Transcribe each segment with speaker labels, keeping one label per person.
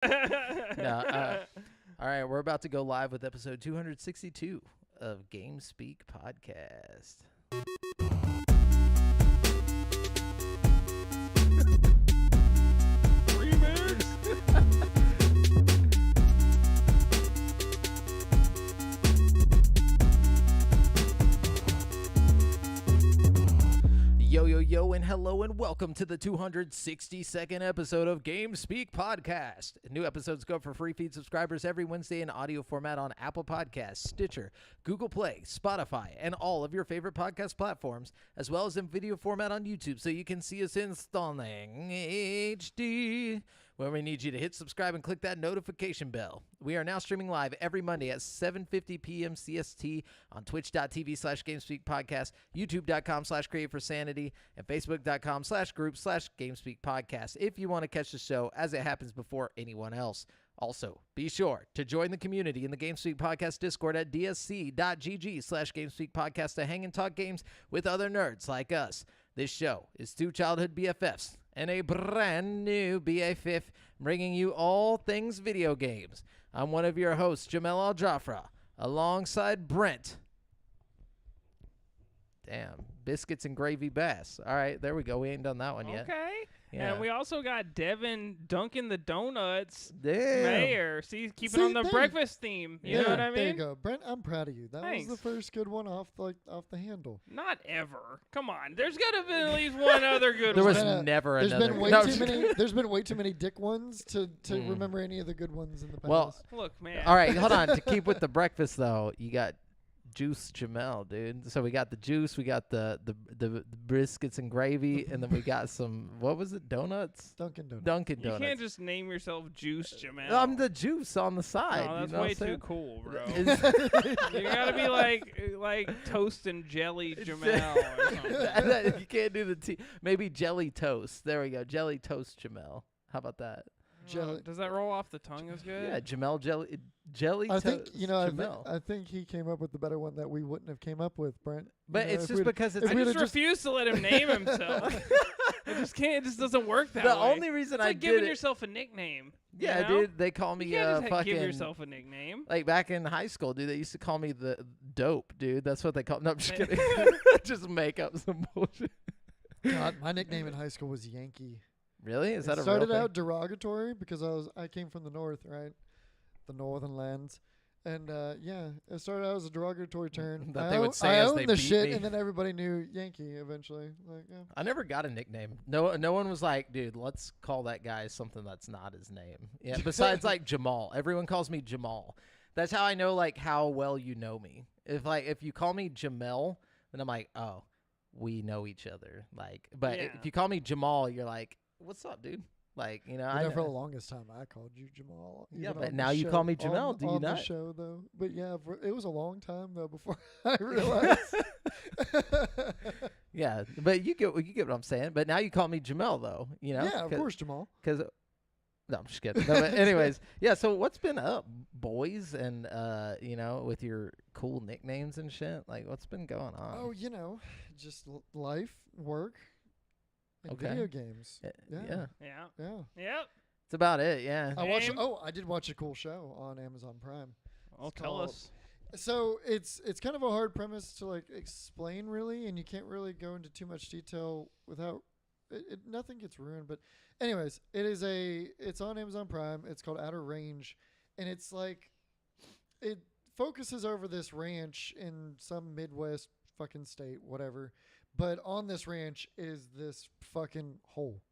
Speaker 1: No, all right, we're about to go live with episode 262 of Game Speak Podcast.
Speaker 2: Remake.
Speaker 1: Yo, and hello, and welcome to the 262nd episode of Game Speak Podcast. New episodes go for free feed subscribers every Wednesday in audio format on Apple Podcasts, Stitcher, Google Play, Spotify, and all of your favorite podcast platforms, as well as in video format on YouTube, so you can see us in stunning HD. Where we need you to hit subscribe and click that notification bell. We are now streaming live every Monday at 7:50 p.m. CST on twitch.tv/GameSpeakPodcast, youtube.com/CreateForSanity, and facebook.com/group/GameSpeakPodcast if you want to catch the show as it happens before anyone else. Also, be sure to join the community in the GameSpeak Podcast Discord at dsc.gg/GameSpeakPodcast to hang and talk games with other nerds like us. This show is two childhood BFFs and a brand new BFF bringing you all things video games. I'm one of your hosts, Jamel Al-Jafra, alongside Brent. Damn, Biscuits and Gravy Bass. All right, there we go. We ain't done that one yet.
Speaker 2: Okay.
Speaker 1: Yeah.
Speaker 2: And we also got Devin Dunkin' the Donuts
Speaker 1: Damn.
Speaker 2: Mayor. Keeping on the breakfast theme. You know what I mean?
Speaker 3: There you go. Brent, I'm proud of you. That
Speaker 2: Thanks.
Speaker 3: was the first good one off the handle.
Speaker 2: Not ever. Come on. There's got to be at least one other good
Speaker 1: There
Speaker 2: one.
Speaker 1: was never
Speaker 3: There's
Speaker 1: another.
Speaker 3: been way
Speaker 1: No,
Speaker 3: too many. There's been way too many dick ones to remember any of the good ones in the past.
Speaker 1: Well,
Speaker 2: Look, man.
Speaker 1: all right, hold on. To keep with the breakfast, though, you got Juice Jamel, dude. So we got the juice, we got the biscuits and gravy, and then we got some, what was it, donuts?
Speaker 3: Dunkin' Donuts.
Speaker 1: Dunkin'
Speaker 2: You
Speaker 1: Donuts.
Speaker 2: can't just name yourself Juice Jamel.
Speaker 1: I'm the juice on the side.
Speaker 2: No, that's
Speaker 1: you know
Speaker 2: way
Speaker 1: what I'm
Speaker 2: too
Speaker 1: saying?
Speaker 2: cool, bro.
Speaker 1: It's-
Speaker 2: You gotta be like toast and jelly Jamel or something.
Speaker 1: You can't do the tea. Maybe jelly toast. There we go. Jelly toast Jamel. How about that?
Speaker 3: Jelly-
Speaker 2: Does that roll off the tongue as good?
Speaker 1: Yeah, Jamel jelly
Speaker 3: I
Speaker 1: toast.
Speaker 3: think
Speaker 1: Jamel.
Speaker 3: I think he came up with the better one that we wouldn't have came up with, Brent.
Speaker 1: But it's just because it's
Speaker 2: I
Speaker 3: we'd
Speaker 2: just
Speaker 3: have
Speaker 2: refuse to let him name himself. I just can't. It just doesn't work that
Speaker 1: the
Speaker 2: way.
Speaker 1: only reason
Speaker 2: It's
Speaker 1: I
Speaker 2: like
Speaker 1: did
Speaker 2: giving
Speaker 1: it.
Speaker 2: yourself a nickname.
Speaker 1: Yeah,
Speaker 2: you know?
Speaker 1: dude. They call me
Speaker 2: You can't just
Speaker 1: fucking.
Speaker 2: give yourself a nickname.
Speaker 1: Like back in high school, dude, they used to call me the dope, dude. That's what they call. No, I'm just kidding. Just make up some bullshit.
Speaker 3: God, my nickname in high school was Yankee.
Speaker 1: Really? Is that
Speaker 3: It
Speaker 1: a
Speaker 3: started
Speaker 1: real thing?
Speaker 3: out derogatory because I came from the north, right? The northern lands. And it started out as a derogatory term.
Speaker 1: That they would say
Speaker 3: I
Speaker 1: as
Speaker 3: owned
Speaker 1: they
Speaker 3: the
Speaker 1: beat
Speaker 3: shit,
Speaker 1: me.
Speaker 3: and then everybody knew Yankee eventually. Like, yeah.
Speaker 1: I never got a nickname. No one was like, dude, let's call that guy something that's not his name. Yeah. Besides like Jamal, everyone calls me Jamal. That's how I know like how well you know me. If you call me Jamel, then I'm like, oh, we know each other. Like, but
Speaker 2: Yeah.
Speaker 1: if you call me Jamal, you're like, what's up, dude? Like, you know,
Speaker 3: You
Speaker 1: I
Speaker 3: know, for the
Speaker 1: know.
Speaker 3: longest time, I called you Jamal.
Speaker 1: Yeah,
Speaker 3: even
Speaker 1: but
Speaker 3: on the
Speaker 1: now you call
Speaker 3: show-
Speaker 1: me Jamel,
Speaker 3: on-
Speaker 1: do you
Speaker 3: on
Speaker 1: not?
Speaker 3: the show, though. But yeah, it was a long time though before I realized.
Speaker 1: Yeah, but you get what I'm saying. But now you call me Jamel, though. You know?
Speaker 3: Yeah, of course, Jamal.
Speaker 1: Because no, I'm just kidding. No, but anyways, yeah. So what's been up, boys, and with your cool nicknames and shit? Like, what's been going on?
Speaker 3: Oh, just life, work, and
Speaker 1: Okay.
Speaker 3: video games.
Speaker 1: Yeah.
Speaker 2: Yeah.
Speaker 3: Yeah.
Speaker 2: Yep.
Speaker 1: It's about it. Yeah.
Speaker 2: Game?
Speaker 3: I did watch a cool show on Amazon Prime.
Speaker 2: Well,
Speaker 3: It's
Speaker 2: tell
Speaker 3: called-
Speaker 2: us.
Speaker 3: So it's kind of a hard premise to like explain really, and you can't really go into too much detail without nothing gets ruined. But anyways, it's on Amazon Prime. It's called Outer Range, and it's like it focuses over this ranch in some Midwest fucking state, whatever. But on this ranch is this fucking hole,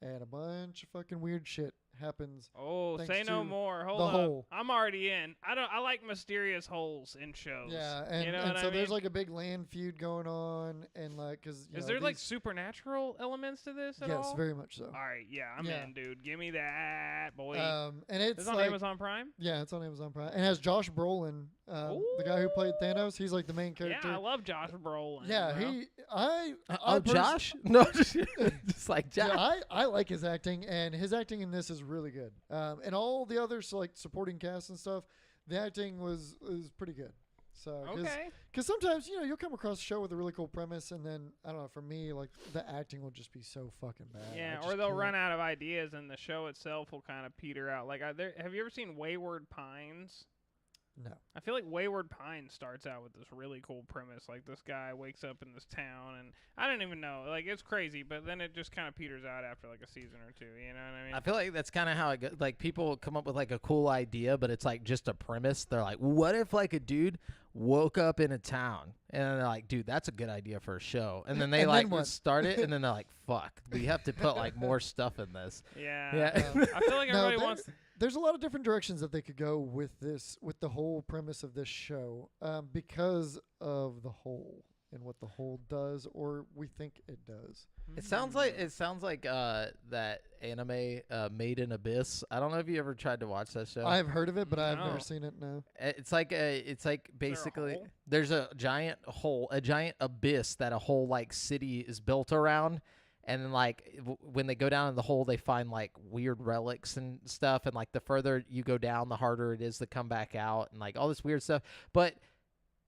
Speaker 3: and a bunch of fucking weird shit happens.
Speaker 2: Oh,
Speaker 3: Thanks
Speaker 2: say no
Speaker 3: to
Speaker 2: more. Hold
Speaker 3: the
Speaker 2: up.
Speaker 3: hole.
Speaker 2: I'm already in. I like mysterious holes in shows.
Speaker 3: Yeah, and,
Speaker 2: you know
Speaker 3: and
Speaker 2: what
Speaker 3: so
Speaker 2: I
Speaker 3: there's
Speaker 2: mean?
Speaker 3: like a big land feud going on, and like, cause
Speaker 2: Is there like supernatural elements to this at
Speaker 3: yes,
Speaker 2: all?
Speaker 3: very much so.
Speaker 2: All right, yeah, I'm
Speaker 3: Yeah.
Speaker 2: in, dude. Give me that, boy.
Speaker 3: And it's
Speaker 2: It's on
Speaker 3: like,
Speaker 2: Amazon Prime.
Speaker 3: yeah, it's on Amazon Prime, and it has Josh Brolin, the guy who played Thanos. He's like the main character.
Speaker 2: Yeah, I love Josh Brolin.
Speaker 3: Yeah,
Speaker 2: bro.
Speaker 3: I
Speaker 1: Josh? No, just like Josh.
Speaker 3: Yeah, I like his acting, and his acting in this is really good. And all the other like supporting cast and stuff, the acting was pretty good. So,
Speaker 2: Okay.
Speaker 3: because sometimes you'll come across a show with a really cool premise, and then I don't know. For me, like the acting will just be so fucking bad.
Speaker 2: Yeah,
Speaker 3: I
Speaker 2: or
Speaker 3: just
Speaker 2: they'll
Speaker 3: can't.
Speaker 2: run out of ideas, and the show itself will kind of peter out. Like, have you ever seen Wayward Pines?
Speaker 3: No.
Speaker 2: I feel like Wayward Pines starts out with this really cool premise. Like, this guy wakes up in this town, and I don't even know. Like, it's crazy, but then it just kind of peters out after, like, a season or two. You know what I mean?
Speaker 1: I feel like that's kind of how it goes. Like, people come up with, like, a cool idea, but it's, like, just a premise. They're like, what if, like, a dude woke up in a town? And they're like, dude, that's a good idea for a show. And then they,
Speaker 3: And
Speaker 1: like,
Speaker 3: then what?
Speaker 1: start it, and then they're like, fuck, we have to put, like, more stuff in this.
Speaker 2: Yeah.
Speaker 1: Yeah.
Speaker 2: I feel like
Speaker 3: No,
Speaker 2: everybody wants...
Speaker 3: There's a lot of different directions that they could go with the whole premise of this show, because of the whole and what the whole does, or we think it does.
Speaker 1: It sounds like that anime Made in Abyss. I don't know if you ever tried to watch that show.
Speaker 3: I've heard of it, but I've
Speaker 2: No.
Speaker 3: never seen it. No.
Speaker 1: It's like basically
Speaker 2: hole?
Speaker 1: there's a giant hole, a giant abyss that a whole like city is built around, and then like when they go down in the hole, they find like weird relics and stuff, and like the further you go down, the harder it is to come back out, and like all this weird stuff. But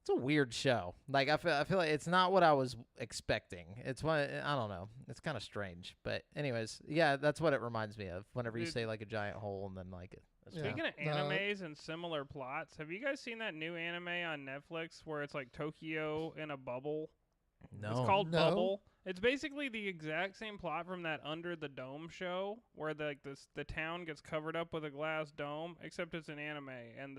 Speaker 1: it's a weird show. Like I feel like it's not what I was expecting. It's one I don't know. It's kind of strange, but anyways, yeah, that's what it reminds me of. Whenever you
Speaker 2: Dude.
Speaker 1: say like a giant hole and then like it.
Speaker 3: Yeah.
Speaker 2: Speaking of
Speaker 3: No.
Speaker 2: animes and similar plots, have you guys seen that new anime on Netflix where it's like Tokyo in a bubble?
Speaker 1: No.
Speaker 2: It's called
Speaker 3: No.
Speaker 2: Bubble. It's basically the exact same plot from that Under the Dome show, where the town gets covered up with a glass dome, except it's an anime, and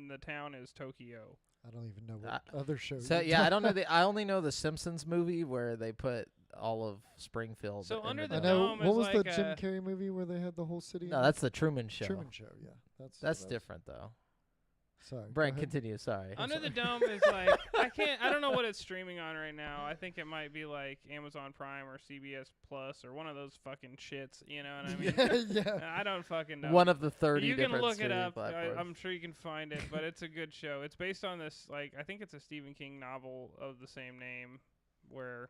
Speaker 2: the town is Tokyo.
Speaker 3: I don't even know what other shows.
Speaker 1: So yeah, I don't know. I only know the Simpsons movie where they put all of Springfield.
Speaker 2: So
Speaker 1: in
Speaker 2: Under
Speaker 1: the
Speaker 3: I
Speaker 2: the
Speaker 1: dome.
Speaker 3: know.
Speaker 2: Dome
Speaker 3: What
Speaker 2: is
Speaker 3: was
Speaker 2: like
Speaker 3: the Jim
Speaker 2: a-
Speaker 3: Carrey movie where they had the whole city?
Speaker 1: No,
Speaker 3: in
Speaker 1: that's the Truman Show.
Speaker 3: Truman Show. Yeah,
Speaker 1: That's
Speaker 3: that's
Speaker 1: different though.
Speaker 3: Sorry.
Speaker 1: Brent,
Speaker 3: go ahead.
Speaker 1: continue. Sorry.
Speaker 2: Under the Dome is like I don't know what it's streaming on right now. I think it might be like Amazon Prime or CBS Plus or one of those fucking shits. You know what I mean?
Speaker 3: yeah.
Speaker 2: I don't fucking know.
Speaker 1: One of the 30
Speaker 2: You can
Speaker 1: different
Speaker 2: look it
Speaker 1: streaming
Speaker 2: up.
Speaker 1: platforms.
Speaker 2: I'm sure you can find it, but it's a good show. It's based on this, like, I think it's a Stephen King novel of the same name where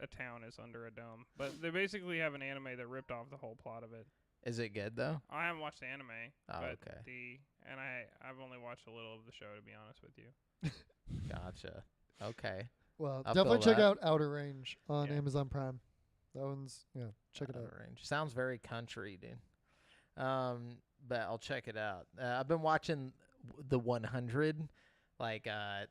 Speaker 2: a town is under a dome. But they basically have an anime that ripped off the whole plot of it.
Speaker 1: Is it good though?
Speaker 2: I haven't watched the anime,
Speaker 1: Oh,
Speaker 2: but
Speaker 1: okay.
Speaker 2: I've only watched a little of the show, to be honest with you.
Speaker 1: Gotcha. Okay.
Speaker 3: Well,
Speaker 1: I'll
Speaker 3: definitely
Speaker 1: feel
Speaker 3: check
Speaker 1: that.
Speaker 3: out Outer Range on
Speaker 2: Yeah.
Speaker 3: Amazon Prime. That one's check it out.
Speaker 1: Range. Sounds very country, dude. But I'll check it out. I've been watching the 100, like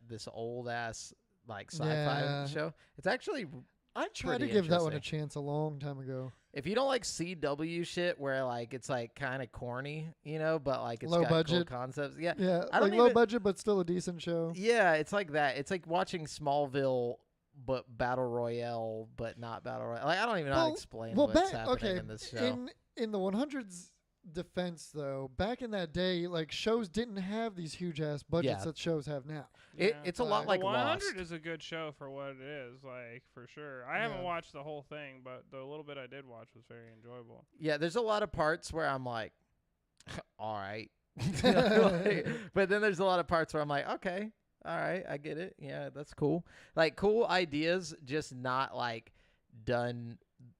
Speaker 1: this old ass like sci-fi
Speaker 3: Yeah.
Speaker 1: show. It's actually
Speaker 3: I tried to
Speaker 1: pretty
Speaker 3: give that one a
Speaker 1: interesting.
Speaker 3: chance a long time ago.
Speaker 1: if you don't like CW shit where like it's like kind of corny, but like it's
Speaker 3: Low
Speaker 1: got
Speaker 3: budget.
Speaker 1: cool concepts. Yeah.
Speaker 3: Yeah,
Speaker 1: I don't
Speaker 3: like low
Speaker 1: even-
Speaker 3: budget but still a decent show.
Speaker 1: Yeah, it's like that. It's like watching Smallville but battle royale but not battle royale. Like I don't even know how to explain what's happening in this show.
Speaker 3: In the 100's defense though, back in that day, like shows didn't have these huge ass budgets
Speaker 1: Yeah.
Speaker 3: that shows have now.
Speaker 1: It's a lot like
Speaker 2: 100
Speaker 1: Lost.
Speaker 2: is a good show for what it is, like, for sure. I haven't
Speaker 3: Yeah.
Speaker 2: watched the whole thing, but the little bit I did watch was very enjoyable.
Speaker 1: Yeah, there's a lot of parts where I'm like, all right. Like, but then there's a lot of parts where I'm like, okay, all right, I get it. Yeah, that's cool. Like cool ideas, just not like done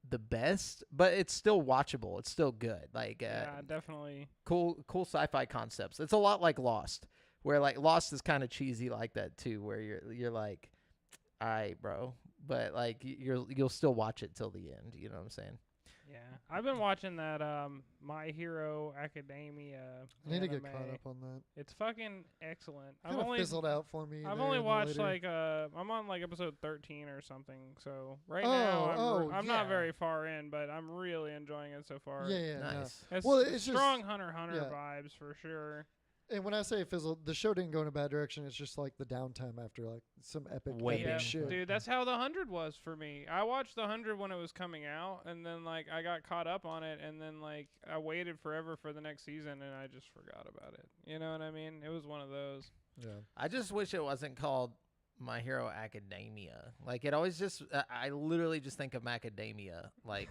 Speaker 1: the best, but it's still watchable. It's still good. Like
Speaker 2: Yeah, definitely.
Speaker 1: cool sci-fi concepts. It's a lot like Lost, where like Lost is kind of cheesy like that too, where you're like, all right, bro, but like you'll still watch it till the end. You know what I'm saying?
Speaker 2: Yeah. I've been watching that My Hero Academia
Speaker 3: I need to get
Speaker 2: anime.
Speaker 3: caught up on that.
Speaker 2: It's fucking excellent.
Speaker 3: Kind of fizzled out for me.
Speaker 2: I've
Speaker 3: there
Speaker 2: only
Speaker 3: in the
Speaker 2: watched
Speaker 3: later.
Speaker 2: I'm on like episode 13 or something. So right
Speaker 3: Oh,
Speaker 2: now I'm not
Speaker 3: yeah.
Speaker 2: very far in, but I'm really enjoying it so far.
Speaker 3: Yeah, no.
Speaker 1: Nice.
Speaker 2: It's,
Speaker 3: Well, it's just-
Speaker 2: strong Hunter x Hunter
Speaker 3: yeah.
Speaker 2: vibes for sure.
Speaker 3: And when I say fizzled, the show didn't go in a bad direction. It's just like the downtime after like some epic
Speaker 1: Waiting.
Speaker 2: Yeah,
Speaker 3: shit.
Speaker 2: dude, that's how the 100 was for me. I watched the 100 when it was coming out, and then like I got caught up on it, and then like I waited forever for the next season, and I just forgot about it. You know what I mean? It was one of those.
Speaker 3: Yeah.
Speaker 1: I just wish it wasn't called My Hero Academia. Like it always just, I literally just think of macadamia. Like,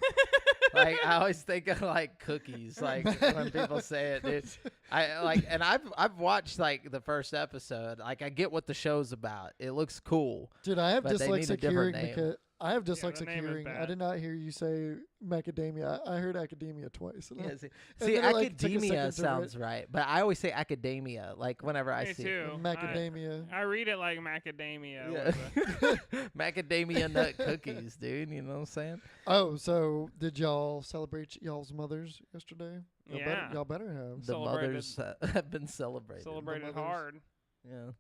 Speaker 1: like I always think of like cookies. Like when people say it, dude. I like, and I've watched like the first episode. Like I get what the show's about. It looks cool.
Speaker 3: Dude, I have
Speaker 1: But they need a
Speaker 3: dyslexic
Speaker 1: different
Speaker 3: hearing
Speaker 1: name.
Speaker 3: I have
Speaker 2: the
Speaker 3: dyslexic
Speaker 2: name is
Speaker 3: hearing. I
Speaker 2: bad.
Speaker 3: did not hear you say macadamia. I heard academia twice. And
Speaker 1: Yeah,
Speaker 3: I-
Speaker 1: see,
Speaker 3: and
Speaker 1: see
Speaker 3: then it, like, took a
Speaker 1: academia
Speaker 3: second to
Speaker 1: sounds right, but I always say academia. Like whenever I
Speaker 2: Me
Speaker 1: see
Speaker 2: too.
Speaker 3: macadamia.
Speaker 2: I read it like macadamia.
Speaker 1: Yeah.
Speaker 2: with a-
Speaker 1: macadamia nut cookies, dude. You know what I'm saying?
Speaker 3: Oh, so did y'all celebrate y'all's mothers yesterday?
Speaker 2: Yeah.
Speaker 3: Y'all better have.
Speaker 1: The
Speaker 2: Celebrated-
Speaker 1: mothers have been celebrated.
Speaker 2: Celebrated
Speaker 3: mothers.
Speaker 2: hard.
Speaker 1: Yeah.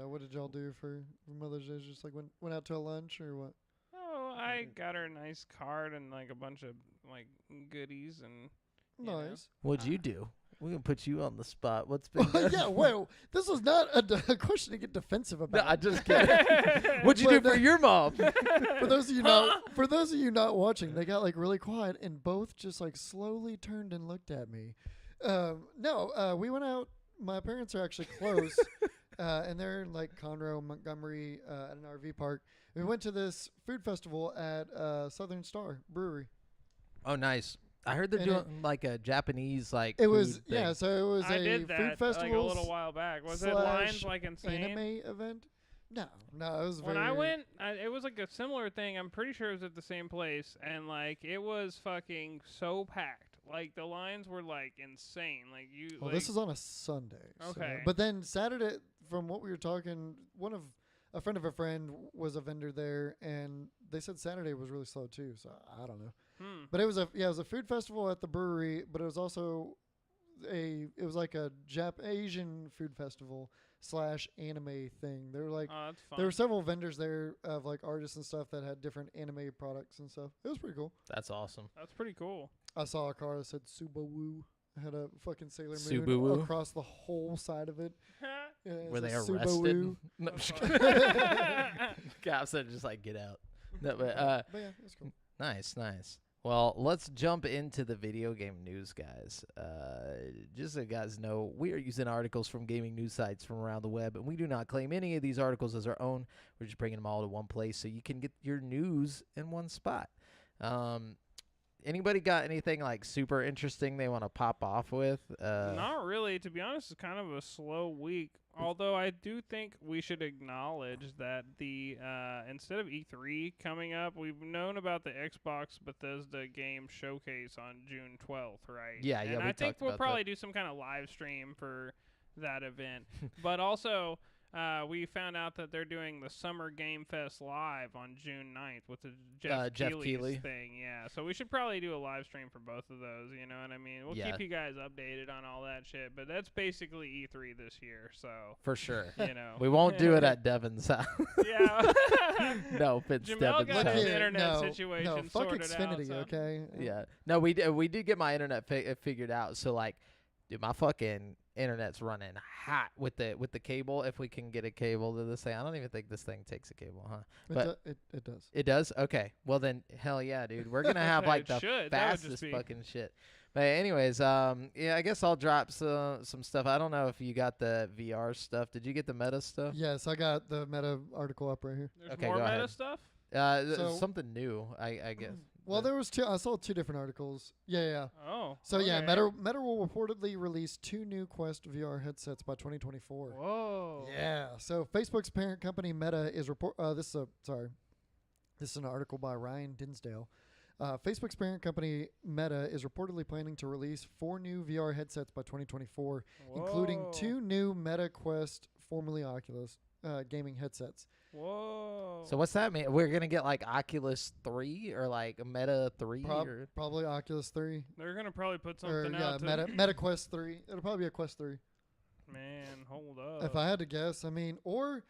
Speaker 3: What did y'all do for Mother's Day? Just like went out to a lunch or what?
Speaker 2: Oh, I got her a nice card and like a bunch of like goodies and you know.
Speaker 3: Nice.
Speaker 1: What'd you do? We're gonna put you on the spot. What's been done?
Speaker 3: Yeah, well, this was not a question to get defensive
Speaker 1: No,
Speaker 3: about.
Speaker 1: I just kidding. What'd you do for your mom?
Speaker 3: For those of you not watching, they got like really quiet and both just like slowly turned and looked at me. We went out. My parents are actually close, and they're in like Conroe, Montgomery, at an RV park. We went to this food festival at Southern Star Brewery.
Speaker 1: Oh, nice. I heard they're
Speaker 3: And
Speaker 1: doing like a Japanese like.
Speaker 3: It was
Speaker 1: food thing.
Speaker 3: so it was
Speaker 2: I
Speaker 3: a
Speaker 2: did that
Speaker 3: food
Speaker 2: like a
Speaker 3: festival
Speaker 2: little while back. Was it
Speaker 3: slash
Speaker 2: lines like insane?
Speaker 3: anime event. No, it was
Speaker 2: When
Speaker 3: very.
Speaker 2: I went, it was like a similar thing. I'm pretty sure it was at the same place, and like it was fucking so packed. Like the lines were like insane. Like you.
Speaker 3: Well,
Speaker 2: like,
Speaker 3: this is on a Sunday.
Speaker 2: Okay.
Speaker 3: But then Saturday, from what we were talking, a friend of a friend was a vendor there, and they said Saturday was really slow too. So I don't know. But it was a food festival at the brewery, but it was also like a Asian food festival / anime thing. There were like
Speaker 2: Oh, that's fun.
Speaker 3: there were several vendors there of like artists and stuff that had different anime products and stuff. It was pretty cool.
Speaker 1: That's awesome.
Speaker 2: That's pretty cool.
Speaker 3: I saw a car that said Subaru. It had a fucking Sailor Moon
Speaker 1: Subaru?
Speaker 3: across the whole side of it. Yeah, it
Speaker 1: Were
Speaker 3: was
Speaker 1: they
Speaker 3: a
Speaker 1: arrested?
Speaker 3: Subaru.
Speaker 1: No,
Speaker 2: That's
Speaker 1: just
Speaker 2: funny.
Speaker 1: kidding. Cops said just like get out. No, but
Speaker 3: But yeah, that's cool.
Speaker 1: nice. Well, let's jump into the video game news, guys. Just so you guys know, we are using articles from gaming news sites from around the web, and we do not claim any of these articles as our own. We're just bringing them all to one place so you can get your news in one spot. Anybody got anything like super interesting they want to pop off with?
Speaker 2: Not really. To be honest, it's kind of a slow week. Although I do think we should acknowledge that the instead of E3 coming up, we've known about the Xbox Bethesda game showcase on June 12th, right?
Speaker 1: Yeah,
Speaker 2: and
Speaker 1: we
Speaker 2: I think
Speaker 1: talked
Speaker 2: we'll
Speaker 1: about
Speaker 2: probably do some kind of live stream for that event. But also, we found out that they're doing the Summer Game Fest live on June 9th with the Jeff
Speaker 1: Keighley.
Speaker 2: Keighley's thing. Yeah, so we should probably do a live stream for both of those. You know what I mean? We'll
Speaker 1: Yeah.
Speaker 2: keep you guys updated on all that shit. But that's basically E3 this year. So
Speaker 1: For sure.
Speaker 2: you know,
Speaker 1: We won't do it at Devin's house.
Speaker 2: Yeah.
Speaker 1: No, it's
Speaker 2: Jamel
Speaker 1: Devin's
Speaker 2: got
Speaker 1: house.
Speaker 2: his
Speaker 3: here,
Speaker 2: internet
Speaker 3: no,
Speaker 2: situation
Speaker 3: no, fuck
Speaker 2: sorted
Speaker 3: Xfinity,
Speaker 2: out. So.
Speaker 3: okay?
Speaker 1: Yeah. No, we did get my internet figured out. So like, dude, my fucking internet's running hot with the cable. If we can get a cable to this thing, I don't even think this thing takes a cable, huh? But
Speaker 3: It does.
Speaker 1: it does. Okay. Well then, hell yeah, dude. We're gonna have like
Speaker 2: It
Speaker 1: the
Speaker 2: should. That would just
Speaker 1: fastest
Speaker 2: be-
Speaker 1: fucking shit. But anyways, yeah, I guess I'll drop some stuff. I don't know if you got the VR stuff. Did you get the meta stuff?
Speaker 3: Yes, I got the Meta article up right here.
Speaker 2: There's
Speaker 1: Okay,
Speaker 2: more
Speaker 1: go
Speaker 2: meta
Speaker 1: ahead.
Speaker 2: stuff.
Speaker 3: So-
Speaker 1: Something new, I guess.
Speaker 3: Well, there was two. I saw two different articles. Yeah.
Speaker 2: Oh.
Speaker 3: So yeah,
Speaker 2: okay.
Speaker 3: Meta will reportedly release 2 new Quest VR headsets by 2024.
Speaker 2: Whoa.
Speaker 3: Yeah. So Facebook's parent company Meta is this is an article by Ryan Dinsdale. Facebook's parent company Meta is reportedly planning to release 4 new VR headsets by 2024, including
Speaker 2: Whoa.
Speaker 3: 2 new Meta Quest, formerly Oculus, gaming headsets.
Speaker 2: Whoa.
Speaker 1: So what's that mean? We're gonna get like Oculus 3 or like Meta 3 or
Speaker 3: Probably Oculus 3
Speaker 2: They're gonna probably put
Speaker 3: or
Speaker 2: something out.
Speaker 3: Meta Quest 3. It'll probably be a Quest 3.
Speaker 2: Man, hold up.
Speaker 3: If I had to guess, I mean, or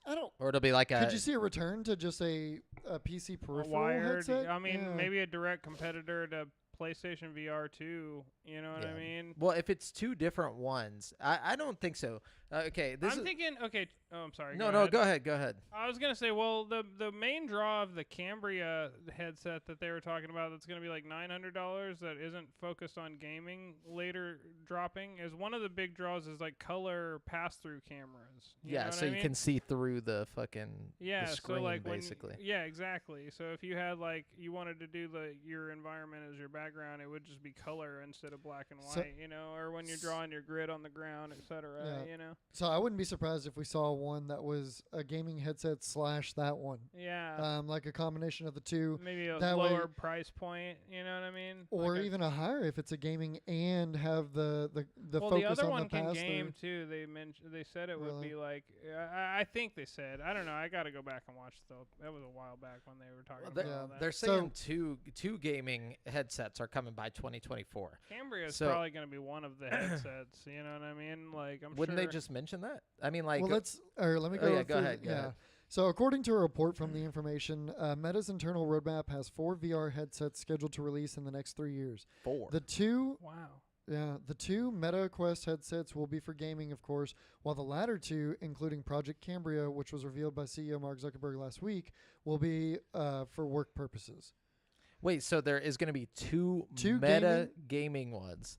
Speaker 3: I don't.
Speaker 1: or it'll be like a
Speaker 3: Could you see a return to just a PC
Speaker 2: A
Speaker 3: peripheral
Speaker 2: wired.
Speaker 3: headset?
Speaker 2: I mean,
Speaker 3: Yeah.
Speaker 2: maybe a direct competitor to PlayStation VR 2. You know what I
Speaker 1: Yeah.
Speaker 2: mean?
Speaker 1: Well, if it's 2 different ones, I don't think so. Okay, this
Speaker 2: I'm
Speaker 1: is
Speaker 2: thinking. Okay. Oh, I'm sorry.
Speaker 1: no,
Speaker 2: go ahead.
Speaker 1: go ahead.
Speaker 2: I was gonna say, well, the main draw of the Cambria headset that they were talking about, that's gonna be like $900, that isn't focused on gaming, later dropping is one of the big draws is like color pass-through cameras. You know
Speaker 1: so
Speaker 2: what I
Speaker 1: you
Speaker 2: mean?
Speaker 1: can see through the fucking the screen,
Speaker 2: so like
Speaker 1: basically.
Speaker 2: exactly. So if you had like you wanted to do your environment as your background, it would just be color instead of black and white, or when you're drawing your grid on the ground, etc.
Speaker 3: So I wouldn't be surprised if we saw one that was a gaming headset / that one.
Speaker 2: Yeah.
Speaker 3: Like a combination of the two.
Speaker 2: Maybe a
Speaker 3: that
Speaker 2: lower
Speaker 3: way,
Speaker 2: price point, you know what I mean?
Speaker 3: or
Speaker 2: like
Speaker 3: even a higher if it's a gaming and have the
Speaker 2: well,
Speaker 3: focus
Speaker 2: the other
Speaker 3: on
Speaker 2: one
Speaker 3: the
Speaker 2: can
Speaker 3: pass
Speaker 2: game
Speaker 3: through.
Speaker 2: too. They said it would
Speaker 3: Really?
Speaker 2: be like I think they said. I don't know. I got to go back and watch though. That was a while back when they were talking about all that.
Speaker 1: They're saying two gaming headsets are coming by 2024.
Speaker 2: Cambria is probably going to be one of the headsets. You know what I mean? Like
Speaker 1: Wouldn't they just mention that? I mean, like.
Speaker 3: Well, let me go.
Speaker 1: Go ahead. Go ahead.
Speaker 3: So according to a report from the information, Meta's internal roadmap has 4 VR headsets scheduled to release in the next 3 years.
Speaker 1: 4.
Speaker 3: The two
Speaker 2: Wow.
Speaker 3: The 2 Meta Quest headsets will be for gaming, of course, while the latter 2, including Project Cambria, which was revealed by CEO Mark Zuckerberg last week, will be for work purposes.
Speaker 1: Wait, so there is going to be two Meta gaming ones.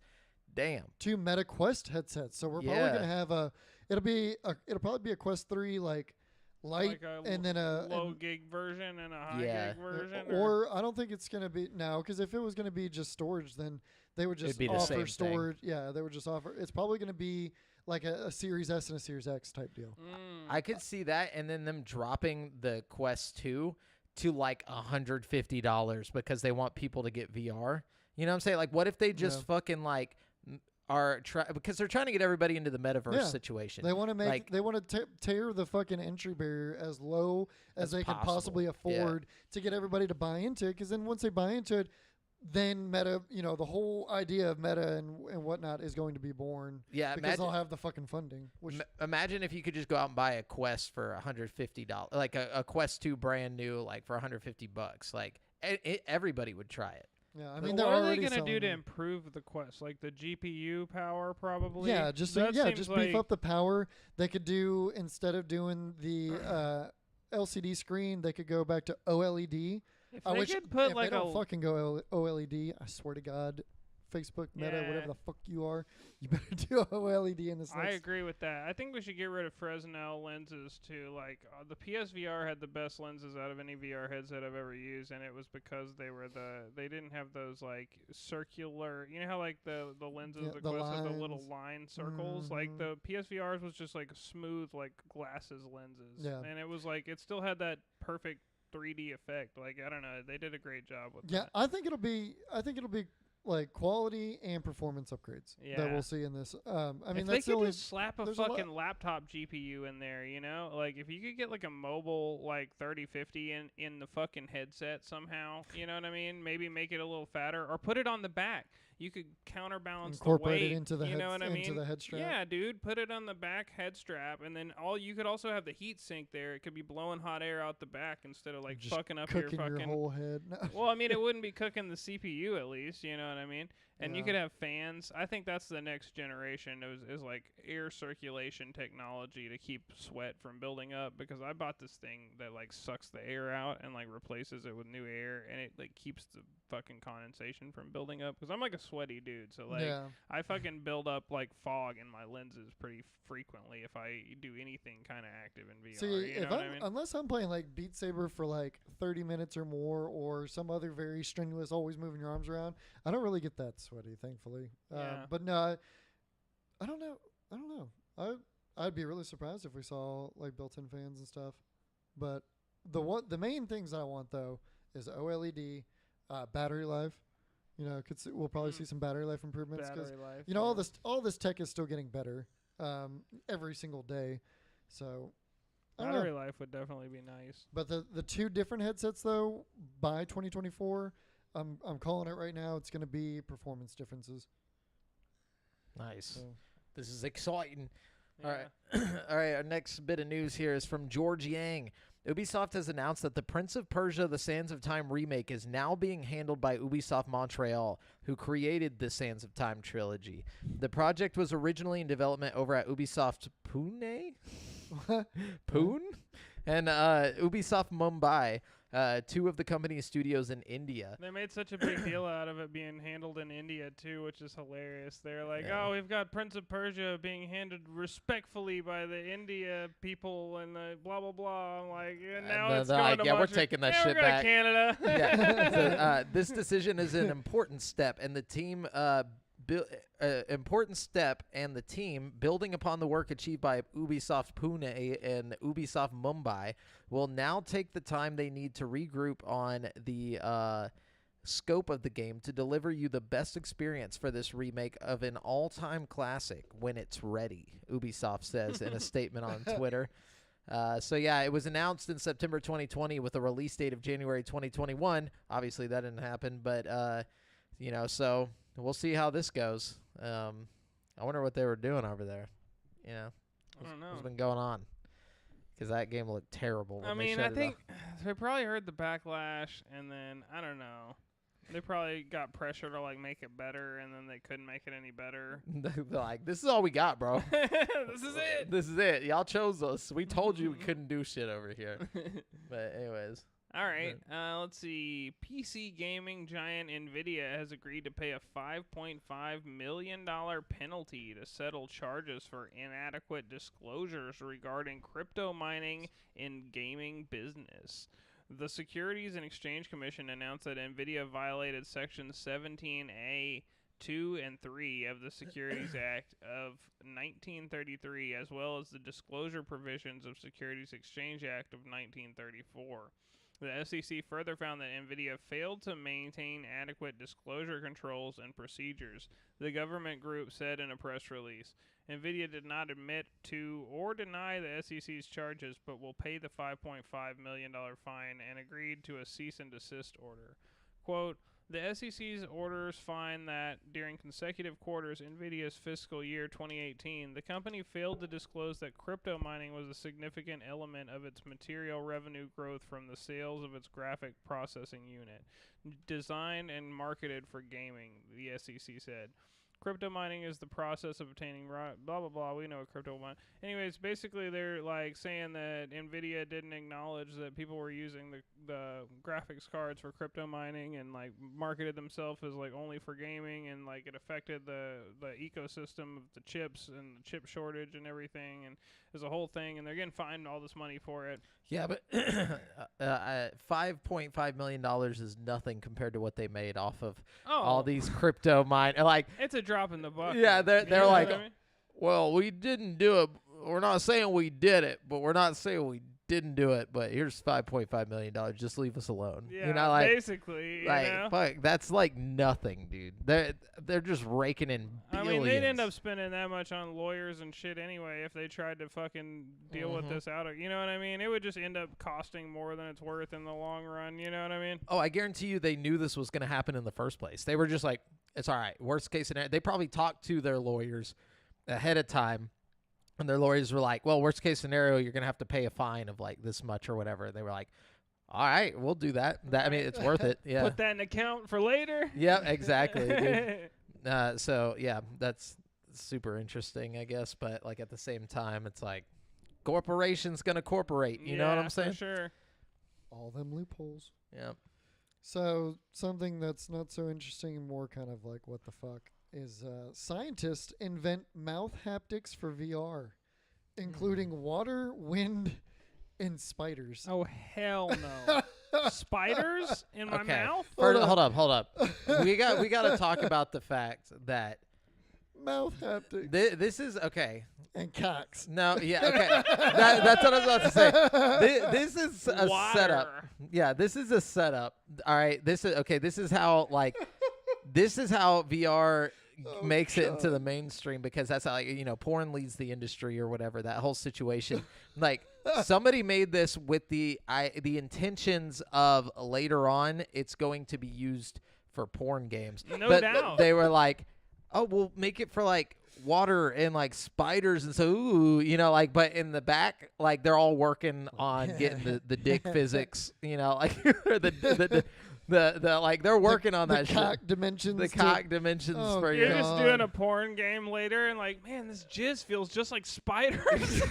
Speaker 1: Damn.
Speaker 3: 2 Meta Quest headsets. So we're probably going to have it'll probably be a Quest 3 like light,
Speaker 2: like
Speaker 3: and then a
Speaker 2: low gig version and a high gig version.
Speaker 3: Or I don't think it's going to be because if it was going to be just storage, then they would just offer storage. Yeah, they would just offer. It's probably going to be like a Series S and a Series X type deal.
Speaker 1: I could see that, and then them dropping the Quest 2 to like $150 because they want people to get VR. You know what I'm saying? Like, what if they just fucking like because they're trying to get everybody into the metaverse situation.
Speaker 3: They want to they want to tear the fucking entry barrier as low as they can possibly afford to get everybody to buy into it. Because then once they buy into it, then Meta, the whole idea of Meta and whatnot is going to be born.
Speaker 1: Yeah,
Speaker 3: because they'll have the fucking funding.
Speaker 1: Imagine if you could just go out and buy a Quest for $150, like a Quest 2 brand new, like for $150. Like everybody would try it.
Speaker 3: Yeah, I mean,
Speaker 2: what are they gonna do to improve the Quest? Like the GPU power, probably.
Speaker 3: Yeah, just beef up the power. They could do, instead of doing the LCD screen, they could go back to OLED.
Speaker 2: If they could put
Speaker 3: they don't fucking go OLED, I swear to God, Facebook, Meta, whatever the fuck you are, you better do OLED in this.
Speaker 2: I agree with that. I think we should get rid of Fresnel lenses too. Like the PSVR had the best lenses out of any VR headset I've ever used, and it was because they didn't have those like circular. You know how like the lenses of the Quest have the little line circles. Mm-hmm. Like the PSVR's was just like smooth like glasses lenses. Yeah, and it was like it still had that perfect 3D effect. Like I don't know, they did a great job with that.
Speaker 3: Yeah, I think it'll be like quality and performance upgrades that we'll see in this. I mean,
Speaker 2: if
Speaker 3: that's
Speaker 2: they could just slap a fucking laptop GPU in there, like if you could get like a mobile like 3050 in the fucking headset somehow, you know what I mean? Maybe make it a little fatter or put it on the back. You could counterbalance the weight.
Speaker 3: It into the
Speaker 2: into
Speaker 3: the head strap.
Speaker 2: Yeah, dude, put it on the back head strap, and then you could also have the heat sink there. It could be blowing hot air out the back instead of like
Speaker 3: just
Speaker 2: fucking up
Speaker 3: your
Speaker 2: fucking
Speaker 3: whole head. No.
Speaker 2: Well, I mean, it wouldn't be cooking the CPU at least, you know what I mean? And you could have fans. I think that's the next generation is like air circulation technology to keep sweat from building up, because I bought this thing that like sucks the air out and like replaces it with new air, and it like keeps the fucking condensation from building up, because I'm like a sweaty dude, so like I fucking build up like fog in my lenses pretty frequently if I do anything kind of active in VR.
Speaker 3: See,
Speaker 2: you know what I mean?
Speaker 3: Unless I'm playing like Beat Saber for like 30 minutes or more, or some other very strenuous, always moving your arms around, I don't really get that sweaty, thankfully. But no, I don't know. I'd be really surprised if we saw like built-in fans and stuff. But the main things that I want though is OLED, battery life. We'll probably see some battery life improvements, because all this tech is still getting better every single day. So
Speaker 2: battery life would definitely be nice.
Speaker 3: But the 2 different headsets though, by 2024, I'm calling it right now. It's going to be performance differences.
Speaker 1: Nice. So. This is exciting. Yeah. All right. All right. Our next bit of news here is from George Yang. Ubisoft has announced that the Prince of Persia: The Sands of Time remake is now being handled by Ubisoft Montreal, who created the Sands of Time trilogy. The project was originally in development over at Ubisoft Pune? Pune? And Ubisoft Mumbai, 2 of the company's studios in India.
Speaker 2: They made such a big deal out of it being handled in India, too, which is hilarious. They're like,
Speaker 1: Yeah.
Speaker 2: oh, we've got Prince of Persia being handled respectfully by the India people and the blah, blah, blah. I'm like, yeah, now it's going to
Speaker 1: yeah, we're
Speaker 2: Montreal.
Speaker 1: taking that
Speaker 2: Yeah,
Speaker 1: shit
Speaker 2: we're going
Speaker 1: back.
Speaker 2: to Canada.
Speaker 1: Yeah. So, this decision is an important step, and the team building upon the work achieved by Ubisoft Pune and Ubisoft Mumbai, will now take the time they need to regroup on the scope of the game to deliver you the best experience for this remake of an all-time classic when it's ready, Ubisoft says in a statement on Twitter. So yeah, it was announced in September 2020 with a release date of January 2021. Obviously that didn't happen, but so we'll see how this goes. I wonder what they were doing over there.
Speaker 2: I don't know.
Speaker 1: What's been going on? Because that game looked terrible.
Speaker 2: I mean, I think they probably heard the backlash, and then, I don't know. They probably got pressure to, like, make it better, and then they couldn't make it any better.
Speaker 1: They're like, this is all we got, bro.
Speaker 2: This is it.
Speaker 1: This is it. Y'all chose us. We told you we couldn't do shit over here. But anyways.
Speaker 2: All right. Let's see. PC gaming giant Nvidia has agreed to pay a $5.5 million penalty to settle charges for inadequate disclosures regarding crypto mining in gaming business. The Securities and Exchange Commission announced that Nvidia violated Section 17A 2 and 3 of the Securities Act of 1933, as well as the disclosure provisions of Securities Exchange Act of 1934. The SEC further found that Nvidia failed to maintain adequate disclosure controls and procedures, the government group said in a press release. Nvidia did not admit to or deny the SEC's charges, but will pay the $5.5 million fine and agreed to a cease and desist order. Quote, the SEC's orders find that during consecutive quarters Nvidia's fiscal year 2018, the company failed to disclose that crypto mining was a significant element of its material revenue growth from the sales of its graphic processing unit, designed and marketed for gaming, the SEC said. Crypto mining is the process of obtaining blah, blah, blah. We know what crypto mining. Anyways, basically they're like saying that Nvidia didn't acknowledge that people were using the graphics cards for crypto mining and like marketed themselves as like only for gaming, and like it affected the ecosystem of the chips and the chip shortage and everything, and there's a whole thing, and they're getting fined all this money for it.
Speaker 1: Yeah, but $5.5 million is nothing compared to what they made off of all these crypto mine. Like,
Speaker 2: it's a drop in the bucket.
Speaker 1: Yeah, they're like,
Speaker 2: what I mean?
Speaker 1: well, we didn't do it. We're not saying we did it, but we're not saying we didn't do it. But here's $5.5 million. Just leave us alone.
Speaker 2: Yeah, basically.
Speaker 1: Fuck, that's like nothing, dude. They're just raking in billions.
Speaker 2: I mean, they'd end up spending that much on lawyers and shit anyway if they tried to fucking deal with this out. You know what I mean? It would just end up costing more than it's worth in the long run. You know what I mean?
Speaker 1: Oh, I guarantee you they knew this was going to happen in the first place. They were just like, it's all right. Worst case scenario. They probably talked to their lawyers ahead of time. And their lawyers were like, well, worst case scenario, you're going to have to pay a fine of like this much or whatever. And they were like, all right, we'll do that. I mean, it's worth it. Yeah.
Speaker 2: Put that in account for later.
Speaker 1: Yeah, exactly. Dude. So, yeah, that's super interesting, I guess. But like at the same time, it's like corporation's going to corporate. You know what I'm saying?
Speaker 2: For sure.
Speaker 3: All them loopholes.
Speaker 1: Yeah.
Speaker 3: So something that's not so interesting and more kind of like what the fuck is scientists invent mouth haptics for VR, including water, wind, and spiders.
Speaker 2: Oh, hell no. Spiders in my mouth?
Speaker 1: Hold up. we got to talk about the fact that
Speaker 3: mouth haptics.
Speaker 1: This is okay.
Speaker 3: And cocks.
Speaker 1: No, yeah, okay. That's what I was about to say. This is a setup. Yeah, this is a setup. All right, this is how VR makes it into the mainstream, because that's how, like, porn leads the industry or whatever, that whole situation. Like, somebody made this with the intentions of later on it's going to be used for porn games.
Speaker 2: No doubt.
Speaker 1: They were like, oh, we'll make it for like water and like spiders, and so but in the back, like, they're all working on getting the dick physics, like the like, they're working on that
Speaker 3: cock
Speaker 1: shit.
Speaker 3: Dimensions.
Speaker 1: The cock dimensions for
Speaker 2: You're
Speaker 1: your
Speaker 2: just doing a porn game later and like, man, this jizz feels just like spiders.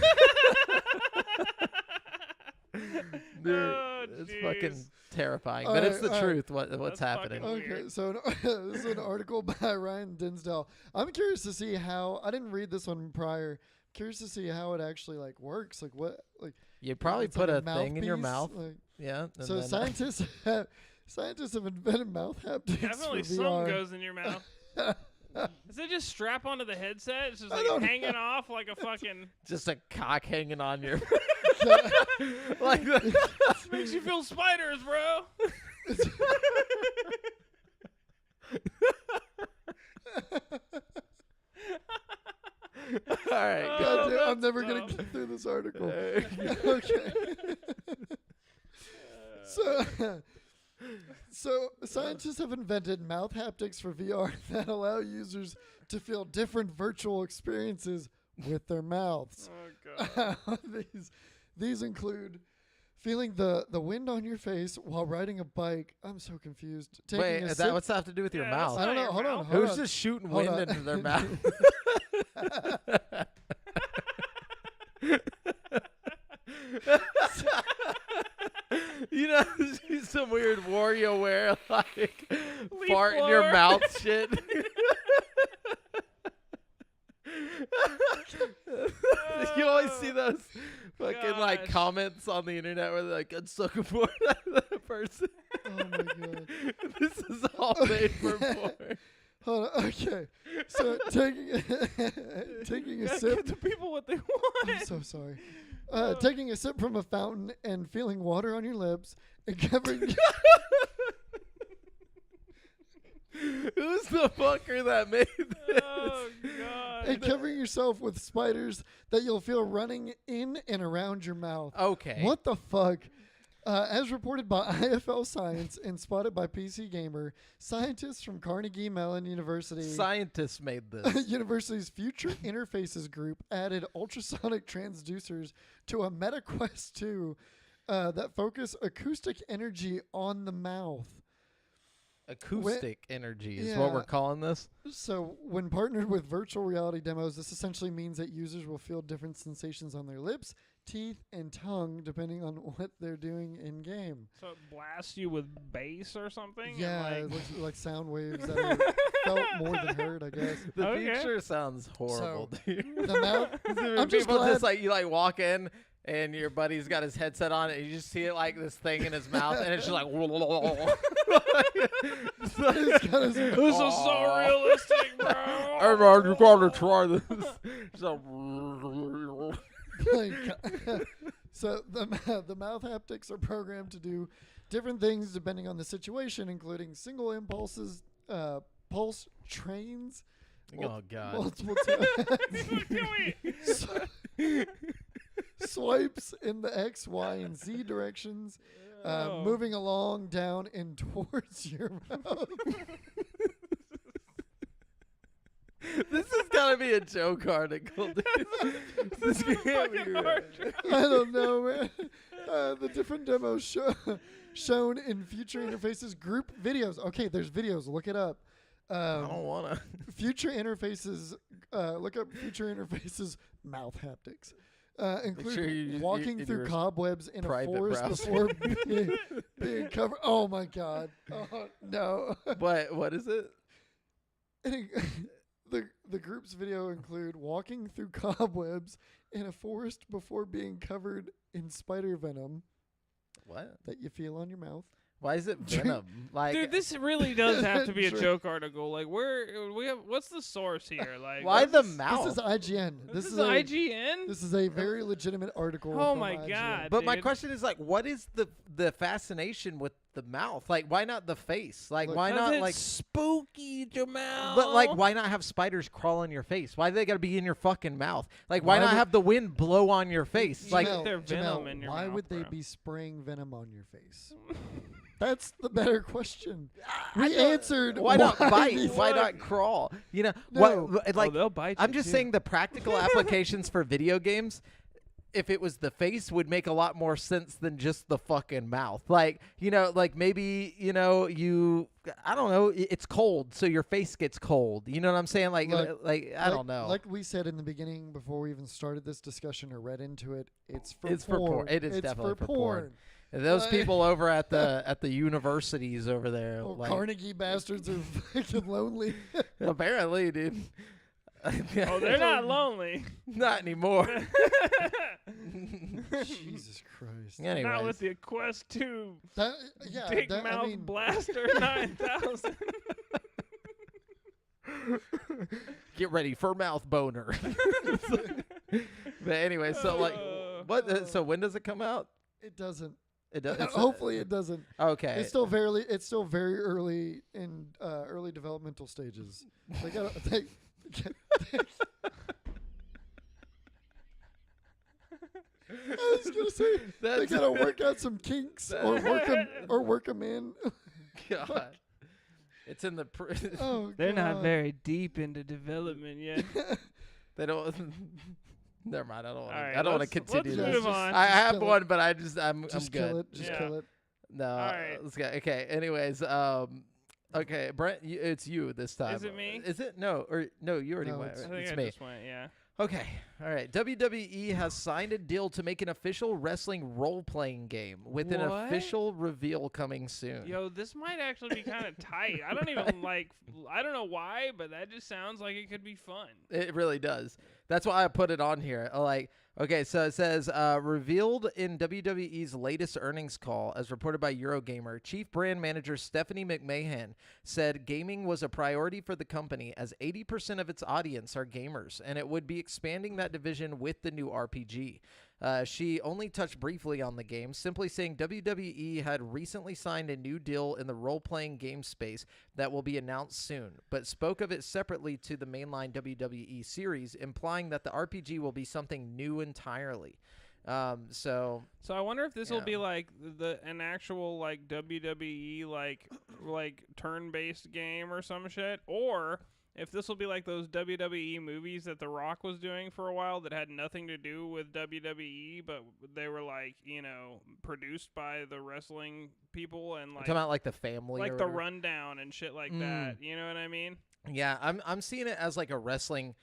Speaker 1: Dude,
Speaker 2: Oh,
Speaker 1: it's
Speaker 2: jeez.
Speaker 1: fucking terrifying,
Speaker 3: All
Speaker 1: but
Speaker 3: right,
Speaker 1: it's the
Speaker 3: all right.
Speaker 1: truth. What's
Speaker 2: That's
Speaker 1: happening?
Speaker 2: fucking
Speaker 3: Okay,
Speaker 2: weird.
Speaker 3: so this is an article by Ryan Dinsdale. I'm curious to see how. I didn't read this one prior. Curious to see how it actually like works. Like what? Like
Speaker 1: You probably
Speaker 3: it's
Speaker 1: put
Speaker 3: like
Speaker 1: a thing in your
Speaker 3: mouthpiece,
Speaker 1: mouth.
Speaker 3: like-
Speaker 1: Yeah. And
Speaker 3: so
Speaker 1: then,
Speaker 3: scientists have invented mouth haptics
Speaker 2: Definitely
Speaker 3: for
Speaker 2: something
Speaker 3: VR.
Speaker 2: goes in that Does it just strap onto the headset? It's just
Speaker 3: I
Speaker 2: like
Speaker 3: don't
Speaker 2: hanging off like a fucking.
Speaker 1: just a cock hanging on your like
Speaker 2: Makes you feel spiders, bro.
Speaker 1: All right.
Speaker 2: Oh,
Speaker 3: God damn, I'm
Speaker 2: that's
Speaker 3: never gonna
Speaker 2: dumb.
Speaker 3: get through this article.
Speaker 1: Go.
Speaker 3: Okay. So scientists have invented mouth haptics for VR that allow users to feel different virtual experiences with their mouths.
Speaker 2: Oh god.
Speaker 3: These include feeling the wind on your face while riding a bike. I'm so confused. Taking
Speaker 1: Wait,
Speaker 3: a
Speaker 1: is
Speaker 3: sip.
Speaker 1: that what's that have to do with your
Speaker 2: Yeah,
Speaker 1: mouth?
Speaker 3: I don't know.
Speaker 2: Your
Speaker 3: Hold on.
Speaker 2: mouth?
Speaker 3: Hold
Speaker 1: Who's
Speaker 3: on.
Speaker 1: just shooting
Speaker 3: Hold
Speaker 1: wind
Speaker 3: on.
Speaker 1: into their mouth? You know, see some weird WarioWare like fart in your
Speaker 2: blower.
Speaker 1: mouth shit. You always see those fucking like
Speaker 2: Gosh.
Speaker 1: comments on the internet where they're like, "I'm so bored of that person."
Speaker 3: Oh my god.
Speaker 1: This is all made for porn.
Speaker 3: Hold on. Okay. So taking a
Speaker 2: Gotta
Speaker 3: sip.
Speaker 2: give the people what they want.
Speaker 3: I'm so sorry. Taking a sip from a fountain and feeling water on your lips and covering
Speaker 1: Who's the fucker that made this?
Speaker 2: Oh god.
Speaker 3: and covering yourself with spiders that you'll feel running in and around your mouth.
Speaker 1: Okay.
Speaker 3: What the fuck? As reported by IFL Science and spotted by PC Gamer, scientists from Carnegie Mellon University
Speaker 1: Scientists made this.
Speaker 3: University's Future Interfaces group added ultrasonic transducers to a MetaQuest 2 that focus acoustic energy on the mouth.
Speaker 1: Acoustic energy is what we're
Speaker 3: Yeah.
Speaker 1: calling this.
Speaker 3: So, when partnered with virtual reality demos, this essentially means that users will feel different sensations on their lips, teeth, and tongue depending on what they're doing in game.
Speaker 2: So it blasts you with bass or something? and,
Speaker 3: Yeah,
Speaker 2: like-
Speaker 3: it looks like sound waves that are felt more than heard, I guess.
Speaker 1: The
Speaker 2: Okay.
Speaker 1: future sounds horrible, dude.
Speaker 3: The mouth. I'm just
Speaker 1: People
Speaker 3: glad.
Speaker 1: just like you like walk in and your buddy's got his headset on and you just see it like this thing in his mouth and it's just like
Speaker 3: He's got his-
Speaker 2: This is so realistic, bro.
Speaker 1: Everyone, you gotta try this. So,
Speaker 3: So the mouth haptics are programmed to do different things depending on the situation, including single impulses, pulse trains,
Speaker 1: oh god.
Speaker 3: multiple
Speaker 2: Can we-
Speaker 3: swipes in the X, Y, and Z directions,
Speaker 2: Oh.
Speaker 3: moving along, down, and towards your mouth.
Speaker 1: This has gotta be a joke article, dude. This can't be
Speaker 2: Fucking
Speaker 1: real.
Speaker 2: hard.
Speaker 3: I don't know, man. The different demos shown in Future Interfaces group videos. Okay, there's videos. Look it up.
Speaker 1: I don't wanna.
Speaker 3: Future Interfaces. Look up Future Interfaces mouth haptics. Include
Speaker 1: sure you-
Speaker 3: walking
Speaker 1: in
Speaker 3: through
Speaker 1: your
Speaker 3: cobwebs in a
Speaker 1: private
Speaker 3: forest
Speaker 1: browser.
Speaker 3: before being covered. Oh my god! Oh no!
Speaker 1: What is it?
Speaker 3: The group's video include walking through cobwebs in a forest before being covered in spider venom
Speaker 1: What?
Speaker 3: that you feel on your mouth.
Speaker 1: Why is it
Speaker 3: Drink-
Speaker 1: venom? Like,
Speaker 2: Dude, this really does have to be a
Speaker 3: Drink.
Speaker 2: joke article. Like, what's the source here? Like,
Speaker 1: why
Speaker 2: what's
Speaker 1: the
Speaker 2: this-
Speaker 1: mouth?
Speaker 3: This is IGN.
Speaker 2: This is
Speaker 3: a,
Speaker 2: IGN.
Speaker 3: This is a very legitimate article.
Speaker 2: Oh
Speaker 3: from
Speaker 2: my
Speaker 3: IGN.
Speaker 2: God.
Speaker 1: But my
Speaker 2: dude.
Speaker 1: question is like, what is the fascination with the mouth? Like, why not the face? Like,
Speaker 3: Look,
Speaker 1: why
Speaker 2: 'Cause
Speaker 1: not
Speaker 2: it's
Speaker 1: like?
Speaker 2: spooky, Jamal?
Speaker 1: But like, why not have spiders crawl in your face? Why do they gotta be in your fucking mouth? Like, why
Speaker 3: Why
Speaker 1: not
Speaker 3: would-
Speaker 1: have the wind blow on your face? Like,
Speaker 3: Jamel,
Speaker 2: Their venom
Speaker 3: Jamel,
Speaker 2: in your
Speaker 3: why
Speaker 2: mouth,
Speaker 3: would they
Speaker 2: bro.
Speaker 3: be spraying venom on your face? That's the better question.
Speaker 1: I
Speaker 3: We
Speaker 1: don't-
Speaker 3: answered.
Speaker 1: Why not bite?
Speaker 3: these-
Speaker 1: Why not crawl? You know,
Speaker 3: No.
Speaker 1: what? Like,
Speaker 2: they'll bite
Speaker 1: I'm
Speaker 2: you,
Speaker 1: just
Speaker 2: too.
Speaker 1: saying the practical applications for video games. if it was the face, would make a lot more sense than just the fucking mouth. Like, you know, like maybe, you know, I don't know, it's cold, so your face gets cold. You know what I'm saying? Like I don't know.
Speaker 3: Like we said in the beginning before we even started this discussion or read into it, it's for
Speaker 1: It's
Speaker 3: porn.
Speaker 1: for porn. It is
Speaker 3: it's
Speaker 1: definitely
Speaker 3: for
Speaker 1: for porn. And those people over at the universities over there,
Speaker 3: Oh,
Speaker 1: like,
Speaker 3: Carnegie bastards are fucking lonely.
Speaker 1: apparently, dude.
Speaker 2: Oh, they're not lonely.
Speaker 1: Not anymore.
Speaker 3: Jesus Christ.
Speaker 1: Anyways.
Speaker 2: Not with the Quest 2
Speaker 3: Yeah,
Speaker 2: Dick Mouth Blaster 9000.
Speaker 1: Get ready for mouth boner. But anyway, so like, what? So when does it come out?
Speaker 3: It doesn't.
Speaker 1: It does.
Speaker 3: Hopefully, it doesn't.
Speaker 1: Okay.
Speaker 3: It's still very early in early developmental stages. They got. I was gonna say they gotta work out some kinks or work them in.
Speaker 1: God. It's in the.
Speaker 3: Oh,
Speaker 2: They're not
Speaker 3: God.
Speaker 2: very deep into development yet.
Speaker 1: They don't. Never mind. I don't.
Speaker 2: All right,
Speaker 1: I don't want to
Speaker 2: let's
Speaker 1: continue
Speaker 2: move
Speaker 1: this.
Speaker 2: on.
Speaker 1: I have
Speaker 3: kill it.
Speaker 1: one, but I'm
Speaker 3: Just
Speaker 1: good.
Speaker 3: kill it. Just
Speaker 2: Yeah.
Speaker 3: kill it.
Speaker 1: No.
Speaker 2: right.
Speaker 1: Let's go. Okay. Anyways, okay, Brent, it's you this time.
Speaker 2: Is it me?
Speaker 1: Is it? No, you already
Speaker 3: No,
Speaker 1: went.
Speaker 3: it's-
Speaker 2: I think
Speaker 1: It's
Speaker 2: I
Speaker 1: me.
Speaker 2: just went, yeah.
Speaker 1: Okay. All right. WWE has signed a deal to make an official wrestling role-playing game with an
Speaker 2: What?
Speaker 1: official reveal coming soon.
Speaker 2: Yo, this might actually be kind of tight. I don't even I don't know why, but that just sounds like it could be fun.
Speaker 1: It really does. That's why I put it on here. Like, okay, so it says, revealed in WWE's latest earnings call, as reported by Eurogamer, Chief Brand Manager Stephanie McMahon said gaming was a priority for the company as 80% of its audience are gamers, and it would be expanding that division with the new RPG. She only touched briefly on the game, simply saying WWE had recently signed a new deal in the role-playing game space that will be announced soon, but spoke of it separately to the mainline WWE series, implying that the RPG will be something new entirely. So
Speaker 2: I wonder if this will
Speaker 1: Yeah.
Speaker 2: be like an actual like WWE like turn-based game or some shit, or if this will be like those WWE movies that The Rock was doing for a while that had nothing to do with WWE, but they were like, you know, produced by the wrestling people and like
Speaker 1: talking about like the family,
Speaker 2: like
Speaker 1: or
Speaker 2: the
Speaker 1: whatever.
Speaker 2: Rundown and shit like that. You know what I mean?
Speaker 1: Yeah, I'm seeing it as like a wrestling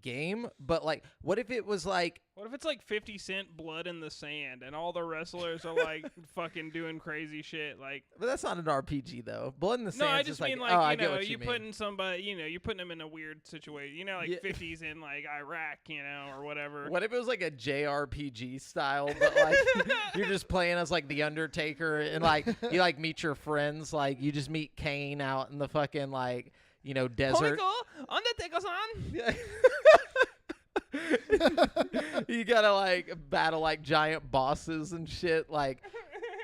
Speaker 1: game, but like, what if it was like,
Speaker 2: What if it's like 50 Cent Blood in the Sand and all the wrestlers are like fucking doing crazy shit like
Speaker 1: but that's not an RPG though. Blood in the Sand.
Speaker 2: No, I just mean
Speaker 1: like,
Speaker 2: like,
Speaker 1: oh, I
Speaker 2: you
Speaker 1: get
Speaker 2: know,
Speaker 1: what you mean.
Speaker 2: putting somebody, you know, you're putting them in a weird situation. You know, like
Speaker 1: Yeah.
Speaker 2: 50s in like Iraq, you know, or whatever.
Speaker 1: What if it was like a JRPG style, but like you're just playing as like the Undertaker, and like you like meet your friends, like you just meet Kane out in the fucking like, you know, desert.
Speaker 2: Undertaker-san.
Speaker 1: Yeah. You gotta like battle like giant bosses and shit. Like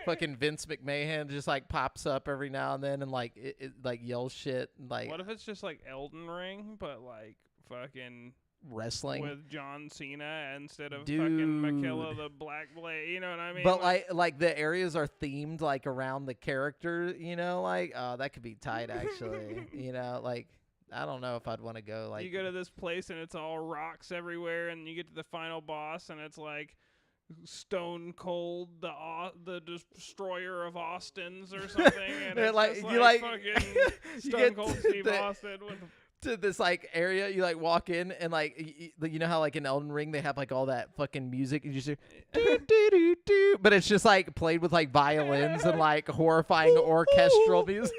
Speaker 1: fucking Vince McMahon just like pops up every now and then and like it like yells shit and like
Speaker 2: What if it's just like Elden Ring, but like fucking
Speaker 1: wrestling.
Speaker 2: with John Cena instead of
Speaker 1: Dude.
Speaker 2: fucking Makilla the Black Blade? You know what I mean?
Speaker 1: But like the areas are themed like around the character, you know, like that could be tight actually. You know, like I don't know if I'd want to go like
Speaker 2: you go to this place and it's all rocks everywhere, and you get to the final boss and it's like Stone Cold, the destroyer of Austins or something, and
Speaker 1: Yeah,
Speaker 2: it's
Speaker 1: like,
Speaker 2: just
Speaker 1: you
Speaker 2: like
Speaker 1: like-
Speaker 2: fucking
Speaker 1: you
Speaker 2: Stone
Speaker 1: get
Speaker 2: Cold
Speaker 1: to
Speaker 2: Steve
Speaker 1: the-
Speaker 2: Austin with
Speaker 1: to this like area, you like walk in and like you know how like in Elden Ring they have like all that fucking music and you just hear, doo, doo, doo, doo, but it's just like played with like violins and like horrifying orchestral music.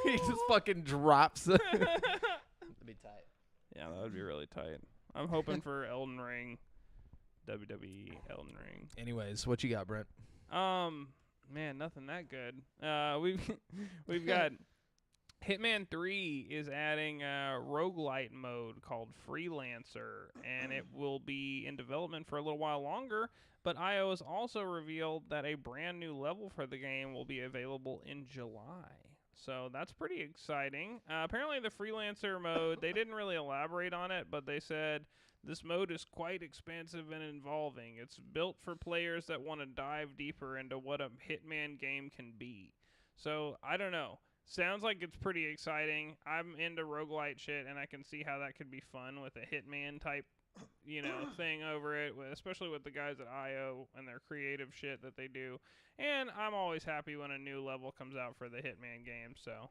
Speaker 1: He just fucking drops. That'd be tight.
Speaker 2: Yeah, that would be really tight. I'm hoping for Elden Ring, WWE Elden Ring.
Speaker 1: Anyways, what you got, Brent?
Speaker 2: Man, nothing that good. We've got Hitman 3 is adding a roguelite mode called Freelancer, and it will be in development for a little while longer. But IO has also revealed that a brand new level for the game will be available in July. So that's pretty exciting. Apparently the Freelancer mode, they didn't really elaborate on it, but they said this mode is quite expansive and involving. It's built for players that want to dive deeper into what a Hitman game can be. So, I don't know. Sounds like it's pretty exciting. I'm into roguelite shit, and I can see how that could be fun with a Hitman type, thing over it, especially with the guys at IO and their creative shit that they do. And I'm always happy when a new level comes out for the Hitman game. So,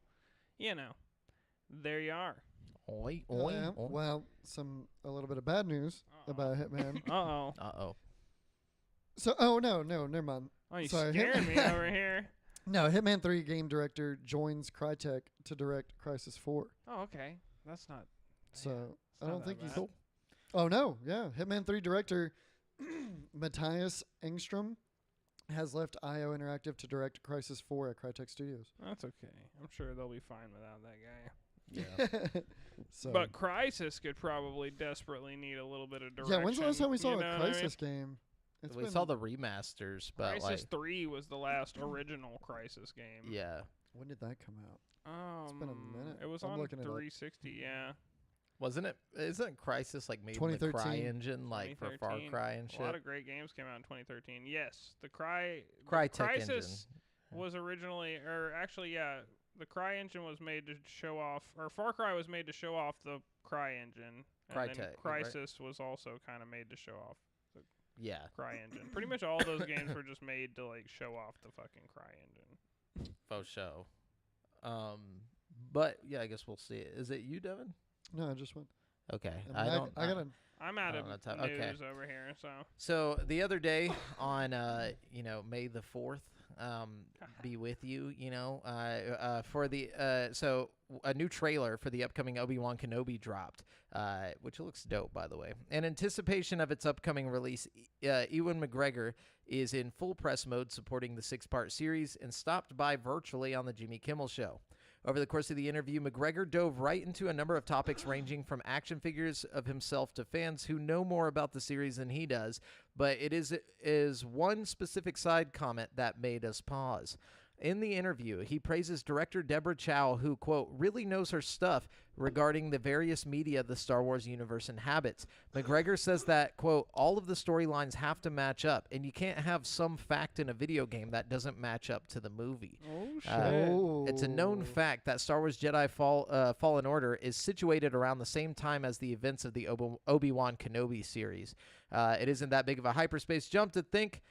Speaker 2: there you are.
Speaker 1: Oi,
Speaker 3: Oh,
Speaker 1: oi,
Speaker 3: yeah.
Speaker 1: oi.
Speaker 3: Well, a little bit of bad news about Hitman.
Speaker 2: Uh-oh.
Speaker 1: Uh-oh.
Speaker 3: So, no, never mind.
Speaker 2: Oh, you
Speaker 3: Sorry,
Speaker 2: scaring me over here.
Speaker 3: No, Hitman 3 game director joins Crytek to direct Crysis 4.
Speaker 2: Oh, okay. That's not...
Speaker 3: So,
Speaker 2: it's
Speaker 3: I
Speaker 2: not
Speaker 3: don't
Speaker 2: that
Speaker 3: think he's...
Speaker 2: bad.
Speaker 3: Oh, no, yeah. Hitman 3 director Matthias Engstrom has left IO Interactive to direct Crysis 4 at Crytek Studios.
Speaker 2: That's okay. I'm sure they'll be fine without that guy.
Speaker 1: Yeah.
Speaker 3: So,
Speaker 2: But Crysis could probably desperately need a little bit of direction.
Speaker 3: yeah, when's the last time we saw
Speaker 2: you
Speaker 3: a
Speaker 2: know what I mean?
Speaker 3: Crysis game? It's
Speaker 1: We
Speaker 3: been-
Speaker 1: saw the remasters, but
Speaker 2: Crysis 3 was the last original Crysis game.
Speaker 1: yeah.
Speaker 3: When did that come out? It's been a minute.
Speaker 2: It was
Speaker 3: I'm
Speaker 2: on
Speaker 3: looking it up.
Speaker 2: 360, yeah.
Speaker 1: Wasn't it? Isn't Crysis like made in the
Speaker 3: 2013.
Speaker 1: CryEngine, like for Far
Speaker 2: 2013.
Speaker 1: Cry and
Speaker 2: A lot
Speaker 1: shit?
Speaker 2: of great games came out in 2013. Yes, the
Speaker 1: Crytek engine.
Speaker 2: Crysis was originally, or actually, yeah, the CryEngine was made to show off, or Far Cry was made to show off the CryEngine. And then
Speaker 1: Crytek, right?
Speaker 2: Crysis was also kind of made to show off
Speaker 1: Yeah.
Speaker 2: CryEngine. Pretty much all those games were just made to like show off the fucking CryEngine.
Speaker 1: Faux show. But yeah, I guess we'll see it. Is it you, Devin?
Speaker 3: No, I just went.
Speaker 1: Okay.
Speaker 3: I got a
Speaker 2: I'm out
Speaker 1: I
Speaker 2: of
Speaker 1: don't know time.
Speaker 2: news
Speaker 1: Okay.
Speaker 2: over here, so
Speaker 1: So the other day on May the 4th, be with you, for the so a new trailer for the upcoming Obi-Wan Kenobi dropped, which looks dope, by the way. In anticipation of its upcoming release, Ewan McGregor is in full press mode supporting the 6-part series and stopped by virtually on the Jimmy Kimmel Show. Over the course of the interview, McGregor dove right into a number of topics ranging from action figures of himself to fans who know more about the series than he does, but it is one specific side comment that made us pause. In the interview, he praises director Deborah Chow, who, quote, really knows her stuff regarding the various media the Star Wars universe inhabits. McGregor says that, quote, all of the storylines have to match up, and you can't have some fact in a video game that doesn't match up to the movie.
Speaker 2: oh shit.
Speaker 1: It's a known fact that Star Wars Jedi Fallen Order is situated around the same time as the events of the Obi-Wan Kenobi series. It isn't that big of a hyperspace jump to think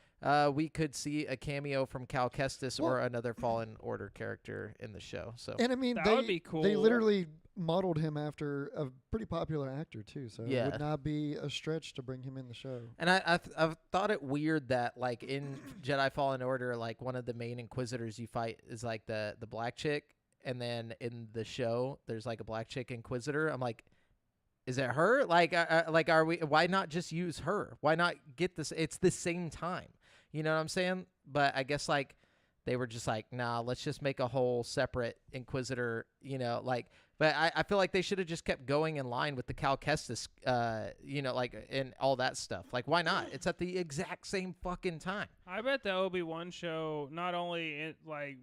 Speaker 1: we could see a cameo from Cal Kestis or another Fallen Order character in the show. So
Speaker 3: And I mean,
Speaker 2: That
Speaker 3: they
Speaker 2: would be cool.
Speaker 3: They literally modeled him after a pretty popular actor too, so
Speaker 1: Yeah.
Speaker 3: it would not be a stretch to bring him in the show.
Speaker 1: And I've thought it weird that, like, in Jedi Fallen Order, like, one of the main Inquisitors you fight is, like, the black chick, and then in the show, there's, like, a black chick Inquisitor. I'm like, is it her? Like, are we? Why not just use her? Why not get this? It's the same time. You know what I'm saying? But I guess, like, they were just like, nah, let's just make a whole separate Inquisitor, but I feel like they should have just kept going in line with the Cal Kestis, and all that stuff. Like, why not? It's at the exact same fucking time.
Speaker 2: I bet the Obi-Wan show not only it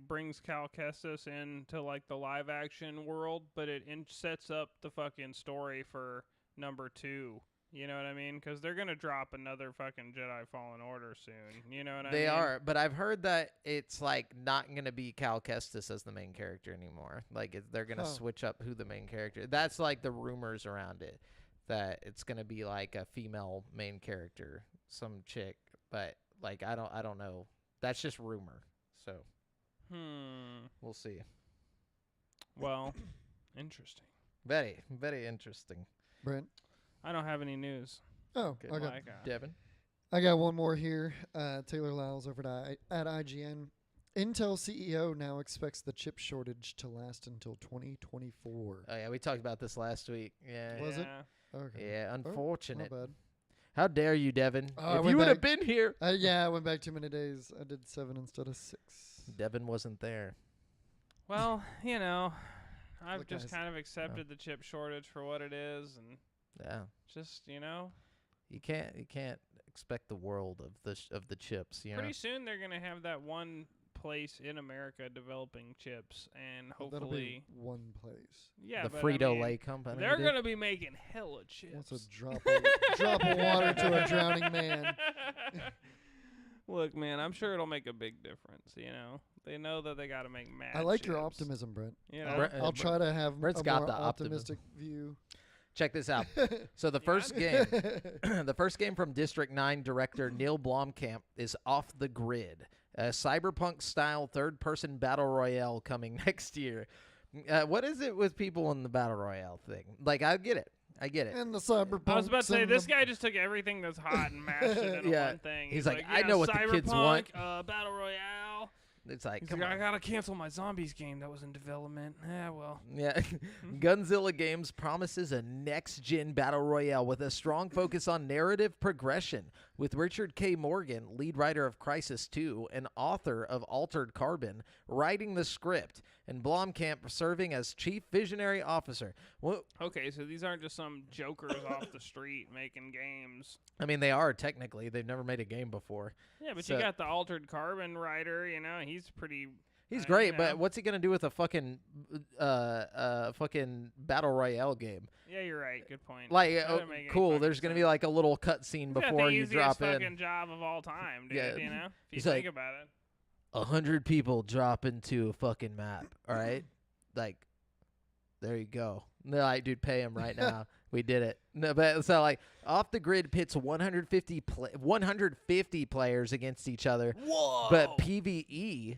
Speaker 2: brings Cal Kestis into like the live action world, but it sets up the fucking story for number 2. You know what I mean? Because they're gonna drop another fucking Jedi Fallen Order soon. You know what I mean?
Speaker 1: They are, but I've heard that it's, like, not going to be Cal Kestis as the main character anymore. Like, they're going to switch up who the main character. That's, like, the rumors around it, that it's going to be, like, a female main character, some chick. But, like, I don't know. That's just rumor. So, we'll see.
Speaker 2: Well, interesting.
Speaker 1: Very, very interesting.
Speaker 3: Brent?
Speaker 2: I don't have any news.
Speaker 3: Oh,
Speaker 1: Good.
Speaker 3: okay.
Speaker 1: Devin?
Speaker 3: I got one more here. Taylor Lyles over at IGN. Intel CEO now expects the chip shortage to last until 2024.
Speaker 1: Oh, yeah, we talked about this last week. Yeah.
Speaker 3: Was it? Okay.
Speaker 1: Yeah,
Speaker 3: Oh,
Speaker 1: unfortunate.
Speaker 3: my bad.
Speaker 1: How dare you, Devin?
Speaker 3: Oh, I
Speaker 1: if
Speaker 3: went
Speaker 1: you would have
Speaker 3: back-
Speaker 1: been here.
Speaker 3: Yeah, I went back too many days. I did 7 instead of 6.
Speaker 1: Devin wasn't there.
Speaker 2: Well, I've
Speaker 3: Look,
Speaker 2: just
Speaker 3: guys.
Speaker 2: kind of accepted the chip shortage for what it is, and
Speaker 1: Yeah.
Speaker 2: just
Speaker 1: You can't expect the world of the chips, you know.
Speaker 2: pretty soon they're gonna have that one place in America developing chips, and
Speaker 3: That'll be
Speaker 2: hopefully,
Speaker 3: one place.
Speaker 2: yeah,
Speaker 1: the
Speaker 2: but
Speaker 1: Frito-Lay company.
Speaker 2: they're
Speaker 1: did.
Speaker 2: gonna be making hella chips.
Speaker 3: What's a drop of water to a drowning man?
Speaker 2: Look, man, I'm sure it'll make a big difference. They know that they got to make mad.
Speaker 3: I like your
Speaker 2: ships.
Speaker 3: optimism, Brent.
Speaker 2: I'll
Speaker 3: I'll try to have
Speaker 1: Brent's
Speaker 3: a
Speaker 1: got
Speaker 3: more
Speaker 1: the optimism.
Speaker 3: optimistic view.
Speaker 1: Check this out. So the first game, the first game from District 9 director Neil Blomkamp is Off the Grid, a cyberpunk-style third-person battle royale coming next year. What is it with people in the battle royale thing? Like, I get it.
Speaker 3: And the cyberpunk.
Speaker 2: I was about to say, this guy just took everything that's hot and mashed it into
Speaker 1: Yeah.
Speaker 2: one thing.
Speaker 1: He's like,
Speaker 2: yeah,
Speaker 1: I know what the kids want.
Speaker 2: Battle Royale.
Speaker 1: It's like,
Speaker 2: He's
Speaker 1: come
Speaker 2: like,
Speaker 1: on.
Speaker 2: I gotta cancel my zombies game that was in development. Yeah, well.
Speaker 1: Yeah. Gunzilla Games promises a next-gen battle royale with a strong focus on narrative progression, with Richard K. Morgan, lead writer of Crysis 2 and author of Altered Carbon, writing the script, and Blomkamp serving as chief visionary officer. Well,
Speaker 2: Okay, so these aren't just some jokers off the street making games.
Speaker 1: I mean, they are technically. They've never made a game before.
Speaker 2: Yeah, but
Speaker 1: So-
Speaker 2: you got the Altered Carbon writer, he's pretty...
Speaker 1: He's great,
Speaker 2: you know.
Speaker 1: but what's he gonna do with a fucking battle royale game?
Speaker 2: Yeah, you're right. Good point.
Speaker 1: Like,
Speaker 2: Doesn't make any
Speaker 1: cool.
Speaker 2: fucking
Speaker 1: There's gonna be
Speaker 2: sense.
Speaker 1: like a little cutscene
Speaker 2: He's got
Speaker 1: before
Speaker 2: the
Speaker 1: you
Speaker 2: easiest
Speaker 1: drop
Speaker 2: fucking
Speaker 1: in.
Speaker 2: job of all time, dude.
Speaker 1: Yeah.
Speaker 2: If you
Speaker 1: He's
Speaker 2: think
Speaker 1: like-
Speaker 2: about it.
Speaker 1: 100 people drop into a fucking map. All right, like, there you go. And they're like, dude, pay him right now. We did it. No, but so like, Off the Grid pits 150 players against each other.
Speaker 2: Whoa!
Speaker 1: But PvE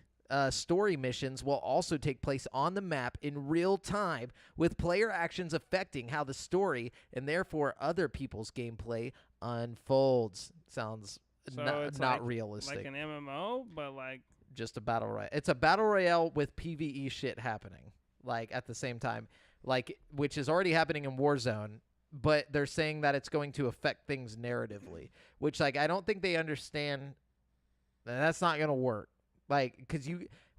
Speaker 1: story missions will also take place on the map in real time, with player actions affecting how the story and therefore other people's gameplay unfolds. Sounds
Speaker 2: So it's
Speaker 1: not
Speaker 2: like
Speaker 1: realistic.
Speaker 2: an MMO, but like...
Speaker 1: Just a battle royale. It's a battle royale with PvE shit happening, like at the same time, like, which is already happening in Warzone. But they're saying that it's going to affect things narratively, which, like, I don't think they understand. That's not gonna work. Like, because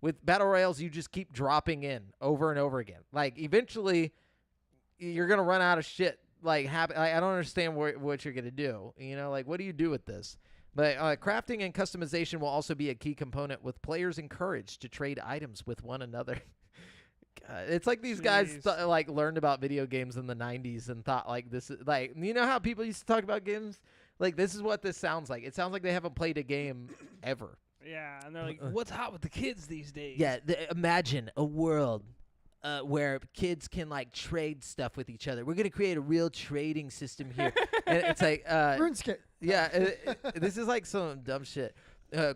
Speaker 1: with battle royales, you just keep dropping in over and over again. Like, eventually, you're gonna run out of shit. Like, I don't understand what you're gonna do. Like, what do you do with this? But crafting and customization will also be a key component, with players encouraged to trade items with one another. God, it's like these guys
Speaker 2: Jeez.
Speaker 1: like learned about video games in the 90s and thought like this is like, how people used to talk about games? Like, this is what this sounds like. It sounds like they haven't played a game ever.
Speaker 2: Yeah, and they're like, what's hot with the kids these days?
Speaker 1: Yeah, imagine a world where kids can like trade stuff with each other. We're gonna create a real trading system here. And it's like,
Speaker 3: RuneScape.
Speaker 1: yeah, this is like some dumb shit.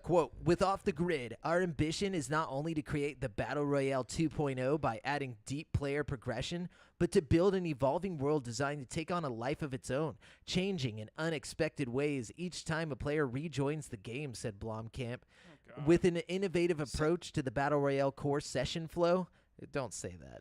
Speaker 1: Quote, with Off the Grid, our ambition is not only to create the Battle Royale 2.0 by adding deep player progression, but to build an evolving world designed to take on a life of its own, changing in unexpected ways each time a player rejoins the game, said Blomkamp.
Speaker 2: Oh, God.
Speaker 1: With an innovative approach to the Battle Royale core session flow. Don't say that.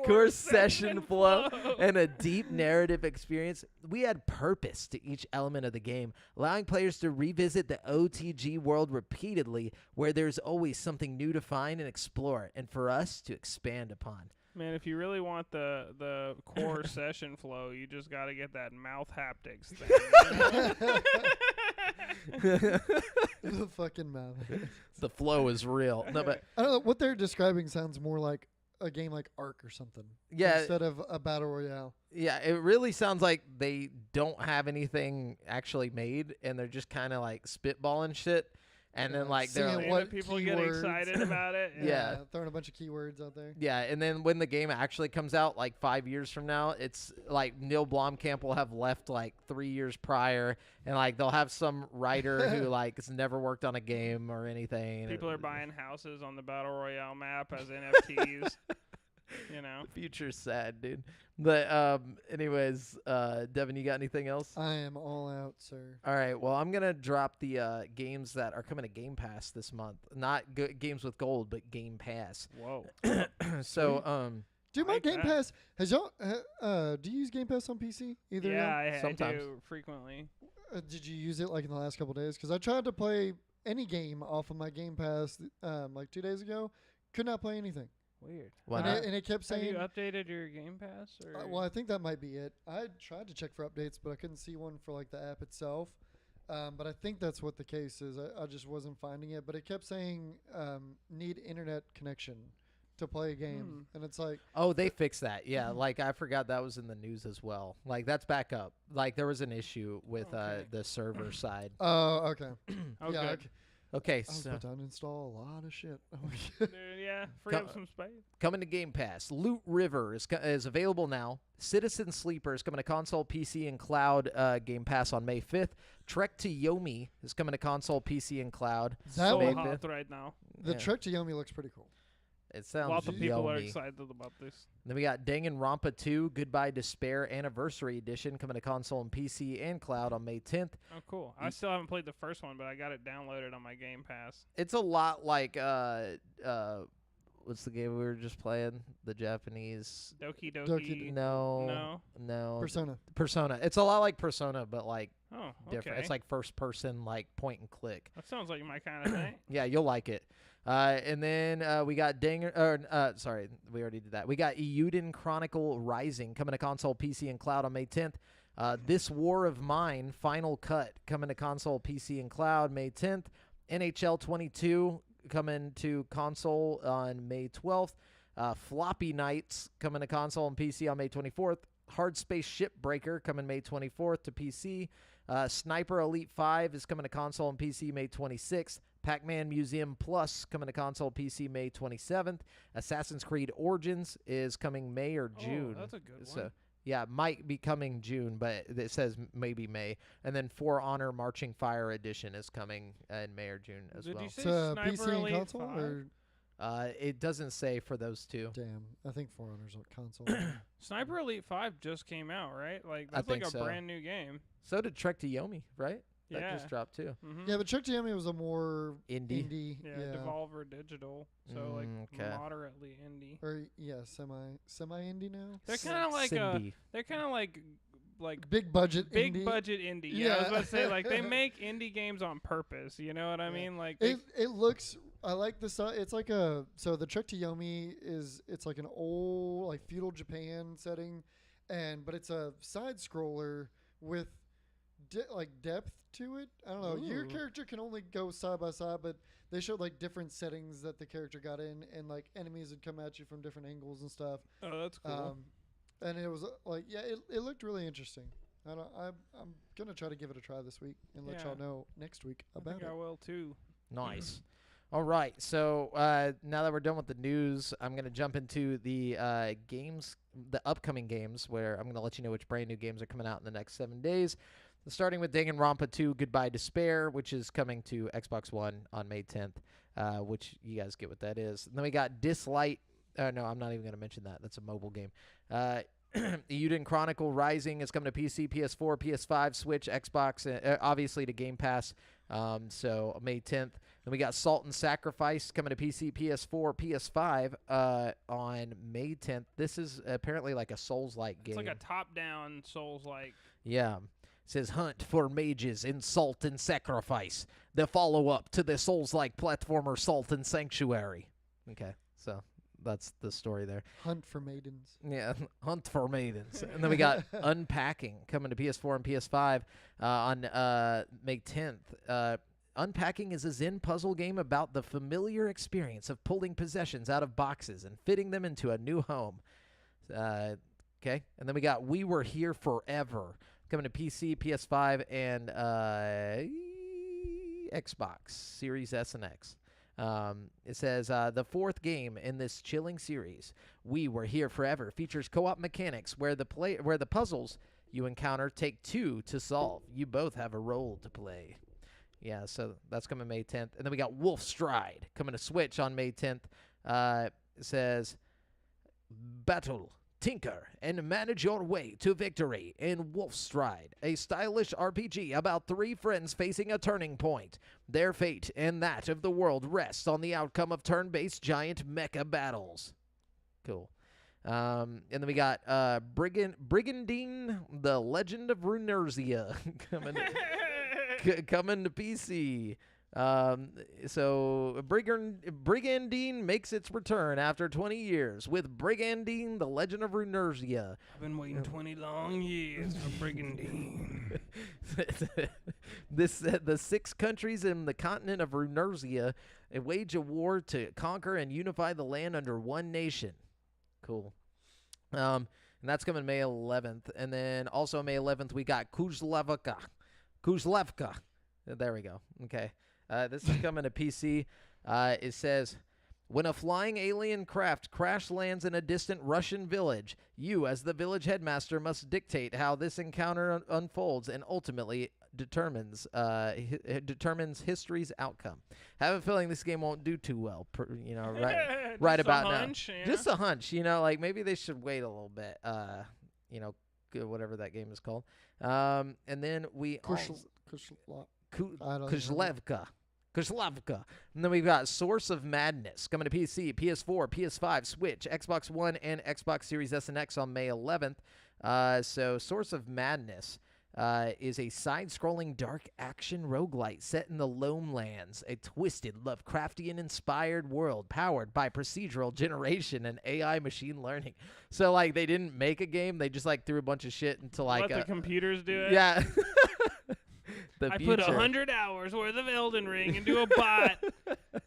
Speaker 1: Core session flow and a deep narrative experience. We add purpose to each element of the game, allowing players to revisit the OTG world repeatedly, where there's always something new to find and explore, and for us to expand upon.
Speaker 2: Man, if you really want the core session flow, you just got to get that mouth haptics thing.
Speaker 3: The fucking mouth.
Speaker 1: The flow is real. No, but
Speaker 3: I don't know what they're describing. Sounds more like a game like Ark or something.
Speaker 1: Yeah.
Speaker 3: Instead of a battle royale.
Speaker 1: yeah, it really sounds like they don't have anything actually made, and they're just kind of like spitballing shit. And then, like, they're
Speaker 3: Seeing
Speaker 1: like,
Speaker 3: what
Speaker 2: people get
Speaker 3: keywords.
Speaker 2: excited about it.
Speaker 1: Yeah.
Speaker 3: Throwing a bunch of keywords out there.
Speaker 1: yeah, and then when the game actually comes out, like 5 years from now, it's like Neil Blomkamp will have left like 3 years prior, and like they'll have some writer who like has never worked on a game or anything.
Speaker 2: People are buying houses on the Battle Royale map as NFTs.
Speaker 1: The future's sad, dude. But anyways, Devin, you got anything else?
Speaker 3: I am all out, sir.
Speaker 1: All right. Well, I'm gonna drop the games that are coming to Game Pass this month. Not games with gold, but Game Pass.
Speaker 2: Whoa.
Speaker 1: So,
Speaker 3: Dude, my
Speaker 2: like
Speaker 3: Game
Speaker 2: that.
Speaker 3: Pass has y'all. Do you use Game Pass on PC? Either of y'all?
Speaker 2: Yeah, I
Speaker 1: Sometimes.
Speaker 2: do frequently.
Speaker 3: Did you use it like in the last couple days? Because I tried to play any game off of my Game Pass like 2 days ago. Could not play anything.
Speaker 2: Weird.
Speaker 1: why
Speaker 3: and,
Speaker 1: not?
Speaker 3: it kept
Speaker 2: Have
Speaker 3: saying.
Speaker 2: you updated your Game Pass? Or?
Speaker 3: Well, I think that might be it. I tried to check for updates, but I couldn't see one for like the app itself. But I think that's what the case is. I just wasn't finding it. But it kept saying need internet connection to play a game, and it's like,
Speaker 1: oh, they fixed that. Yeah, like I forgot that was in the news as well. Like that's back up. Like there was an issue with the server side.
Speaker 3: oh, okay,
Speaker 2: Oh,
Speaker 3: yeah,
Speaker 2: good.
Speaker 3: okay.
Speaker 1: Okay,
Speaker 3: I was
Speaker 1: so
Speaker 3: about to uninstall a lot of shit.
Speaker 2: Dude, yeah, free up some space.
Speaker 1: coming to Game Pass, Loot River is available now. Citizen Sleeper is coming to console, PC, and cloud. Game Pass on May 5th. Trek to Yomi is coming to console, PC, and cloud.
Speaker 3: That
Speaker 2: So
Speaker 3: one-
Speaker 2: hot right now.
Speaker 3: The
Speaker 1: Yeah.
Speaker 3: Trek to Yomi looks pretty cool.
Speaker 1: It sounds
Speaker 2: Lots of people are
Speaker 1: yummy.
Speaker 2: excited about this.
Speaker 1: Then we got Danganronpa 2 Goodbye Despair Anniversary Edition coming to console and PC and cloud on May 10th.
Speaker 2: Oh, cool. I still haven't played the first one, but I got it downloaded on my Game Pass.
Speaker 1: It's a lot like what's the game we were just playing? The Japanese
Speaker 2: Doki
Speaker 3: Doki-
Speaker 2: Doki.
Speaker 1: No.
Speaker 3: Persona.
Speaker 1: Persona. It's a lot like Persona, but like
Speaker 2: Oh,
Speaker 1: different.
Speaker 2: okay.
Speaker 1: It's like first person, like point and click.
Speaker 2: That sounds like my kind of thing.
Speaker 1: Yeah, you'll like it. And then we got sorry, we already did that. We got Euden Chronicle Rising coming to console, PC, and cloud on May 10th. This War of Mine Final Cut coming to console, PC, and cloud May 10th. NHL 22 coming to console on May 12th. Floppy Nights coming to console and PC on May 24th. Hard Space Shipbreaker coming May 24th to PC. Sniper Elite 5 is coming to console and PC May 26th. Pac-Man Museum Plus coming to console PC May 27th. Assassin's Creed Origins is coming May or June.
Speaker 2: Oh, that's a good
Speaker 1: So
Speaker 2: one.
Speaker 1: yeah, it might be coming June, but it says maybe May. And then For Honor Marching Fire Edition is coming in May or June as
Speaker 2: Did
Speaker 1: well.
Speaker 2: you say
Speaker 3: To
Speaker 2: Sniper
Speaker 3: PC and
Speaker 2: Elite
Speaker 3: console,
Speaker 2: 5?
Speaker 3: or
Speaker 1: It doesn't say for those two.
Speaker 3: damn, I think For Honor's on console.
Speaker 2: Sniper Elite 5 just came out, right? Like
Speaker 1: I
Speaker 2: that's like
Speaker 1: think
Speaker 2: a
Speaker 1: so.
Speaker 2: brand new game.
Speaker 1: So did Trek to Yomi, right? That
Speaker 2: Yeah.
Speaker 1: just dropped too.
Speaker 2: Mm-hmm.
Speaker 3: Yeah, but Trek to Yomi was a more
Speaker 1: Indie.
Speaker 2: Yeah, Devolver Digital, so like
Speaker 1: Okay.
Speaker 2: moderately indie.
Speaker 3: or semi indie now.
Speaker 2: They're kind of like
Speaker 1: Cindy.
Speaker 2: they're kind of like
Speaker 3: Big budget
Speaker 2: big
Speaker 3: indie.
Speaker 2: budget indie. Yeah, I was
Speaker 3: Yeah.
Speaker 2: about to say like they make indie games on purpose. You know what I
Speaker 3: Yeah.
Speaker 2: mean? Like they,
Speaker 3: It looks. I like the style. It's like so the Trek to Yomi it's like an old like feudal Japan setting, but it's a side scroller with like depth to it. I don't know. Your
Speaker 2: Ooh.
Speaker 3: character can only go side by side, but they showed like different settings that the character got in, and like enemies would come at you from different angles and stuff.
Speaker 2: oh, that's cool.
Speaker 3: And it was like, yeah, it looked really interesting. I'm gonna try to give it a try this week and let
Speaker 2: Yeah.
Speaker 3: y'all know next week
Speaker 2: I
Speaker 3: about
Speaker 2: think
Speaker 3: it.
Speaker 2: I will too.
Speaker 1: Nice. All right. So now that we're done with the news, I'm going to jump into the games, the upcoming games, where I'm going to let you know which brand new games are coming out in the next 7 days. So starting with Danganronpa 2 Goodbye Despair, which is coming to Xbox One on May 10th, which you guys get what that is. And then we got Dislight. No, I'm not even going to mention that. That's a mobile game. Euden Chronicle Rising is coming to PC, PS4, PS5, Switch, Xbox, obviously to Game Pass. So May 10th. Then we got Salt and Sacrifice coming to PC, PS4, PS5 on May 10th. This is apparently like a Souls-like game.
Speaker 2: It's like a top-down Souls-like.
Speaker 1: Yeah. It says hunt for mages in Salt and Sacrifice, the follow-up to the Souls-like platformer Salt and Sanctuary. Okay, so that's the story there.
Speaker 3: Hunt for maidens.
Speaker 1: Yeah, hunt for maidens. And then we got Unpacking coming to PS4 and PS5 on May 10th. Unpacking is a Zen puzzle game about the familiar experience of pulling possessions out of boxes and fitting them into a new home. Okay, and then we got We Were Here Forever coming to PC, PS5, and Xbox Series S and X. It says the fourth game in this chilling series, We Were Here Forever, features co-op mechanics where the puzzles you encounter take two to solve. You both have a role to play. Yeah, so that's coming May 10th. And then we got Wolf Stride coming to Switch on May 10th. It says, battle, tinker, and manage your way to victory in Wolf Stride, a stylish RPG about three friends facing a turning point. Their fate and that of the world rests on the outcome of turn-based giant mecha battles. Cool. And then we got Brigandine, the Legend of Runerzia coming to PC. So Brigandine makes its return after 20 years with Brigandine, the Legend of Runerzia.
Speaker 2: I've been waiting 20 long years for Brigandine.
Speaker 1: The 6 countries in the continent of Runersia wage a war to conquer and unify the land under one nation. Cool. And that's coming May 11th. And then also May 11th, we got Kuzlevka. There we go. Okay. This is coming to PC. It says, when a flying alien craft crash lands in a distant Russian village, you, as the village headmaster, must dictate how this encounter unfolds and ultimately determines history's outcome. I have a feeling this game won't do too well, right about now.
Speaker 2: Yeah.
Speaker 1: Just a hunch, like maybe they should wait a little bit, whatever that game is called. And then we Kuzlevka. And then we've got Source of Madness coming to PC, PS4, PS5, Switch, Xbox One, and Xbox Series S and X on May 11th. So Source of Madness is a side-scrolling dark action roguelite set in the Loam Lands, a twisted Lovecraftian-inspired world powered by procedural generation and AI machine learning. So, they didn't make a game. They just, threw a bunch of shit into,
Speaker 2: let the computers do it?
Speaker 1: Yeah.
Speaker 2: I put 100 hours worth of Elden Ring into a bot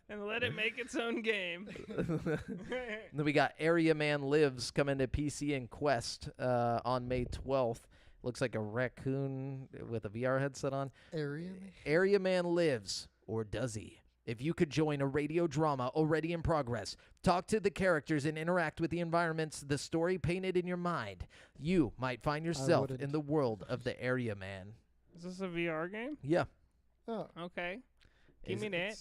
Speaker 2: and let it make its own game.
Speaker 1: Then we got Area Man Lives coming to PC and Quest on May 12th. Looks like a raccoon with a VR headset on. Area Man Lives, or does he? If you could join a radio drama already in progress, talk to the characters and interact with the environments the story painted in your mind, you might find yourself in the world of the Area Man.
Speaker 2: Is this a VR game?
Speaker 1: Yeah.
Speaker 3: Oh.
Speaker 2: Okay. Give me that.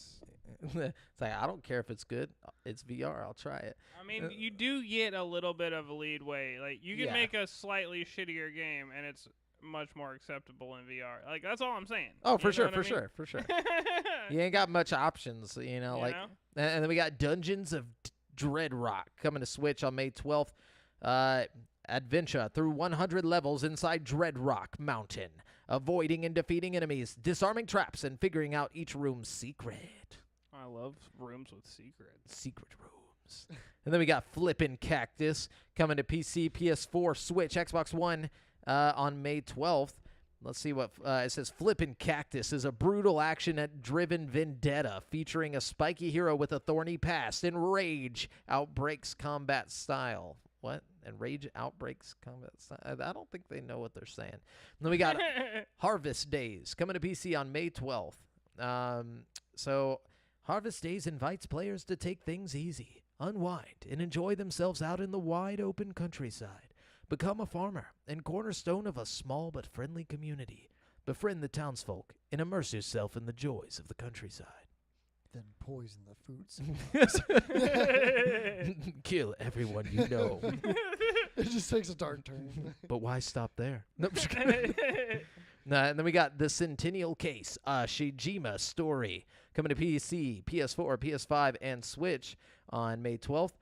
Speaker 1: It's I don't care if it's good. It's VR. I'll try it.
Speaker 2: I mean, you do get a little bit of a leadway. You can make a slightly shittier game, and it's much more acceptable in VR. That's all I'm saying.
Speaker 1: Oh, for sure. You ain't got much options, And then we got Dungeons of Dreadrock coming to Switch on May 12th. Adventure through 100 levels inside Dreadrock Mountain, avoiding and defeating enemies, disarming traps, and figuring out each room's secret.
Speaker 2: I love rooms with secrets.
Speaker 1: Secret rooms. And then we got Flippin' Cactus coming to PC, PS4, Switch, Xbox One on May 12th. Let's see what it says. Flippin' Cactus is a brutal action-driven vendetta featuring a spiky hero with a thorny past and rage outbreaks combat style. What? And rage outbreaks combat style? I don't think they know what they're saying. And then we got Harvest Days coming to PC on May 12th. So Harvest Days invites players to take things easy, unwind, and enjoy themselves out in the wide open countryside. Become a farmer and cornerstone of a small but friendly community. Befriend the townsfolk and immerse yourself in the joys of the countryside.
Speaker 3: Then poison the food.
Speaker 1: Kill everyone you know.
Speaker 3: It just takes a dark turn.
Speaker 1: But why stop there? Nope. And then we got The Centennial Case, a Shijima story, coming to PC, PS4, PS5, and Switch on May 12th.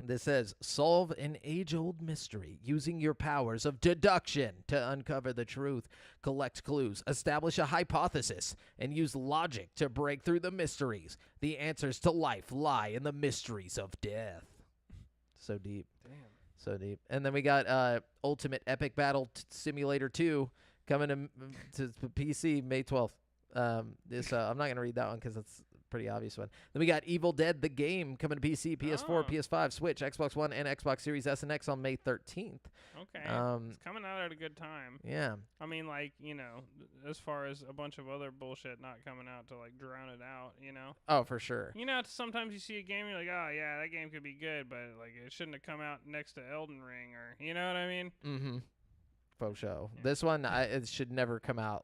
Speaker 1: This says, solve an age-old mystery using your powers of deduction to uncover the truth, collect clues, establish a hypothesis, and use logic to break through the mysteries. The answers to life lie in the mysteries of death. So deep.
Speaker 2: Damn.
Speaker 1: So deep. And then we got Ultimate Epic Battle Simulator 2 coming to PC May 12th. I'm not going to read that one because it's pretty obvious one. Then we got Evil Dead the Game coming to PC, PS4, PS5, Switch, Xbox One, and Xbox Series S and X on May 13th.
Speaker 2: Okay. It's coming out at a good time.
Speaker 1: Yeah.
Speaker 2: I mean, as far as a bunch of other bullshit not coming out to, drown it out,
Speaker 1: Oh, for sure.
Speaker 2: Sometimes you see a game, you're like, oh, yeah, that game could be good, but, it shouldn't have come out next to Elden Ring, or, you know what I mean?
Speaker 1: Mm-hmm. Faux show. Yeah. This one, it should never come out,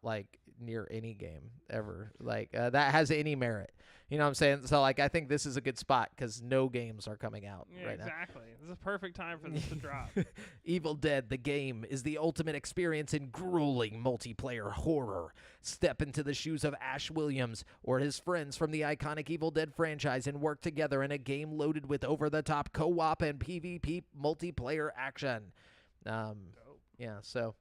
Speaker 1: near any game, ever. That has any merit. You know what I'm saying? So, I think this is a good spot because no games are coming out right now.
Speaker 2: Exactly. This is a perfect time for this to drop.
Speaker 1: Evil Dead, the game, is the ultimate experience in grueling multiplayer horror. Step into the shoes of Ash Williams or his friends from the iconic Evil Dead franchise and work together in a game loaded with over-the-top co-op and PvP multiplayer action. Yeah, so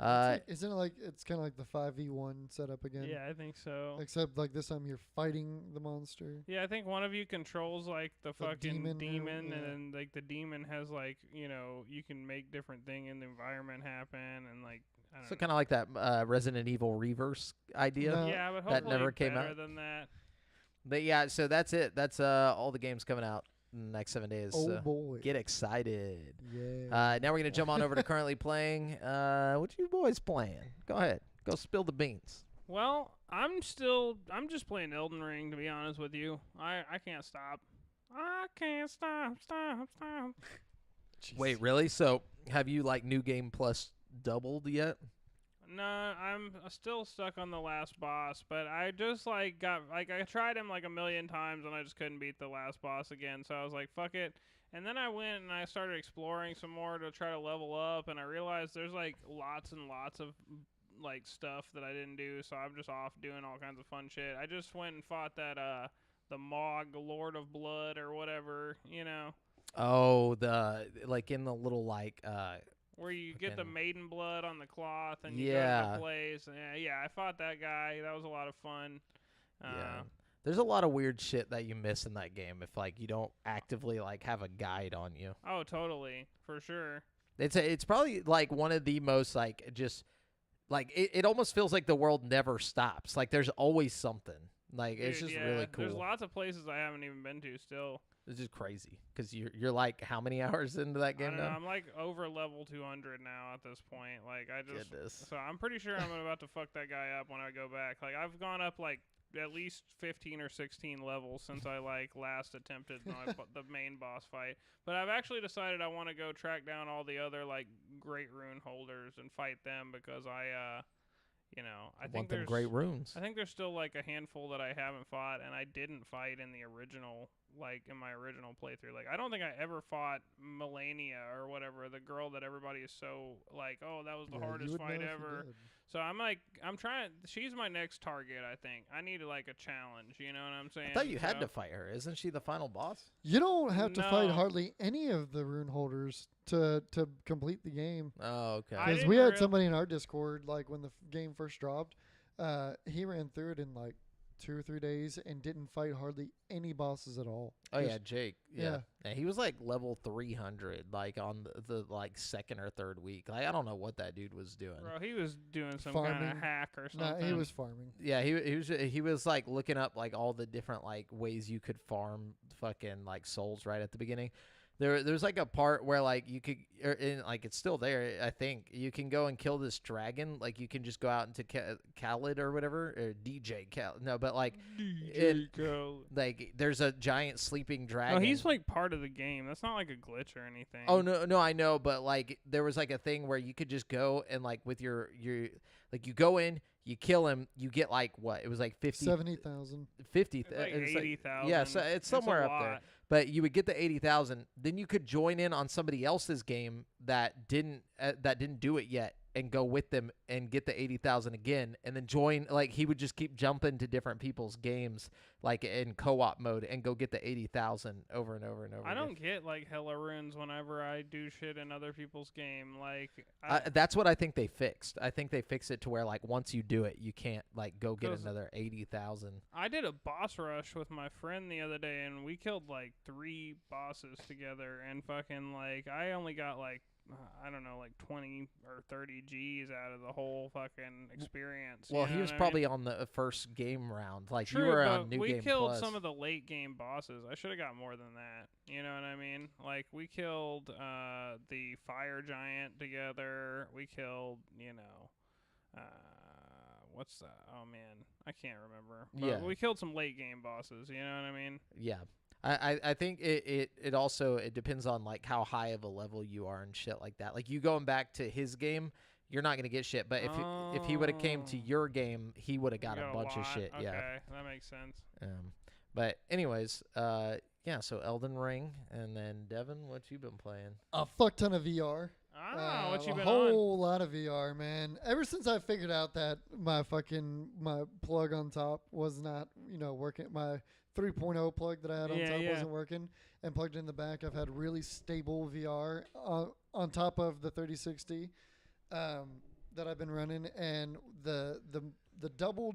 Speaker 3: Isn't it like it's kind of like the 5v1 setup again?
Speaker 2: Yeah, I think so.
Speaker 3: Except like this time you're fighting the monster.
Speaker 2: Yeah, I think one of you controls like the fucking demon,
Speaker 3: yeah.
Speaker 2: and then like the demon has like you can make different thing in the environment happen, and like I don't
Speaker 1: So
Speaker 2: know.
Speaker 1: kind of like that Resident Evil Reverse idea.
Speaker 3: No.
Speaker 2: Yeah, but
Speaker 1: That
Speaker 2: hopefully
Speaker 1: never came
Speaker 2: better
Speaker 1: out.
Speaker 2: than that.
Speaker 1: But yeah, so that's it. That's all the games coming out in the next 7 days.
Speaker 3: Oh
Speaker 1: so
Speaker 3: boy.
Speaker 1: get excited.
Speaker 3: Yeah.
Speaker 1: Now we're gonna jump on over to currently playing. What you boys playing? Go ahead. Go spill the beans.
Speaker 2: Well, I'm just playing Elden Ring, to be honest with you. I can't stop. I can't stop.
Speaker 1: Wait, really? So have you like New Game Plus doubled yet?
Speaker 2: No, I'm still stuck on the last boss, but I just like I tried him like a million times and I just couldn't beat the last boss again. So I was like, fuck it. And then I went and I started exploring some more to try to level up, and I realized there's like lots and lots of like stuff that I didn't do, so I'm just off doing all kinds of fun shit. I just went and fought that the Mog Lord of Blood or whatever,
Speaker 1: Oh, the like in the little like
Speaker 2: where you get the
Speaker 1: fucking-
Speaker 2: maiden blood on the cloth and you go
Speaker 1: Yeah.
Speaker 2: to the place. Yeah, I fought that guy. That was a lot of fun.
Speaker 1: yeah. There's a lot of weird shit that you miss in that game if like you don't actively like have a guide on you.
Speaker 2: Oh, totally, for sure.
Speaker 1: It's probably like one of the most like just like it almost feels like the world never stops. Like there's always something. Like it's
Speaker 2: Dude,
Speaker 1: just
Speaker 2: yeah,
Speaker 1: really cool.
Speaker 2: There's lots of places I haven't even been to still.
Speaker 1: It's just crazy because you're like how many hours into that
Speaker 2: I
Speaker 1: game
Speaker 2: don't know.
Speaker 1: now?
Speaker 2: I'm like over level 200 now at this point. Like I just
Speaker 1: Goodness.
Speaker 2: so I'm pretty sure I'm about to fuck that guy up when I go back. Like I've gone up like at least 15 or 16 levels since I like last attempted the main boss fight. But I've actually decided I want to go track down all the other like great rune holders and fight them because I think
Speaker 1: want them
Speaker 2: there's
Speaker 1: great runes.
Speaker 2: I think there's still like a handful that I haven't fought and I didn't fight in the original, like in my original playthrough. Like I don't think I ever fought Melania or whatever, the girl that everybody is so like, oh, that was the
Speaker 3: Yeah, you
Speaker 2: hardest
Speaker 3: would know
Speaker 2: fight
Speaker 3: if you
Speaker 2: ever.
Speaker 3: did.
Speaker 2: So I'm trying. She's my next target. I think I need like a challenge. You know what I'm saying?
Speaker 1: I thought you had
Speaker 2: So-
Speaker 1: to fight her. Isn't she the final boss?
Speaker 3: You don't have to fight
Speaker 2: No.
Speaker 3: hardly any of the rune holders to complete the game.
Speaker 1: Oh, okay.
Speaker 2: I
Speaker 3: Because
Speaker 2: didn't
Speaker 3: we had
Speaker 2: real-
Speaker 3: somebody in our Discord, like when the game first dropped, he ran through it in like 2 or 3 days and didn't fight hardly any bosses at all.
Speaker 1: Oh yeah,
Speaker 3: Just-
Speaker 1: Jake. Yeah. He was like level 300, like on the like second or third week. Like I don't know what that dude was doing.
Speaker 2: Bro, he was doing some kind of
Speaker 3: Farming.
Speaker 2: hack or
Speaker 3: Nah,
Speaker 2: something.
Speaker 3: he was farming.
Speaker 1: Yeah, he was like looking up like all the different like ways you could farm fucking like souls right at the beginning. There's like a part where like you could like it's still there. I think you can go and kill this dragon. Like you can just go out into Khaled or whatever or DJ Khaled. No, but like
Speaker 2: DJ Khaled.
Speaker 1: like there's a giant sleeping
Speaker 2: No,
Speaker 1: dragon.
Speaker 2: he's like part of the game. That's not like a glitch or anything.
Speaker 1: Oh no, I know, but like there was like a thing where you could just go and like with your like you go in, you kill him, you get like what? It was like
Speaker 3: 70,000.
Speaker 1: 50
Speaker 2: It's like
Speaker 1: it's
Speaker 2: 80,000.
Speaker 1: yeah, so it's somewhere
Speaker 2: a
Speaker 1: up there.
Speaker 2: lot.
Speaker 1: But you would get the 80,000, then you could join in on somebody else's game that didn't do it yet and go with them and get the 80,000 again and then join. Like he would just keep jumping to different people's games like in co-op mode and go get the 80,000 over and over and over.
Speaker 2: I
Speaker 1: again.
Speaker 2: don't get like hella runes whenever I do shit in other people's game. Like
Speaker 1: That's what I think they fixed. I think they fixed it to where like once you do it, you can't like go get
Speaker 2: 'Cause
Speaker 1: another 80,000.
Speaker 2: I did a boss rush with my friend the other day, and we killed like 3 bosses together, and fucking like I only got like I don't know, like 20 or 30 G's out of the whole fucking experience.
Speaker 1: Well,
Speaker 2: you
Speaker 1: he
Speaker 2: know
Speaker 1: was
Speaker 2: what I
Speaker 1: probably
Speaker 2: mean?
Speaker 1: on the first game round. Like
Speaker 2: True,
Speaker 1: you were
Speaker 2: but
Speaker 1: on New
Speaker 2: we
Speaker 1: Game
Speaker 2: killed
Speaker 1: Plus.
Speaker 2: some of the late game bosses. I should have got more than that. You know what I mean? Like we killed the fire giant together. We killed, what's that? Oh man, I can't remember. But
Speaker 1: Yeah.
Speaker 2: we killed some late game bosses. You know what I mean?
Speaker 1: Yeah. I think it also it depends on like how high of a level you are and shit like that. Like you going back to his game, you're not gonna get shit. But if he would have came to
Speaker 2: Oh.
Speaker 1: your game, he would have got
Speaker 2: You
Speaker 1: a bunch of
Speaker 2: lot?
Speaker 1: shit.
Speaker 2: Okay,
Speaker 1: Yeah.
Speaker 2: that makes sense.
Speaker 1: But anyways, yeah. So Elden Ring, and then Devin, what you been playing?
Speaker 3: A fuck ton of VR.
Speaker 2: Ah, what you
Speaker 3: a
Speaker 2: been
Speaker 3: whole lot of VR, man. Ever since I figured out that my plug on top was not, working, my 3.0 plug that I had on
Speaker 2: Yeah,
Speaker 3: top
Speaker 2: yeah.
Speaker 3: wasn't working, and plugged in the back, I've had really stable VR on top of the 3060. that I've been running, and the double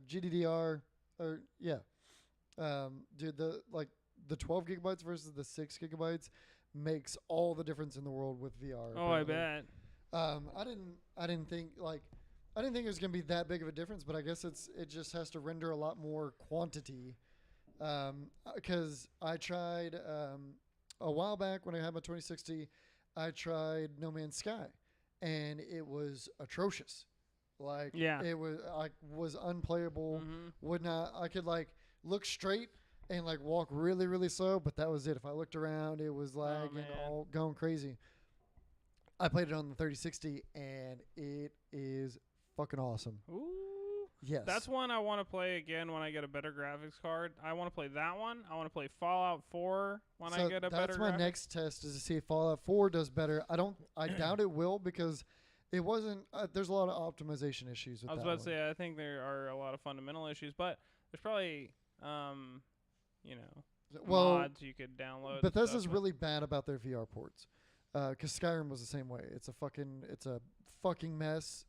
Speaker 3: GDDR, or dude, the 12 gigabytes versus the 6 gigabytes makes all the difference in the world with VR.
Speaker 2: Oh,
Speaker 3: apparently.
Speaker 2: I bet.
Speaker 3: I didn't think it was gonna be that big of a difference, but I guess it just has to render a lot more quantity. Because I tried a while back when I had my 2060, I tried No Man's Sky, and it was atrocious. Like, it was unplayable. I could look straight and walk really, really slow, but that was it. If I looked around, it was lagging, all going crazy. I played it on the 3060, and it is fucking awesome.
Speaker 2: Ooh.
Speaker 3: Yes.
Speaker 2: That's one I want to play again when I get a better graphics card. I want to play that one. I want to play Fallout 4 when I get a better.
Speaker 3: That's my next test, is to see if Fallout 4 does better. I doubt it will, because it wasn't. There's a lot of optimization issues with that.
Speaker 2: I was about to say, I think there are a lot of fundamental issues, but there's probably mods you could download.
Speaker 3: Bethesda's really bad about their VR ports, because Skyrim was the same way. It's a fucking mess.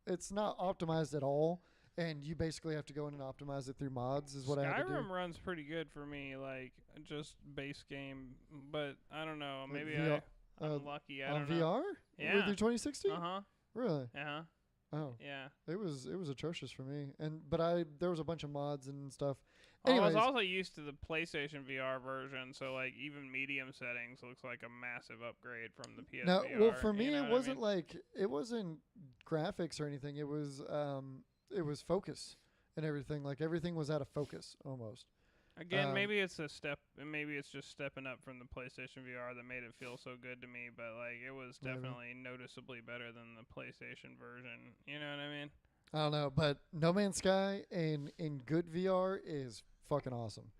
Speaker 3: It's not optimized at all, and you basically have to go in and optimize it through mods. Is what I have to do.
Speaker 2: Skyrim runs pretty good for me, just base game, but I don't know. Maybe I'm lucky. I don't know.
Speaker 3: On VR?
Speaker 2: Yeah.
Speaker 3: With your 2060?
Speaker 2: Uh-huh.
Speaker 3: Really?
Speaker 2: Uh-huh.
Speaker 3: Oh.
Speaker 2: Yeah.
Speaker 3: It was atrocious for me, but there was a bunch of mods and stuff.
Speaker 2: I was also used to the PlayStation VR version, so even medium settings looks like a massive upgrade from the PSVR.
Speaker 3: No, well, for me, it wasn't it wasn't graphics or anything. It was focus and everything. Everything was out of focus almost.
Speaker 2: Again, maybe it's a step, and maybe it's just stepping up from the PlayStation VR that made it feel so good to me. But it was definitely noticeably better than the PlayStation version. You know what I mean?
Speaker 3: I don't know, but No Man's Sky in good VR is fucking awesome.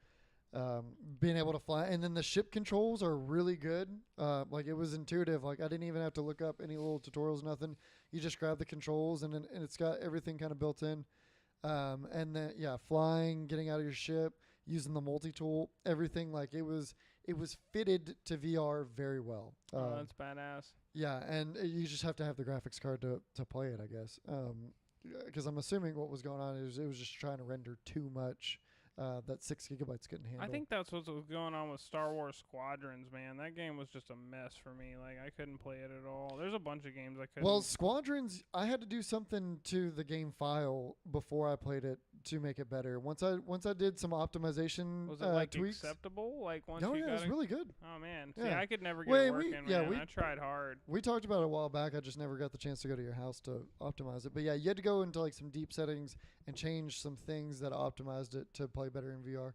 Speaker 3: Being able to fly, and then the ship controls are really good. It was intuitive. I didn't even have to look up any little tutorials, nothing. You just grab the controls, and it's got everything kind of built in. And then flying, getting out of your ship, using the multi-tool, everything. It was fitted to VR very well.
Speaker 2: Oh, that's badass.
Speaker 3: Yeah, and you just have to have the graphics card to play it, I guess. Because I'm assuming what was going on is it was just trying to render too much that 6 gigabytes couldn't handle.
Speaker 2: I think that's what was going on with Star Wars Squadrons, man. That game was just a mess for me. I couldn't play it at all. There's a bunch of games I couldn't.
Speaker 3: Well, Squadrons, I had to do something to the game file before I played it to make it better. Once I did some optimization
Speaker 2: was it
Speaker 3: tweaks.
Speaker 2: Acceptable? Once
Speaker 3: no,
Speaker 2: you
Speaker 3: it
Speaker 2: got
Speaker 3: was really good.
Speaker 2: Oh man,
Speaker 3: Yeah.
Speaker 2: see, I could never get it working, man. I tried hard.
Speaker 3: We talked about it a while back. I just never got the chance to go to your house to optimize it. But yeah, you had to go into some deep settings and change some things that optimized it to play better in VR.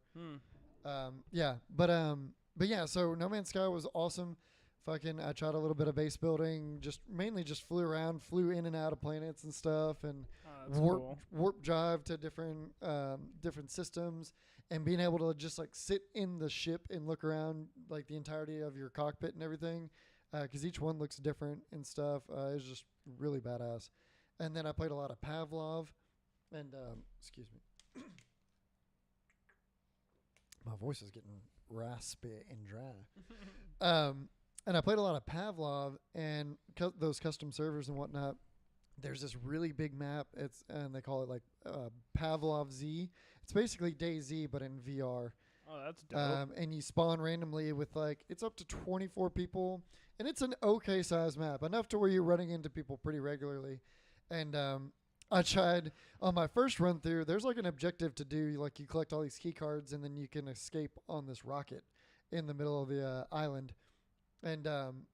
Speaker 3: But yeah, so No Man's Sky was awesome. I tried a little bit of base building, mainly flew around, flew in and out of planets and stuff, and warp drive to different systems, and being able to just sit in the ship and look around the entirety of your cockpit and everything, because each one looks different and stuff. It was just really badass. And then I played a lot of Pavlov, and excuse me. My voice is getting raspy and dry. And I played a lot of Pavlov and those custom servers and whatnot. There's this really big map. And they call it Pavlov Z. It's basically DayZ but in VR.
Speaker 2: Oh, that's dope.
Speaker 3: And you spawn randomly with it's up to 24 people, and it's an okay size map, enough to where you're running into people pretty regularly. And I tried on my first run through. There's an objective to do. You collect all these key cards, and then you can escape on this rocket in the middle of the island. And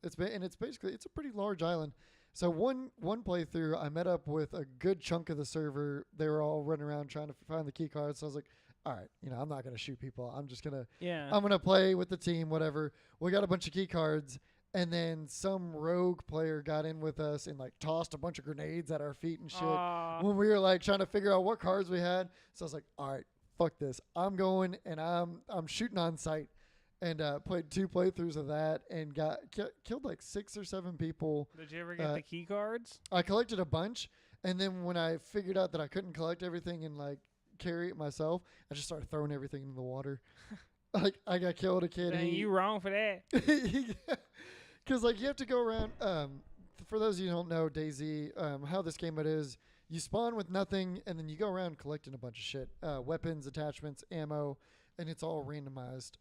Speaker 3: it's basically a pretty large island. So one playthrough, I met up with a good chunk of the server. They were all running around trying to find the key cards. So I was like, all right, I'm not gonna shoot people. I'm just gonna I'm gonna play with the team, whatever. We got a bunch of key cards. And then some rogue player got in with us and tossed a bunch of grenades at our feet and shit when we were trying to figure out what cards we had. So I was like, all right, fuck this. I'm going and I'm shooting on sight, and played 2 playthroughs of that and killed 6 or 7 people.
Speaker 2: Did you ever get the key cards?
Speaker 3: I collected a bunch, and then when I figured out that I couldn't collect everything and carry it myself, I just started throwing everything into the water. I got killed a kid.
Speaker 2: Dang, you wrong for that.
Speaker 3: Because you have to go around for those of you who don't know DayZ, how this game it is, you spawn with nothing, and then you go around collecting a bunch of shit, weapons, attachments, ammo, and it's all randomized.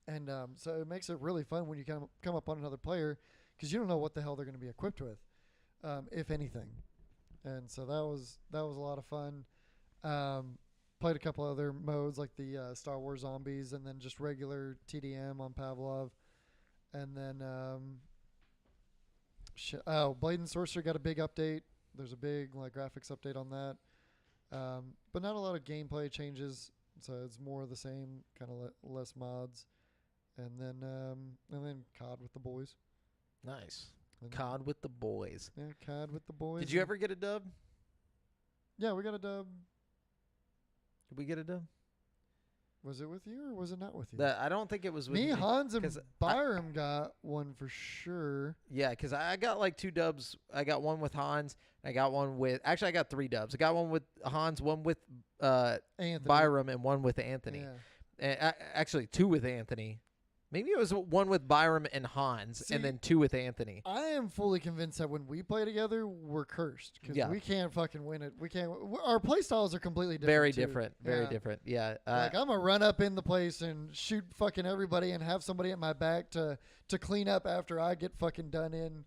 Speaker 3: And so it makes it really fun when you come up on another player, because you don't know what the hell they're going to be equipped with, if anything. And so that was a lot of fun. Played a couple other modes like the Star Wars Zombies, and then just regular TDM on Pavlov. And then Blade and Sorcerer got a big update. There's a big graphics update on that, but not a lot of gameplay changes. So it's more of the same, kind of less mods. And then COD with the boys.
Speaker 1: Nice. COD with the boys.
Speaker 3: Yeah, COD with the boys.
Speaker 1: Did you ever get a dub?
Speaker 3: Yeah, we got a dub.
Speaker 1: Did we get a dub?
Speaker 3: Was it with you or was it not with you?
Speaker 1: I don't think it was with
Speaker 3: me.
Speaker 1: me.
Speaker 3: Hans, and Byram got one for sure.
Speaker 1: Yeah, because I got like 2 dubs. I got one with Hans. I got one with... Actually, I got 3 dubs. I got one with Hans, one with Byram, and one with Anthony.
Speaker 3: Yeah.
Speaker 1: And actually, 2 with Anthony. Maybe it was one with Byram and Hans, and then 2 with Anthony.
Speaker 3: I am fully convinced that when we play together, we're cursed because we can't fucking win it. We can't. Our play styles are completely different.
Speaker 1: Very different. Very different. Yeah.
Speaker 3: Like I'm gonna run up in the place and shoot fucking everybody and have somebody at my back to clean up after I get fucking done in.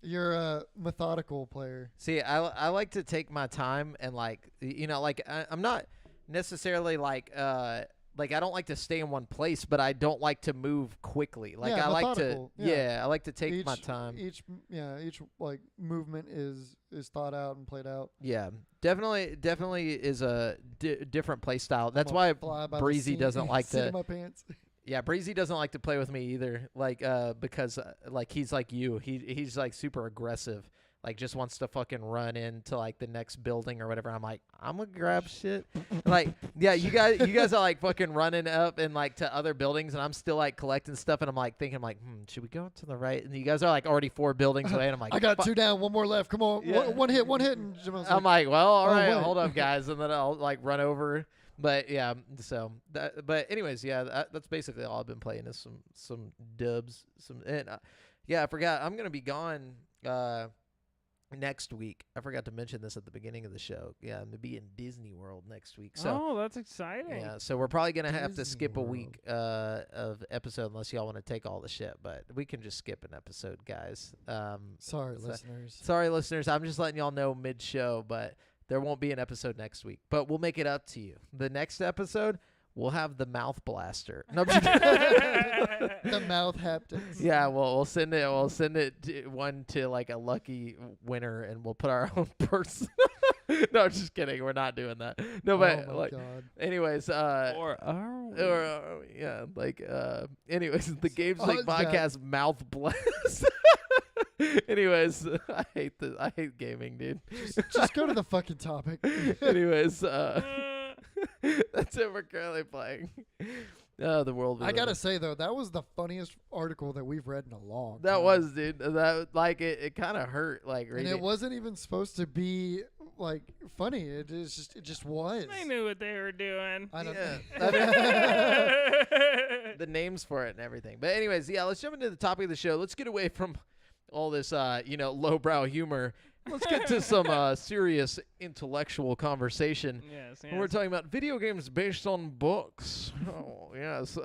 Speaker 3: You're a methodical player.
Speaker 1: See, I like to take my time and I'm not necessarily I don't like to stay in one place, but I don't like to move quickly. I like to, I like to take my time.
Speaker 3: Each movement is thought out and played out.
Speaker 1: Yeah, definitely is a different play style. That's why Breezy doesn't like to.
Speaker 3: In my pants.
Speaker 1: Yeah, Breezy doesn't like to play with me either. Because he's like you. He's like super aggressive. Just wants to fucking run into the next building or whatever. I'm like, I'm gonna grab shit. You guys are fucking running up and to other buildings, and I'm still collecting stuff, and I'm thinking should we go to the right? And you guys are already 4 buildings away, and I'm like,
Speaker 3: I got 2 down, 1 more left. Come on,
Speaker 1: yeah.
Speaker 3: one hit, and
Speaker 1: I'm like, well, all right, hold up, guys, and then I'll run over. But yeah, so but anyways, yeah, that's basically all I've been playing is some dubs, I forgot I'm gonna be gone. Next week. I forgot to mention this at the beginning of the show. Yeah, I'm going to be in Disney World next week. So,
Speaker 2: that's exciting.
Speaker 1: Yeah, so we're probably going to have to skip a week of episode unless y'all want to take all the shit, but we can just skip an episode, guys.
Speaker 3: Sorry, listeners.
Speaker 1: Sorry, listeners. I'm just letting y'all know mid-show, but there won't be an episode next week. But we'll make it up to you. The next episode, we'll have the mouth blaster. No,
Speaker 3: the mouth haptics.
Speaker 1: Yeah, we'll send it. We'll send it one to a lucky winner, and we'll put our own person. No, just kidding. We're not doing that. No, but
Speaker 3: God.
Speaker 1: Anyways, anyways, the Games League podcast mouth blast. Anyways, I hate gaming, dude.
Speaker 3: Just go to the fucking topic.
Speaker 1: Anyways, that's it. We're currently playing. The world.
Speaker 3: I gotta say though, that was the funniest article that we've read in a long time.
Speaker 1: That was, dude. That it kind of hurt. Reading.
Speaker 3: And it wasn't even supposed to be funny. It just was.
Speaker 2: They knew what they were doing.
Speaker 3: I don't
Speaker 1: the names for it and everything. But anyways, yeah. Let's jump into the topic of the show. Let's get away from all this, lowbrow humor. Let's get to some serious intellectual conversation.
Speaker 2: Yes.
Speaker 1: We're talking about video games based on books. Oh, yes.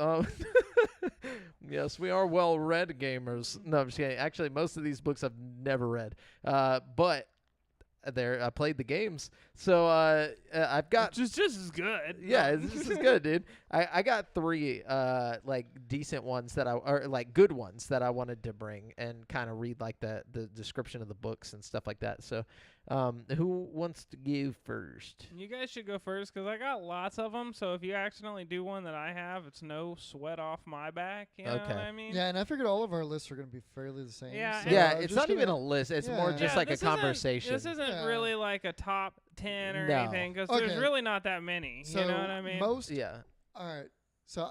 Speaker 1: Yes, we are well-read gamers. No, I'm just kidding. Actually, most of these books I've never read. But I played the games. So I've got...
Speaker 2: Just as good.
Speaker 1: Yeah, it's just as good, dude. I got 3 decent ones good ones that I wanted to bring and kind of read the description of the books and stuff like that. So who wants to go first?
Speaker 2: You guys should go first because I got lots of them. So if you accidentally do one that I have, it's no sweat off my back. You know what I mean?
Speaker 3: Yeah, and I figured all of our lists are going to be fairly the same.
Speaker 2: Yeah,
Speaker 3: so
Speaker 1: yeah. It's not even a list. It's more just a conversation.
Speaker 2: This isn't really a top 10 or anything because there's really not that many.
Speaker 3: So
Speaker 2: you know what I mean?
Speaker 3: All right. So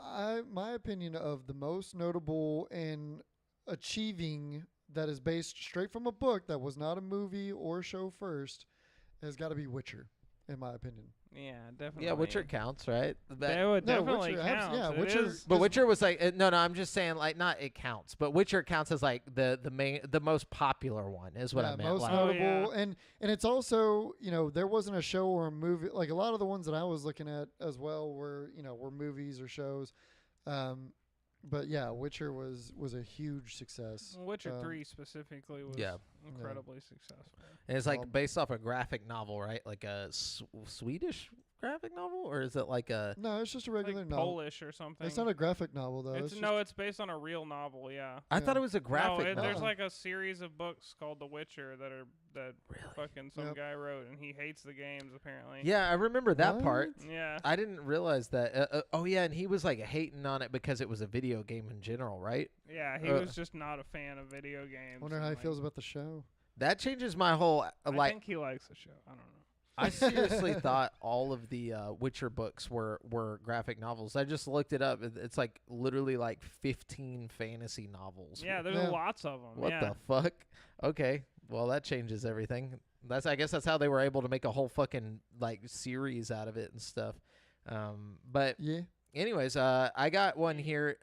Speaker 3: my opinion of the most notable and achieving that is based straight from a book that was not a movie or show first has got to be Witcher, in my opinion.
Speaker 2: Yeah, definitely.
Speaker 1: Yeah, Witcher counts, right?
Speaker 2: That would
Speaker 3: No,
Speaker 2: definitely
Speaker 3: Witcher,
Speaker 2: count.
Speaker 3: yeah,
Speaker 2: It
Speaker 3: Witcher.
Speaker 2: is-
Speaker 1: But Witcher was like no, I'm just saying like not it counts, but Witcher counts as like the most popular one is what I meant.
Speaker 3: Most
Speaker 1: Like,
Speaker 3: notable, and it's also there wasn't a show or a movie like a lot of the ones that I was looking at as well were were movies or shows, but yeah, Witcher was a huge success.
Speaker 2: Witcher 3 specifically was incredibly successful.
Speaker 1: and it's like based off a graphic novel, right? Like a Swedish graphic novel, or is it like a?
Speaker 3: No, it's just a regular
Speaker 2: Like
Speaker 3: novel.
Speaker 2: Polish or something.
Speaker 3: It's not a graphic novel though.
Speaker 2: It's,
Speaker 3: It's
Speaker 2: no, it's based on a real novel. Yeah.
Speaker 1: I thought it was a graphic
Speaker 2: no,
Speaker 1: novel.
Speaker 2: there's like a series of books called The Witcher that
Speaker 1: Really?
Speaker 2: fucking some
Speaker 3: Yep.
Speaker 2: guy wrote, and he hates the games apparently.
Speaker 1: Yeah, I remember that part.
Speaker 3: What?
Speaker 2: Yeah.
Speaker 1: I didn't realize that. Oh yeah, and he was like hating on it because it was a video game in general, right?
Speaker 2: Yeah, he was just not a fan of video games.
Speaker 3: Wonder
Speaker 2: and,
Speaker 3: how he
Speaker 2: like,
Speaker 3: feels about the show.
Speaker 1: That changes my whole
Speaker 2: I
Speaker 1: like.
Speaker 2: think he likes the show. I don't know.
Speaker 1: I seriously thought all of the Witcher books were graphic novels. I just looked it up. It's like literally like 15 fantasy novels.
Speaker 2: Yeah, there's
Speaker 3: Yeah.
Speaker 2: lots of them.
Speaker 1: What
Speaker 2: yeah.
Speaker 1: the fuck? Okay, well that changes everything. I guess that's how they were able to make a whole fucking like series out of it and stuff. But
Speaker 3: Yeah.
Speaker 1: anyways, I got one here.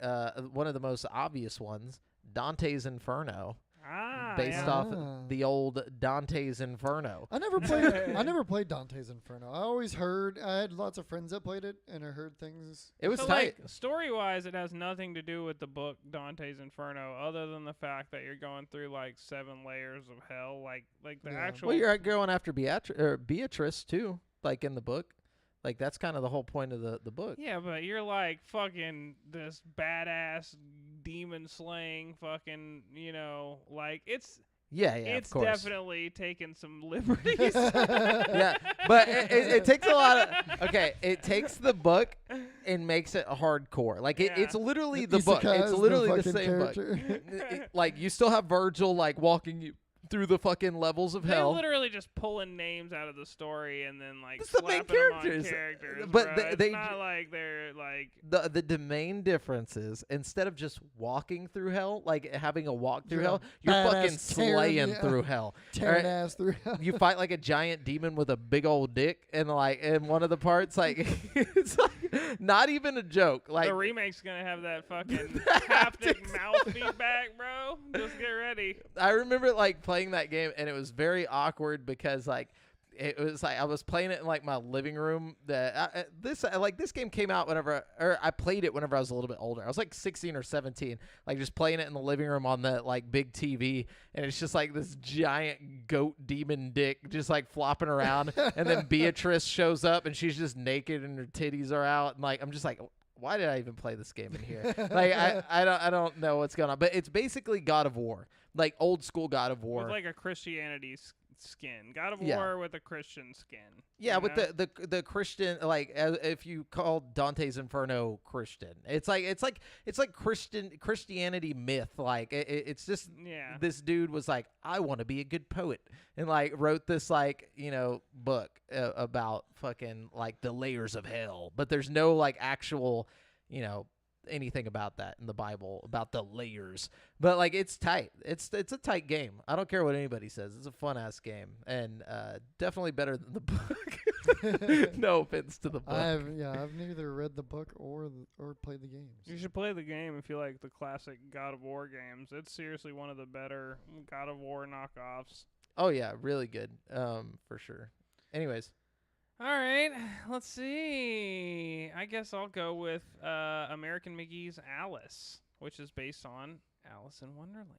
Speaker 1: One of the most obvious ones, Dante's Inferno, based
Speaker 2: yeah.
Speaker 1: off
Speaker 3: Ah.
Speaker 1: the old Dante's Inferno.
Speaker 3: I never played. I never played Dante's Inferno. I always heard. I had lots of friends that played it, and I heard things.
Speaker 1: It was
Speaker 2: So,
Speaker 1: tight.
Speaker 2: like, story-wise, it has nothing to do with the book Dante's Inferno, other than the fact that you're going through like 7 layers of hell, like the
Speaker 3: Yeah.
Speaker 2: actual.
Speaker 1: Well, you're going after Beatrice too, like in the book. Like that's kind of the whole point of the book.
Speaker 2: Yeah, but you're like fucking this badass demon slaying fucking, like it's
Speaker 1: Of course.
Speaker 2: definitely taking some liberties.
Speaker 1: Yeah, but it takes a lot of. Okay, it takes the book and makes it hardcore. Like it's literally the book.
Speaker 3: Isekai
Speaker 1: It's
Speaker 3: is
Speaker 1: literally the
Speaker 3: fucking
Speaker 1: same
Speaker 3: character.
Speaker 1: book. Like you still have Virgil like walking you through the fucking levels of
Speaker 2: They're
Speaker 1: hell.
Speaker 2: literally just pulling names out of the story and then like
Speaker 1: It's the main
Speaker 2: slapping them on
Speaker 1: characters.
Speaker 2: characters.
Speaker 1: But
Speaker 2: bro.
Speaker 1: they
Speaker 2: it's not like they're like
Speaker 1: The main difference is instead of just walking through hell, like having a walk through
Speaker 3: You're a
Speaker 1: hell, you're
Speaker 3: badass
Speaker 1: fucking slaying
Speaker 3: tearing-
Speaker 1: through hell.
Speaker 3: tearing
Speaker 1: Alright.
Speaker 3: ass through.
Speaker 1: You fight like a giant demon with a big old dick, and like in one of the parts, like it's like not even a joke. Like
Speaker 2: the remake's gonna have that fucking
Speaker 1: haptics.
Speaker 2: haptic mouth feedback, bro. Just get ready.
Speaker 1: I remember like playing that game, and it was very awkward because like it was like I was playing it in like my living room. This game came out whenever, or I played it whenever I was a little bit older. I was like 16 or 17, like just playing it in the living room on the like big TV, and it's just like this giant goat demon dick just like flopping around, and then Beatrice shows up, and she's just naked and her titties are out, and like I'm just like, why did I even play this game in here? Like I don't know what's going on, but it's basically God of War, like old school God of War.
Speaker 2: With like a Christianity skin. God of
Speaker 1: Yeah.
Speaker 2: War with a Christian skin.
Speaker 1: Yeah,
Speaker 2: you
Speaker 1: with
Speaker 2: know?
Speaker 1: the Christian, like if you call Dante's Inferno Christian, it's like Christianity myth. Like it's just
Speaker 2: Yeah.
Speaker 1: this dude was like, I want to be a good poet, and like wrote this like book about fucking like the layers of hell, but there's no like actual anything about that in the Bible about the layers. But like it's tight. It's a tight game. I don't care what anybody says. It's a fun ass game, and definitely better than the book. No offense to the book.
Speaker 3: I've neither read the book or played the games.
Speaker 2: You should play the game if you like the classic God of War games. It's seriously one of the better God of War knockoffs.
Speaker 1: Oh yeah, really good. For sure. Anyways,
Speaker 2: All right, let's see. I guess I'll go with American McGee's Alice, which is based on Alice in Wonderland.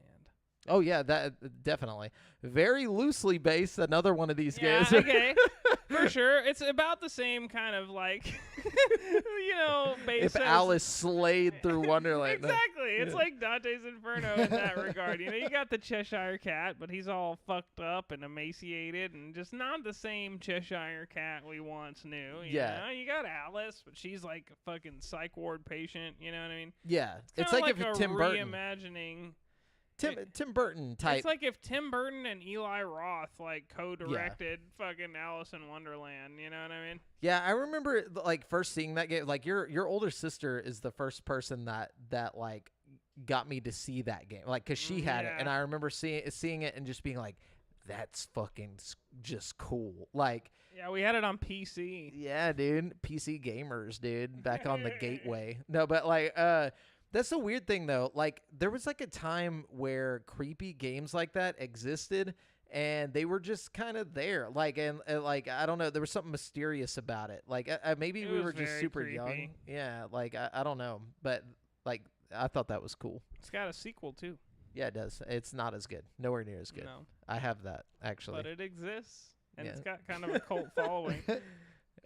Speaker 1: oh yeah, that definitely very loosely based. Another one of these
Speaker 2: Yeah,
Speaker 1: games.
Speaker 2: okay, for sure. It's about the same kind of like, base.
Speaker 1: If Alice slayed through Wonderland.
Speaker 2: Exactly. It's
Speaker 1: Yeah.
Speaker 2: like Dante's Inferno in that regard. You got the Cheshire Cat, but he's all fucked up and emaciated and just not the same Cheshire Cat we once knew. You know? You got Alice, but she's like a fucking psych ward patient. You know what I mean?
Speaker 1: Yeah, it's
Speaker 2: Kinda
Speaker 1: like
Speaker 2: a
Speaker 1: if Tim Burton,
Speaker 2: reimagining.
Speaker 1: Tim Burton type.
Speaker 2: It's like if Tim Burton and Eli Roth like co-directed fucking Alice in Wonderland. You know what I mean?
Speaker 1: Yeah, I remember like first seeing that game. Like your older sister is the first person that like got me to see that game. Like, cause she had it,
Speaker 2: Yeah.
Speaker 1: and I remember seeing it and just being like, that's fucking just cool. Like,
Speaker 2: Yeah, we had it on PC.
Speaker 1: yeah, dude, PC gamers, dude, back on the gateway. No, but like, that's the weird thing though. Like, there was like a time where creepy games like that existed, and they were just kind of there. Like, and like, I don't know, there was something mysterious about it. Like, maybe
Speaker 2: It
Speaker 1: we
Speaker 2: was
Speaker 1: were just
Speaker 2: very
Speaker 1: super
Speaker 2: creepy.
Speaker 1: young. Yeah, like I don't know, but like, I thought that was cool.
Speaker 2: It's got a sequel too.
Speaker 1: Yeah, it does. It's not as good. Nowhere near as good.
Speaker 2: No,
Speaker 1: I have that actually.
Speaker 2: but it exists, and
Speaker 1: Yeah.
Speaker 2: it's got kind of a cult following.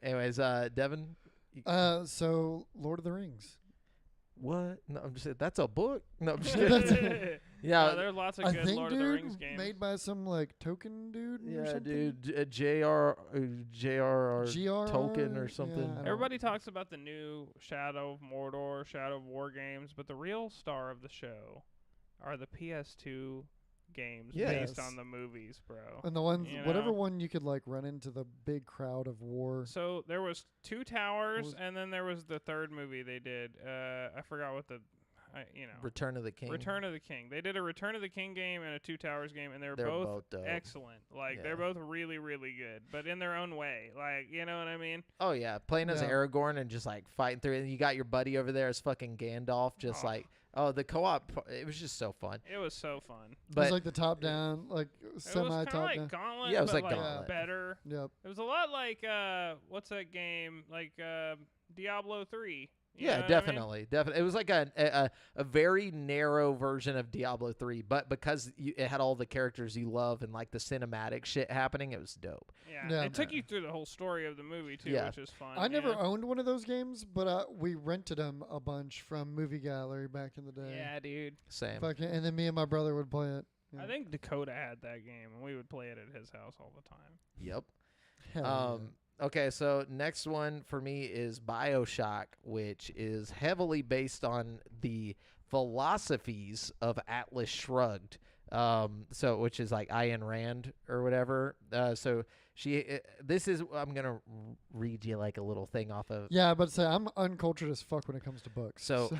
Speaker 1: Anyways, Devin.
Speaker 3: So Lord of the Rings.
Speaker 1: What? No, I'm just saying that's a book. No, I'm just
Speaker 2: No,
Speaker 1: kidding. Yeah,
Speaker 2: there's lots of
Speaker 3: I
Speaker 2: good
Speaker 3: think,
Speaker 2: Lord
Speaker 3: dude,
Speaker 2: of the Rings games.
Speaker 3: made by some like token dude. or
Speaker 1: yeah,
Speaker 3: something?
Speaker 1: dude. J.R.R.
Speaker 3: GRR,
Speaker 1: Tolkien or
Speaker 3: yeah,
Speaker 1: something.
Speaker 3: I don't-
Speaker 2: Everybody talks about the new Shadow of Mordor, Shadow of War games, but the real star of the show are the PS2 games based
Speaker 3: Yes.
Speaker 2: on the movies, bro.
Speaker 3: And the ones,
Speaker 2: You
Speaker 3: whatever
Speaker 2: know?
Speaker 3: one you could like run into the big crowd of war.
Speaker 2: So there was Two Towers,
Speaker 3: was-
Speaker 2: and then there was the third movie they did. I forgot what
Speaker 1: Return of the King.
Speaker 2: Return of the King. They did a Return of the King game and a Two Towers game, and
Speaker 1: They're
Speaker 2: both
Speaker 1: dope.
Speaker 2: excellent. Like
Speaker 1: Yeah.
Speaker 2: they're both really, really good, but in their own way. Like, you know what I mean?
Speaker 1: Oh yeah, playing as
Speaker 3: Yeah.
Speaker 1: Aragorn and just like fighting through it. And you got your buddy over there as fucking Gandalf, just
Speaker 2: Oh.
Speaker 1: like the co-op. It was just so fun.
Speaker 2: It was so fun.
Speaker 3: It was
Speaker 1: But
Speaker 3: like the top down, like
Speaker 2: It was
Speaker 3: semi
Speaker 2: kind of
Speaker 3: top
Speaker 2: like
Speaker 3: down.
Speaker 2: Gauntlet,
Speaker 1: Yeah, it was
Speaker 2: but
Speaker 1: like Gauntlet.
Speaker 2: better.
Speaker 3: Yep.
Speaker 2: It was a lot like what's that game? Like Diablo 3. You
Speaker 1: yeah,
Speaker 2: know what I mean?
Speaker 1: definitely. It was like a very narrow version of Diablo 3, but because it had all the characters you love and like the cinematic shit happening, it was dope.
Speaker 2: Yeah.
Speaker 3: Yeah.
Speaker 2: It took you through the whole story of the movie too,
Speaker 1: Yeah.
Speaker 2: which is fun.
Speaker 3: I never
Speaker 2: you know?
Speaker 3: owned one of those games, but we rented them a bunch from Movie Gallery back in the day.
Speaker 2: Yeah, dude.
Speaker 1: Same.
Speaker 3: Fucking, and then me and my brother would play it. Yeah.
Speaker 2: I think Dakota had that game, and we would play it at his house all the time.
Speaker 1: Yep.
Speaker 3: Hell yeah.
Speaker 1: Okay, so next one for me is Bioshock, which is heavily based on the philosophies of Atlas Shrugged. Which is like Ayn Rand or whatever. So this is, I'm going to read you like a little thing off of,
Speaker 3: Yeah, but say I'm uncultured as fuck when it comes to books.
Speaker 1: So-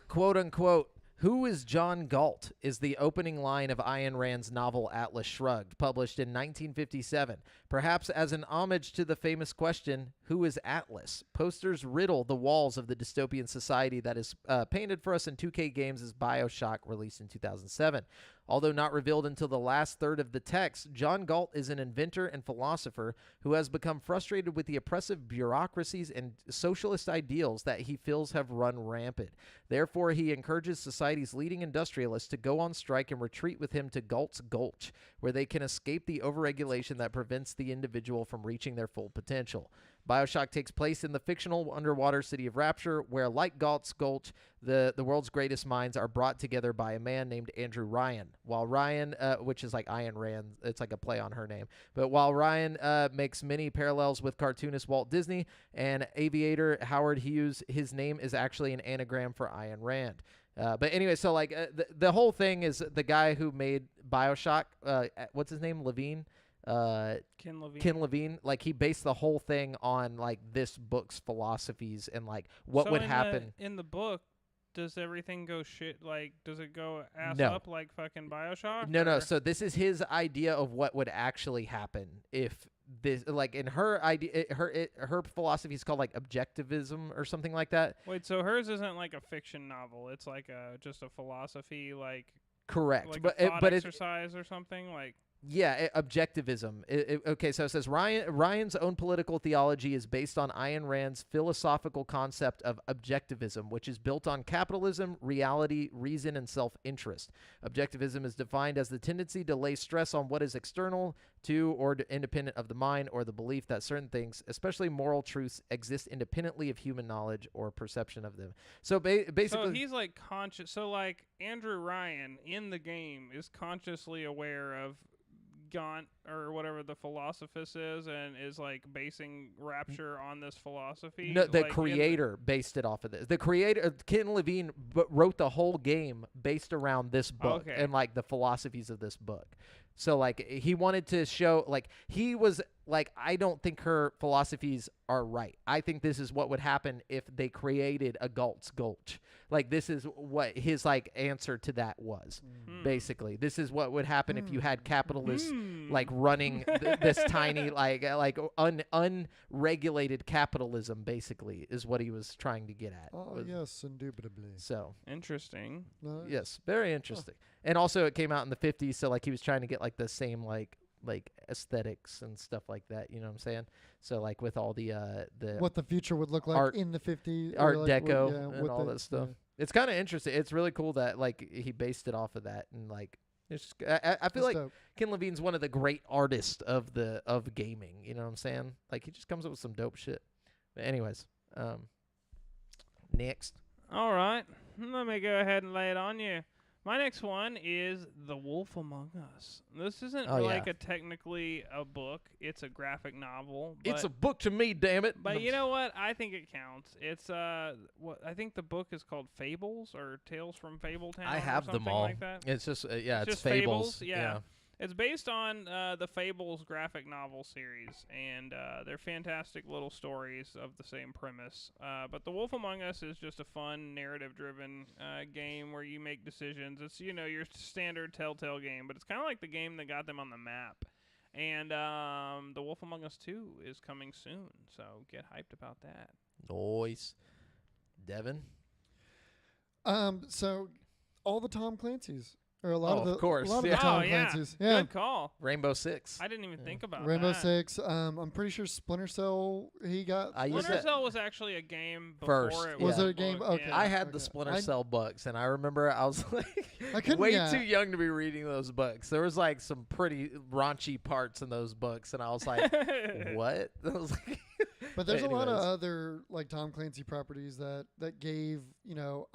Speaker 1: quote unquote, "Who is John Galt?" is the opening line of Ayn Rand's novel Atlas Shrugged, published in 1957. Perhaps as an homage to the famous question, "Who is Atlas?" posters riddle the walls of the dystopian society that is painted for us in 2K games as Bioshock, released in 2007. Although not revealed until the last third of the text, John Galt is an inventor and philosopher who has become frustrated with the oppressive bureaucracies and socialist ideals that he feels have run rampant. Therefore, he encourages society's leading industrialists to go on strike and retreat with him to Galt's Gulch, where they can escape the overregulation that prevents the individual from reaching their full potential. Bioshock takes place in the fictional underwater city of Rapture, where, like Galt's Gulch, the world's greatest minds are brought together by a man named Andrew Ryan. While Ryan, which is like Ayn Rand, it's like a play on her name. But while Ryan makes many parallels with cartoonist Walt Disney and aviator Howard Hughes, his name is actually an anagram for Ayn Rand. But anyway, so like the whole thing is the guy who made Bioshock, what's his name? Levine?
Speaker 2: Ken Levine.
Speaker 1: Ken Levine, like he based the whole thing on like this book's philosophies and like what
Speaker 2: So
Speaker 1: would
Speaker 2: in
Speaker 1: happen.
Speaker 2: in the book? Does everything go shit? Like, does it go ass
Speaker 1: No.
Speaker 2: up like fucking Bioshock?
Speaker 1: No.
Speaker 2: or-
Speaker 1: So this is his idea of what would actually happen if this, like in her idea, her philosophy is called like objectivism or something like that.
Speaker 2: Wait, so hers isn't like a fiction novel. It's like just a philosophy, like
Speaker 1: Correct,
Speaker 2: a
Speaker 1: but
Speaker 2: thought exercise or something. Like,
Speaker 1: yeah, objectivism. Okay, so it says Ryan's own political theology is based on Ayn Rand's philosophical concept of objectivism, which is built on capitalism, reality, reason, and self-interest. Objectivism is defined as the tendency to lay stress on what is external to or independent of the mind, or the belief that certain things, especially moral truths, exist independently of human knowledge or perception of them. So basically,
Speaker 2: so he's like conscious. So like Andrew Ryan in the game is consciously aware of Gaunt or whatever the philosophist is, and is like basing Rapture on this philosophy.
Speaker 1: No, the
Speaker 2: like, in
Speaker 1: creator based it off of this. The creator, Ken Levine, wrote the whole game based around this book
Speaker 2: Okay.
Speaker 1: and like the philosophies of this book. So like he wanted to show, like he was like, I don't think her philosophies are right. I think this is what would happen if they created a Galt's Gulch. Like, this is what his, like, answer to that was, basically. This is what would happen if you had capitalists, like, running this tiny, like unregulated capitalism, basically, is what he was trying to get at.
Speaker 3: Oh, yes, indubitably.
Speaker 1: So.
Speaker 2: Interesting.
Speaker 3: Nice.
Speaker 1: Yes, very interesting. And also, it came out in the 50s, so, like, he was trying to get, like, the same, like aesthetics and stuff like that, you know what I'm saying? So, like, with all the
Speaker 3: what the future would look like
Speaker 1: art,
Speaker 3: in the 50s.
Speaker 1: Art
Speaker 3: like,
Speaker 1: Deco and all that stuff. Yeah. It's kind of interesting. It's really cool that, like, he based it off of that. And, like, it's just, I feel like dope. Ken Levine's one of the great artists of gaming, you know what I'm saying? Like, he just comes up with some dope shit. But anyways, next.
Speaker 2: All right. Let me go ahead and lay it on you. My next one is The Wolf Among Us. This isn't technically a book. It's a graphic novel.
Speaker 1: It's a book to me, damn it.
Speaker 2: But you know what? I think it counts. It's what I think the book is called Fables or Tales from Fabletown.
Speaker 1: I have them all.
Speaker 2: Like that.
Speaker 1: It's just it's
Speaker 2: just
Speaker 1: Fables.
Speaker 2: Yeah. It's based on the Fables graphic novel series, and they're fantastic little stories of the same premise. But The Wolf Among Us is just a fun, narrative-driven game where you make decisions. It's, your standard Telltale game, but it's kind of like the game that got them on the map. And The Wolf Among Us 2 is coming soon, so get hyped about that.
Speaker 1: Nice. Devin?
Speaker 3: So all the Tom Clancy's. Or a lot
Speaker 1: of course.
Speaker 3: A lot of the Tom
Speaker 2: yeah.
Speaker 3: Clancy's. Yeah.
Speaker 2: Good call.
Speaker 1: Rainbow Six.
Speaker 2: I didn't even think about
Speaker 3: Rainbow
Speaker 2: that.
Speaker 3: Six. I'm pretty sure Splinter Cell he got.
Speaker 2: Splinter Cell was actually a game before
Speaker 1: first.
Speaker 2: It
Speaker 3: was it a game? Okay.
Speaker 1: I had the Splinter Cell books, and I remember I was like
Speaker 3: I
Speaker 1: way too young to be reading those books. There was like some pretty raunchy parts in those books, and I was like, what? I was like,
Speaker 3: but there's a lot of other like Tom Clancy properties that gave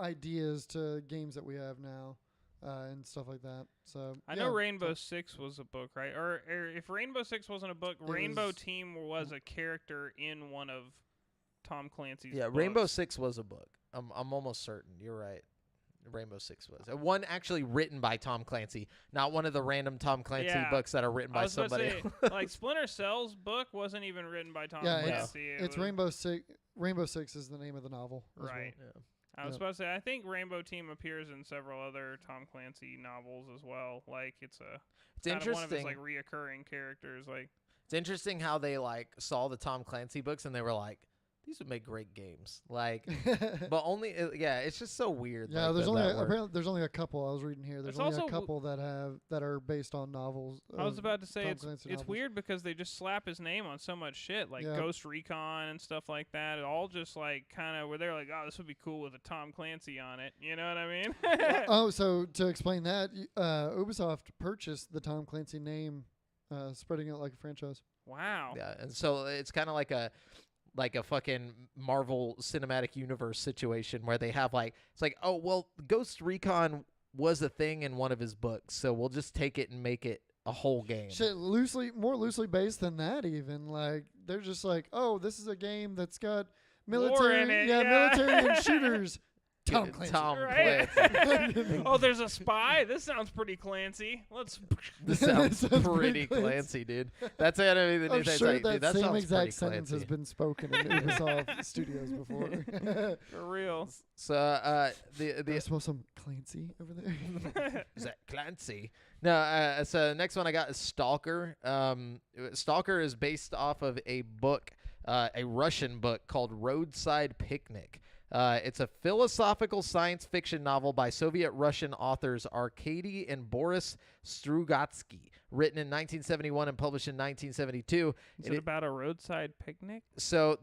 Speaker 3: ideas to games that we have now. And stuff like that. So
Speaker 2: I know Rainbow Six was a book, right? Or if Rainbow Six wasn't a book, Rainbow Team was a character in one of Tom Clancy's books.
Speaker 1: Rainbow Six was a book. I'm almost certain. You're right. Rainbow Six was. One actually written by Tom Clancy, not one of the random Tom Clancy books that are written by somebody else.
Speaker 2: Like Splinter Cell's book wasn't even written by Tom Clancy.
Speaker 3: It's Rainbow Six. Rainbow Six is the name of the novel.
Speaker 2: Right.
Speaker 3: Well.
Speaker 2: Yeah. I was about to say, I think Rainbow Team appears in several other Tom Clancy novels as well. Like it's
Speaker 1: interesting.
Speaker 2: One of his like reoccurring characters. Like
Speaker 1: it's interesting how they like saw the Tom Clancy books and they were like, these would make great games. Like, but only it's just so weird.
Speaker 3: Yeah,
Speaker 1: like,
Speaker 3: there's there's only a couple. I was reading here. There's only a couple that are based on novels.
Speaker 2: I was about to say
Speaker 3: it's
Speaker 2: weird because they just slap his name on so much shit, like Ghost Recon and stuff like that. It all just like kind of where they're like, oh, this would be cool with a Tom Clancy on it. You know what I mean?
Speaker 3: So to explain that, Ubisoft purchased the Tom Clancy name, spreading it like a franchise.
Speaker 2: Wow.
Speaker 1: Yeah, and so it's kind of like a fucking Marvel Cinematic Universe situation where they have it's like, oh, well, Ghost Recon was a thing in one of his books, so we'll just take it and make it a whole game.
Speaker 3: Shit, more loosely based than that even. Like, they're just like, oh, this is a game that's got military, military and shooters. Tom Clancy.
Speaker 2: Right? Oh, there's a spy? This sounds pretty Clancy.
Speaker 1: This sounds pretty Clancy, dude. That's it. I mean,
Speaker 3: I'm sure that same exact sentence
Speaker 1: Clancy.
Speaker 3: has been spoken in Ubisoft studios before.
Speaker 2: For real.
Speaker 1: So,
Speaker 3: I smell some Clancy over there.
Speaker 1: Is that Clancy? No. So next one I got is Stalker. Stalker is based off of a book, a Russian book called Roadside Picnic. It's a philosophical science fiction novel by Soviet-Russian authors Arkady and Boris Strugatsky, written in 1971 and published in 1972.
Speaker 2: Is it about a roadside picnic?
Speaker 1: So,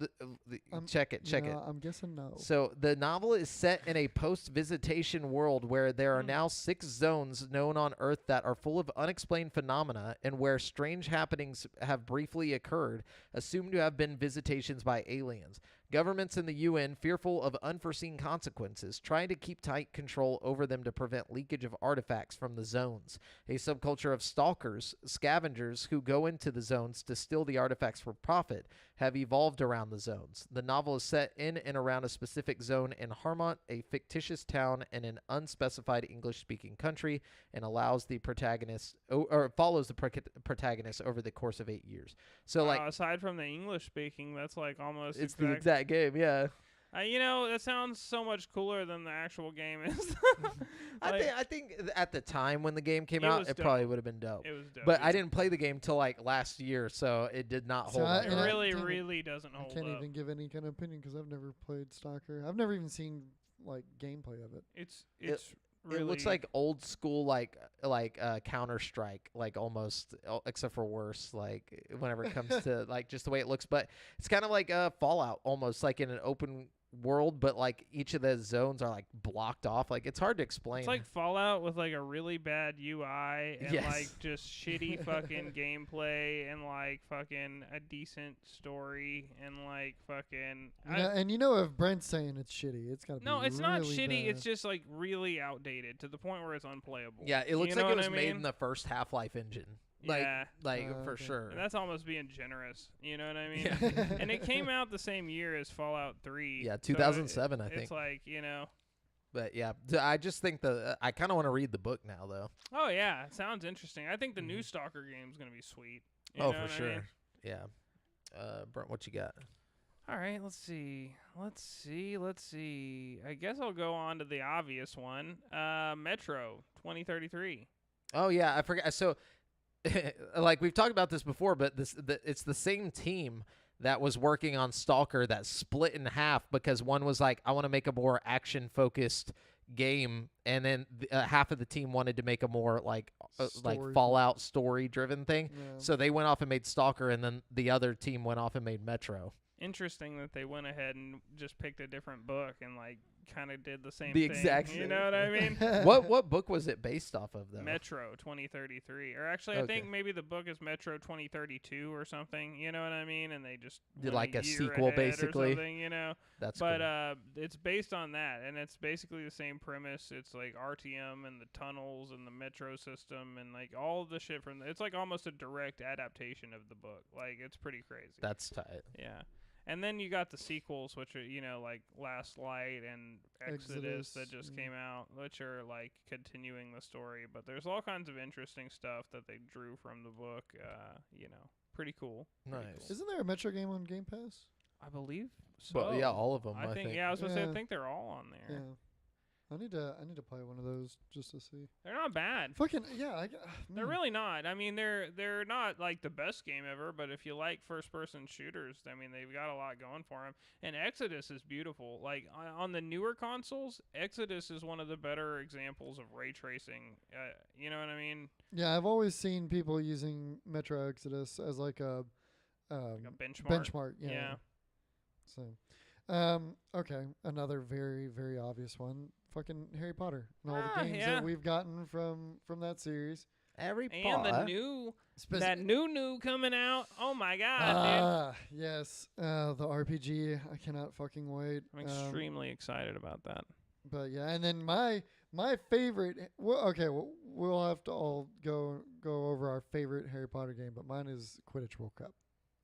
Speaker 1: check it.
Speaker 3: I'm guessing no.
Speaker 1: So, the novel is set in a post-visitation world where there are now 6 zones known on Earth that are full of unexplained phenomena and where strange happenings have briefly occurred, assumed to have been visitations by aliens. Governments in the UN, fearful of unforeseen consequences, trying to keep tight control over them to prevent leakage of artifacts from the zones. A subculture of stalkers, scavengers who go into the zones to steal the artifacts for profit, have evolved around the zones. The novel is set in and around a specific zone in Harmont, a fictitious town in an unspecified English-speaking country, and allows the protagonist or follows the protagonist over the course of 8 years. So, like,
Speaker 2: aside from the English speaking, that's like almost
Speaker 1: it's the exact game, yeah.
Speaker 2: That sounds so much cooler than the actual game is.
Speaker 1: I think at the time when the game came out, it probably would have been dope.
Speaker 2: It was dope.
Speaker 1: But I didn't play the game till like last year, so it did not hold up.
Speaker 2: It really doesn't hold up.
Speaker 3: I can't even give any kind of opinion because I've never played Stalker. I've never even seen like gameplay of it.
Speaker 2: It's really,
Speaker 1: it looks like old school like Counter-Strike, like almost, except for worse, like whenever it comes to like just the way it looks. But it's kind of like Fallout, almost like in an open world, but like each of the zones are like blocked off. Like it's hard to explain.
Speaker 2: It's like Fallout with like a really bad UI and
Speaker 1: Yes.
Speaker 2: like just shitty fucking gameplay and like fucking a decent story and like fucking.
Speaker 3: And if Brent's saying it's shitty, it's gotta be
Speaker 2: No, it's not
Speaker 3: really
Speaker 2: shitty.
Speaker 3: bad.
Speaker 2: It's just like really outdated to the point where it's unplayable.
Speaker 1: Yeah, it looks
Speaker 2: You know
Speaker 1: like it
Speaker 2: what
Speaker 1: was
Speaker 2: I
Speaker 1: made
Speaker 2: mean?
Speaker 1: in the first Half-Life engine.
Speaker 2: Yeah.
Speaker 1: For
Speaker 3: okay.
Speaker 1: sure.
Speaker 2: And that's almost being generous. You know what I mean?
Speaker 1: Yeah.
Speaker 2: And it came out the same year as Fallout 3.
Speaker 1: Yeah,
Speaker 2: so
Speaker 1: 2007, I think.
Speaker 2: It's like,
Speaker 1: But yeah, I just think I kind of want to read the book now, though.
Speaker 2: Oh, yeah. It sounds interesting. I think the new Stalker game is going to be sweet. You
Speaker 1: Oh,
Speaker 2: know
Speaker 1: for
Speaker 2: what I
Speaker 1: sure.
Speaker 2: mean?
Speaker 1: Yeah. Brent, what you got?
Speaker 2: All right, let's see. I guess I'll go on to the obvious one. Metro 2033.
Speaker 1: Oh, yeah, I forgot. So, like, we've talked about this before, but it's the same team that was working on Stalker that split in half because one was like, I want to make a more action-focused game, and then half of the team wanted to make a more like Fallout story-driven thing.
Speaker 3: Yeah.
Speaker 1: So they went off and made Stalker, and then the other team went off and made Metro.
Speaker 2: Interesting that they went ahead and just picked a different book and like kind of did the same
Speaker 1: The
Speaker 2: thing.
Speaker 1: exact
Speaker 2: You
Speaker 1: same
Speaker 2: know what I mean?
Speaker 1: What book was it based off of, though?
Speaker 2: Metro 2033. Or actually, I
Speaker 1: Okay.
Speaker 2: think maybe the book is Metro 2032 or something. You know what I mean? And they just
Speaker 1: Did
Speaker 2: went
Speaker 1: like a
Speaker 2: year
Speaker 1: sequel,
Speaker 2: ahead
Speaker 1: basically?
Speaker 2: Or something,
Speaker 1: That's
Speaker 2: But
Speaker 1: cool.
Speaker 2: it's based on that, and it's basically the same premise. It's like RTM and the tunnels and the metro system and like all of the shit from. It's like almost a direct adaptation of the book. Like it's pretty crazy.
Speaker 1: That's tight.
Speaker 2: Yeah. And then you got the sequels, which are, like Last Light and Exodus that just came out, which are like continuing the story. But there's all kinds of interesting stuff that they drew from the book. Pretty cool.
Speaker 1: Nice.
Speaker 3: Isn't there a Metro game on Game Pass?
Speaker 2: I believe so.
Speaker 1: Well, yeah, all of them. I think.
Speaker 2: Yeah, I was gonna say I
Speaker 3: Yeah.
Speaker 2: think they're all on there.
Speaker 3: Yeah. I need to play one of those just to see.
Speaker 2: They're not bad.
Speaker 3: Fucking yeah,
Speaker 2: They're really not. I mean, they're not like the best game ever, but if you like first-person shooters, I mean, they've got a lot going for them. And Exodus is beautiful. Like on the newer consoles, Exodus is one of the better examples of ray tracing. You know what I mean?
Speaker 3: Yeah, I've always seen people using Metro Exodus as like a benchmark. Yeah. So, okay, another very very obvious one. Fucking Harry Potter and all the games that we've gotten from that series.
Speaker 1: Harry
Speaker 2: And
Speaker 1: Potter.
Speaker 2: the new coming out. Oh my god, dude.
Speaker 3: Yes, the RPG. I cannot fucking wait.
Speaker 2: I'm extremely excited about that.
Speaker 3: But yeah, and then my favorite. We'll have to all go over our favorite Harry Potter game, but mine is Quidditch World Cup.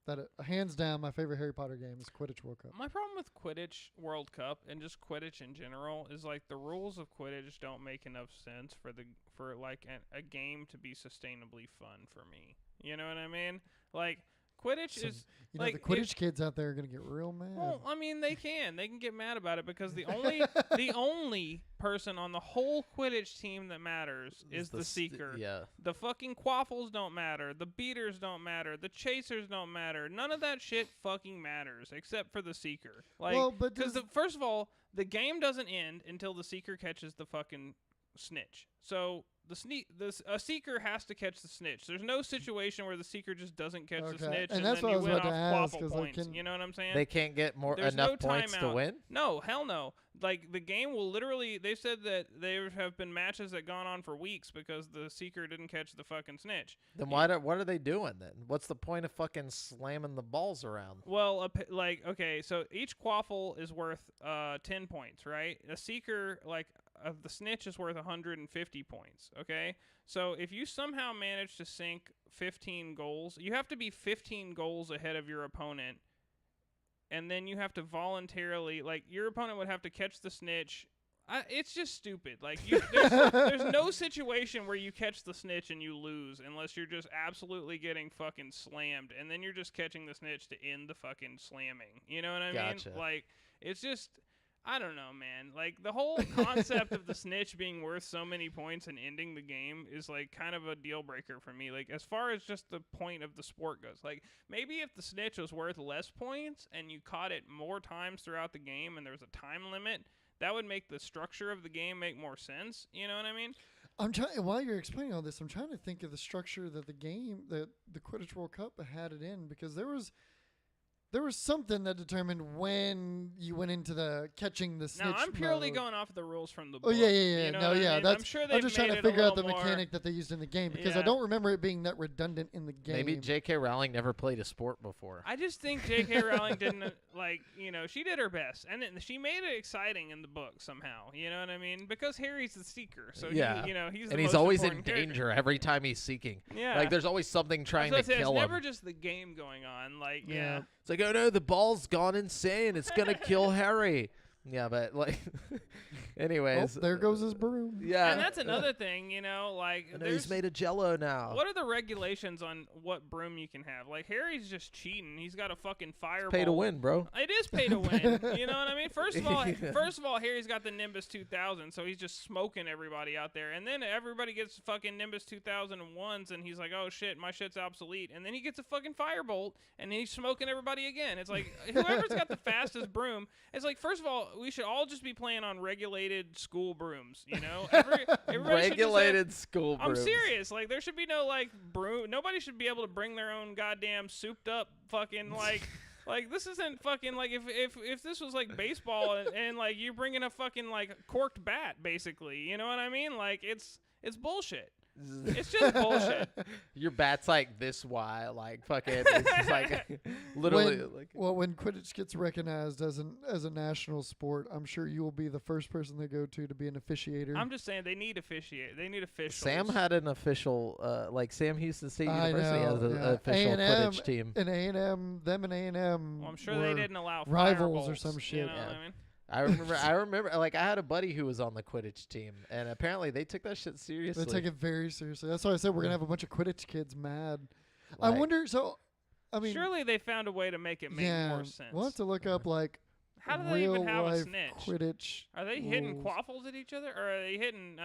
Speaker 3: That hands down, my favorite Harry Potter game is Quidditch World Cup.
Speaker 2: My problem with Quidditch World Cup and just Quidditch in general is like the rules of Quidditch don't make enough sense for a game to be sustainably fun for me. You know what I mean? Like Quidditch is
Speaker 3: the Quidditch kids out there are gonna get real mad.
Speaker 2: Well, I mean they can get mad about it because the only person on the whole Quidditch team that matters is the Seeker.
Speaker 1: Yeah.
Speaker 2: The fucking quaffles don't matter. The beaters don't matter. The chasers don't matter. None of that shit fucking matters except for the Seeker. Like, because first of all, the game doesn't end until the Seeker catches the fucking snitch. So a seeker has to catch the snitch. There's no situation where the seeker just doesn't catch the snitch
Speaker 3: And
Speaker 2: and
Speaker 3: that's
Speaker 2: then
Speaker 3: what I
Speaker 2: you
Speaker 3: was
Speaker 2: win
Speaker 3: about to
Speaker 2: off
Speaker 3: ask,
Speaker 2: quaffle
Speaker 3: 'cause,
Speaker 2: points.
Speaker 3: like,
Speaker 2: You know what I'm saying?
Speaker 1: They can't get
Speaker 2: There's
Speaker 1: enough
Speaker 2: no
Speaker 1: points to
Speaker 2: timeout.
Speaker 1: win?
Speaker 2: No, hell no. Like, the game will literally, they said that there have been matches that gone on for weeks because the seeker didn't catch the fucking snitch.
Speaker 1: Then what are they doing then? What's the point of fucking slamming the balls around?
Speaker 2: Well, okay, so each quaffle is worth 10 points, right? A seeker, the snitch is worth 150 points, okay? So if you somehow manage to sink 15 goals, you have to be 15 goals ahead of your opponent, and then you have to voluntarily, your opponent would have to catch the snitch. It's just stupid. There's no situation where you catch the snitch and you lose unless you're just absolutely getting fucking slammed, and then you're just catching the snitch to end the fucking slamming. You know what I mean? It's just, I don't know, man. The whole concept of the snitch being worth so many points and ending the game is kind of a deal breaker for me. As far as just the point of the sport goes, maybe if the snitch was worth less points and you caught it more times throughout the game and there was a time limit, that would make the structure of the game make more sense. You know what I mean?
Speaker 3: I'm trying. While you're explaining all this, I'm trying to think of the structure that the Quidditch World Cup had it in, because there was something that determined when you went into the catching the snitch.
Speaker 2: Now, I'm purely
Speaker 3: mode.
Speaker 2: going off of the rules from the book.
Speaker 3: Oh yeah.
Speaker 2: You know what I mean?
Speaker 3: That's.
Speaker 2: I'm sure
Speaker 3: I'm just trying to figure out the
Speaker 2: more
Speaker 3: mechanic that they used in the game, because I
Speaker 2: Yeah.
Speaker 3: don't remember it being that redundant in the game.
Speaker 1: Maybe J.K. Rowling never played a sport before.
Speaker 2: I just think J.K. Rowling didn't she did her best, and she made it exciting in the book somehow. You know what I mean? Because Harry's the seeker, so
Speaker 1: Yeah.
Speaker 2: he's the
Speaker 1: And he's
Speaker 2: most
Speaker 1: always in
Speaker 2: important character.
Speaker 1: danger every time he's seeking.
Speaker 2: Yeah,
Speaker 1: There's always something trying to
Speaker 2: It's
Speaker 1: kill him.
Speaker 2: never just the game going on.
Speaker 3: Yeah.
Speaker 1: It's like, oh no, the ball's gone insane. It's gonna kill Harry. Yeah, but anyways.
Speaker 3: There goes his broom.
Speaker 1: Yeah.
Speaker 2: And that's another thing,
Speaker 1: I know he's
Speaker 2: there's
Speaker 1: made of Jello now.
Speaker 2: what are the regulations on what broom you can have? Harry's just cheating. He's got a fucking fireball.
Speaker 1: Pay to win, bro.
Speaker 2: It is pay to win. You know what I mean? First of all, Harry's got the Nimbus 2000, so he's just smoking everybody out there. And then everybody gets fucking Nimbus 2001s, and he's like, oh shit, my shit's obsolete. And then he gets a fucking firebolt, and he's smoking everybody again. It's like, whoever's got the fastest broom, it's like, first of all, we should all just be playing on regulated school brooms, you know? Everybody
Speaker 1: Regulated school
Speaker 2: I'm
Speaker 1: brooms.
Speaker 2: serious. There should be no broom. Nobody should be able to bring their own goddamn souped up fucking this isn't fucking if this was baseball and you bring in a fucking corked bat, basically. You know what I mean? It's bullshit. It's just bullshit.
Speaker 1: Your bat's this wide, fucking. It's literally.
Speaker 3: When Quidditch gets recognized as a national sport, I'm sure you will be the first person they go to be an officiator.
Speaker 2: I'm just saying they need officials.
Speaker 1: Sam had an official, Sam Houston State
Speaker 3: I
Speaker 1: University
Speaker 3: know,
Speaker 1: has an
Speaker 3: yeah.
Speaker 1: official
Speaker 3: A&M
Speaker 1: Quidditch team.
Speaker 3: And A&M, them and A&M.
Speaker 2: Well, I'm sure they didn't allow
Speaker 3: rivals or
Speaker 2: firebolts,
Speaker 3: some shit.
Speaker 2: You know
Speaker 1: Yeah.
Speaker 2: what I mean?
Speaker 1: I remember, I had a buddy who was on the Quidditch team, and apparently they took that shit seriously.
Speaker 3: They take it very seriously. That's why I said we're gonna have a bunch of Quidditch kids mad. I wonder. So, I mean,
Speaker 2: Surely they found a way to make it make more sense.
Speaker 3: We'll have to look up
Speaker 2: How do they
Speaker 3: real
Speaker 2: even have a
Speaker 3: life
Speaker 2: snitch?
Speaker 3: Quidditch.
Speaker 2: Are they hitting
Speaker 3: rules.
Speaker 2: quaffles at each other, or are they hitting?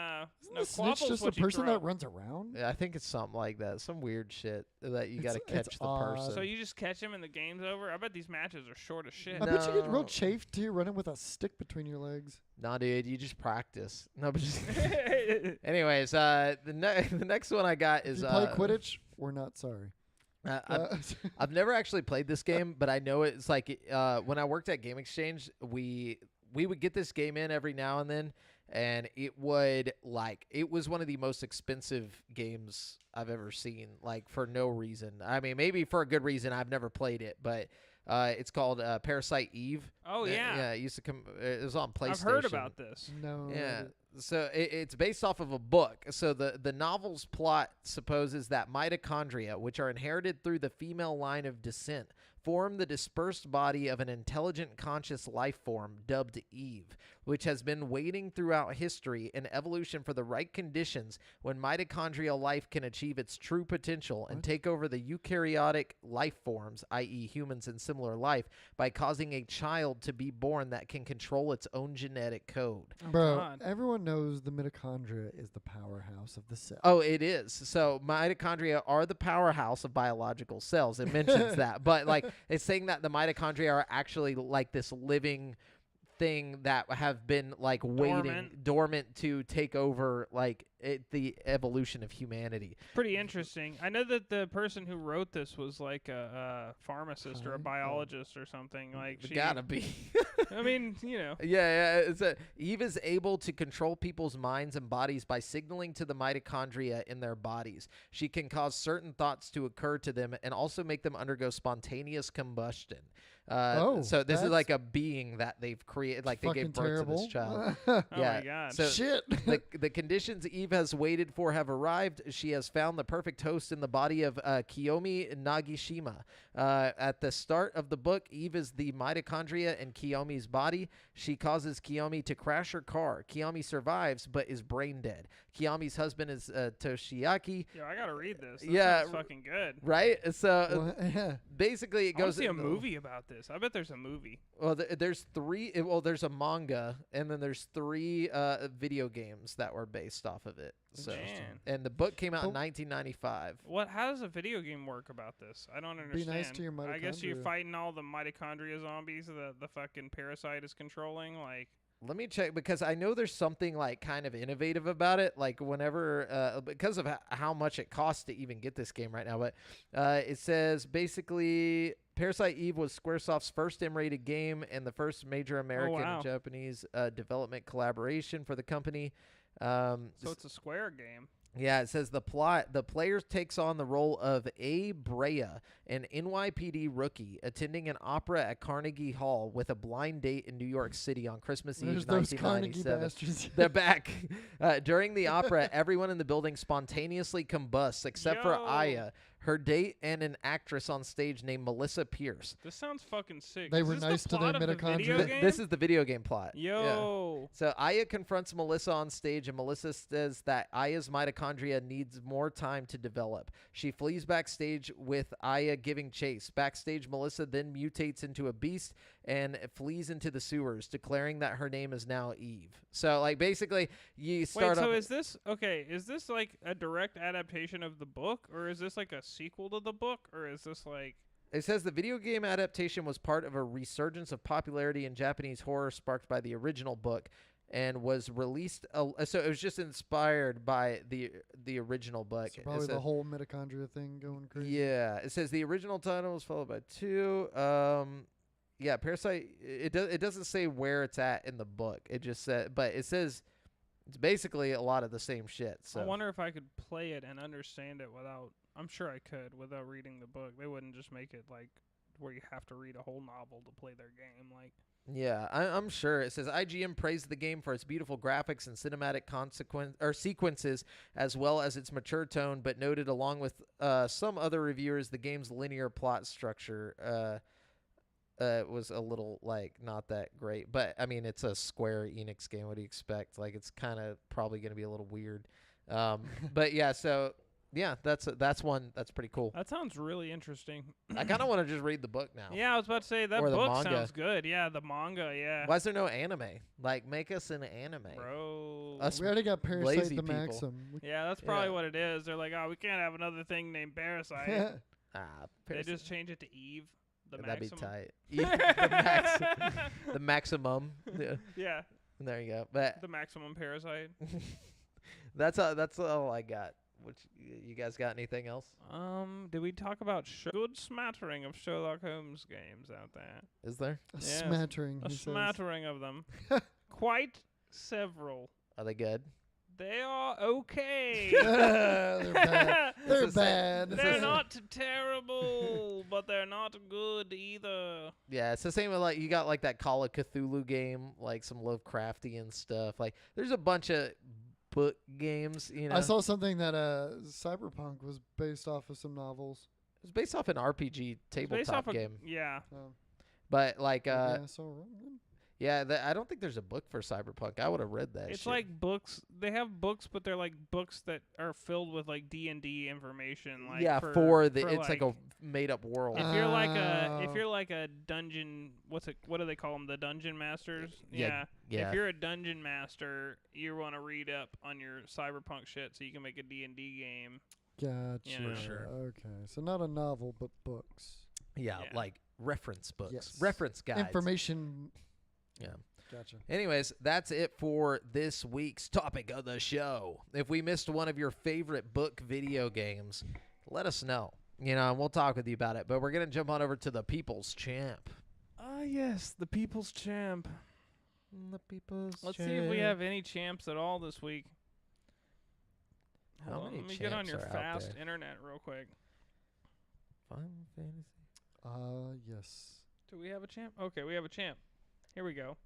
Speaker 3: Isn't a snitch just a person that runs around?
Speaker 1: Yeah, I think it's something like that. Some weird shit that you got to catch
Speaker 3: it's
Speaker 1: the
Speaker 3: odd.
Speaker 1: person.
Speaker 2: So you just catch him and the game's over. I bet these matches are short as shit.
Speaker 3: I bet you get real
Speaker 1: No.
Speaker 3: chafed too, running with a stick between your legs.
Speaker 1: Nah, dude, you just practice. No, but just. Anyways, the next one I got is.
Speaker 3: If you play Quidditch, we're not sorry.
Speaker 1: I've never actually played this game, but I know it's when I worked at Game Exchange, we would get this game in every now and then, and it was one of the most expensive games I've ever seen, for no reason. I mean, maybe for a good reason. I've never played it, but it's called Parasite Eve.
Speaker 2: Oh yeah,
Speaker 1: yeah. It used to come. It was on PlayStation.
Speaker 2: I've heard about this.
Speaker 3: No.
Speaker 1: Yeah. So it's based off of a book. So the novel's plot supposes that mitochondria, which are inherited through the female line of descent, form the dispersed body of an intelligent conscious life form dubbed Eve, which has been waiting throughout history and evolution for the right conditions when mitochondrial life can achieve its true potential and take over the eukaryotic life forms, i.e. humans and similar life, by causing a child to be born that can control its own genetic code.
Speaker 3: Bro,
Speaker 2: God.
Speaker 3: everyone knows the mitochondria is the powerhouse of the cell.
Speaker 1: Oh, it is. So mitochondria are the powerhouse of biological cells. It mentions that. But it's saying that the mitochondria are actually this living thing that have been waiting dormant to take over the evolution of humanity.
Speaker 2: Pretty interesting. I know that the person who wrote this was like a pharmacist or a biologist or something. Like she
Speaker 1: Gotta be.
Speaker 2: I mean, you know.
Speaker 1: Yeah. Eve is able to control people's minds and bodies by signaling to the mitochondria in their bodies. She can cause certain thoughts to occur to them and also make them undergo spontaneous combustion. So this is like a being that they've created, like they gave birth to this child.
Speaker 2: Oh my God.
Speaker 1: So
Speaker 3: Shit.
Speaker 1: the conditions Eve has waited for have arrived. She has found the perfect host in the body of Kiyomi Nagishima. At the start of the book, Eve is the mitochondria in Kiyomi's body. She causes Kiyomi to crash her car. Kiyomi survives, but is brain dead. Kiyomi's husband is Toshiaki.
Speaker 2: Yo, I gotta read this. That sounds fucking good.
Speaker 1: Right? So basically, it
Speaker 2: I want
Speaker 1: goes.
Speaker 2: to see a movie about this. I bet there's a movie.
Speaker 1: Well, there's three. Well, there's a manga, and then there's 3 video games that were based off of it. So, and the book came out in 1995.
Speaker 2: How does a video game work about this? I don't understand.
Speaker 3: Be nice to your mitochondria.
Speaker 2: I guess you're fighting all the mitochondria zombies that the fucking parasite is controlling. Like,
Speaker 1: let me check, because I know there's something like kind of innovative about it. Like whenever, because of how much it costs to even get this game right now, but it says basically Parasite Eve was Squaresoft's first M-rated game and the first major American and Japanese development collaboration for the company.
Speaker 2: So it's a Square game.
Speaker 1: Yeah, it says the plot. The player takes on the role of A. Brea, an NYPD rookie attending an opera at Carnegie Hall with a blind date in New York City on Christmas Eve, 1997. They're back. During the opera, everyone in the building spontaneously combusts except for Aya, her date, and an actress on stage named Melissa Pierce.
Speaker 2: This sounds fucking sick.
Speaker 3: They were nice to their mitochondria.
Speaker 1: This is the video game plot.
Speaker 2: Yo.
Speaker 1: Yeah. So Aya confronts Melissa on stage, and Melissa says that Aya's mitochondria needs more time to develop. She flees backstage with Aya giving chase. Backstage, Melissa then mutates into a beast and flees into the sewers, declaring that her name is now Eve. So, like, basically, you start.
Speaker 2: Wait, so is this like a direct adaptation of the book, or is this like a sequel to the book, or is this like?
Speaker 1: It says the video game adaptation was part of a resurgence of popularity in Japanese horror sparked by the original book, and was released. So it was just inspired by the original book.
Speaker 3: So probably the whole mitochondria thing going crazy.
Speaker 1: Yeah, it says the original title was followed by 2. Yeah, Parasite. It doesn't say where it's at in the book. It just said, but it says it's basically a lot of the same shit. So
Speaker 2: I wonder if I could play it and understand it without. I'm sure I could without reading the book. They wouldn't just make it like where you have to read a whole novel to play their game. Like,
Speaker 1: yeah, I'm sure. It says IGN praised the game for its beautiful graphics and cinematic sequences, as well as its mature tone, but noted along with some other reviewers the game's linear plot structure was a little like not that great. But I mean, it's a Square Enix game. What do you expect? Like, it's kind of probably going to be a little weird. But yeah, so. Yeah, that's one that's pretty cool.
Speaker 2: That sounds really interesting.
Speaker 1: I kind of want to just read the book now.
Speaker 2: Yeah, I was about to say that
Speaker 1: Or the
Speaker 2: book
Speaker 1: manga.
Speaker 2: sounds good. Yeah, the manga. Yeah.
Speaker 1: Why is there no anime? Like, make us an anime.
Speaker 2: Bro.
Speaker 1: Us
Speaker 3: We already got Parasite
Speaker 1: lazy
Speaker 3: the
Speaker 1: people.
Speaker 3: Maxim.
Speaker 2: Yeah, that's probably
Speaker 1: Yeah.
Speaker 2: what it is. They're like, oh, we can't have another thing named Parasite. They
Speaker 1: Parasite.
Speaker 2: just change it to Eve. The
Speaker 1: That'd be
Speaker 2: Maximum.
Speaker 1: tight. The maximum. Yeah.
Speaker 2: Yeah,
Speaker 1: There you go. But
Speaker 2: the maximum parasite.
Speaker 1: that's all I got. Which you guys got anything else?
Speaker 2: Did we talk about good smattering of Sherlock Holmes games out there?
Speaker 1: Is there?
Speaker 3: A
Speaker 2: Yes.
Speaker 3: smattering.
Speaker 2: A
Speaker 3: he says.
Speaker 2: smattering of them. Quite several.
Speaker 1: Are they good?
Speaker 2: They are okay.
Speaker 3: They're bad. They're
Speaker 1: It's the same-
Speaker 3: bad.
Speaker 2: They're not terrible, but they're not good either.
Speaker 1: Yeah, it's the same with, like, you got like that Call of Cthulhu game, like some Lovecraftian stuff. Like, there's a bunch of book games, you know.
Speaker 3: I saw something that Cyberpunk was based off of some novels.
Speaker 1: It's based off an RPG
Speaker 2: It's based off
Speaker 1: tabletop game,
Speaker 2: yeah.
Speaker 1: but like,
Speaker 3: Maybe I saw wrong then.
Speaker 1: yeah, I don't think there's a book for Cyberpunk. I would have read that.
Speaker 2: It's
Speaker 1: shit.
Speaker 2: like books. They have books, but they're like books that are filled with like D&D information. Like
Speaker 1: yeah,
Speaker 2: for
Speaker 1: it's like a made up world.
Speaker 2: If you're like a dungeon, what do they call them? The dungeon masters.
Speaker 1: Yeah.
Speaker 2: If you're a dungeon master, you want to read up on your cyberpunk shit so you can make a D&D game.
Speaker 3: Gotcha.
Speaker 2: Yeah. For
Speaker 1: sure.
Speaker 3: Okay, so not a novel, but books.
Speaker 1: Yeah,
Speaker 2: Yeah.
Speaker 1: like reference books,
Speaker 3: Yes.
Speaker 1: reference guides.
Speaker 3: Information.
Speaker 1: Yeah.
Speaker 3: Gotcha.
Speaker 1: Anyways, that's it for this week's topic of the show. If we missed one of your favorite book video games, let us know. And we'll talk with you about it. But we're going to jump on over to the People's Champ.
Speaker 2: Ah, yes, the People's Champ.
Speaker 1: The People's
Speaker 2: Let's
Speaker 1: Champ.
Speaker 2: see if we have any champs at all this week.
Speaker 1: How
Speaker 2: Hold on,
Speaker 1: many
Speaker 2: let me get on
Speaker 1: champs
Speaker 2: your
Speaker 1: are out
Speaker 2: fast
Speaker 1: there?
Speaker 2: internet real quick.
Speaker 1: Final Fantasy.
Speaker 3: Yes.
Speaker 2: Do we have a champ? Okay, we have a champ. Here we go.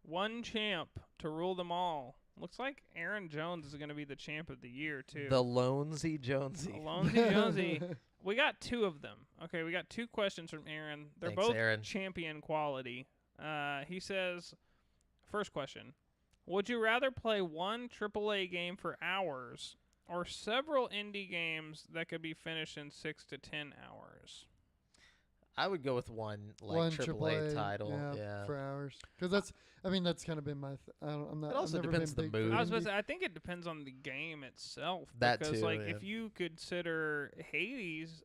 Speaker 2: One champ to rule them all. Looks like Aaron Jones is going to be the champ of the year, too.
Speaker 1: The Lonesy Jonesy.
Speaker 2: Lonesy Jonesy. We got 2 of them. Okay, we got 2 questions from Aaron. They're
Speaker 1: Thanks,
Speaker 2: both
Speaker 1: Aaron.
Speaker 2: champion quality. He says, first question, would you rather play one AAA game for hours or several indie games that could be finished in 6 to 10 hours?
Speaker 1: I would go with one
Speaker 3: One
Speaker 1: AAA title.
Speaker 3: Yeah, for hours. Because that's kind of been my. I'm not.
Speaker 1: It also
Speaker 3: I've never
Speaker 1: depends
Speaker 3: been
Speaker 1: the
Speaker 3: big for
Speaker 1: mood.
Speaker 2: I was
Speaker 3: indie.
Speaker 2: about to say, I think it depends on the game itself.
Speaker 1: That
Speaker 2: because,
Speaker 1: too,
Speaker 2: like,
Speaker 1: yeah.
Speaker 2: if you consider Hades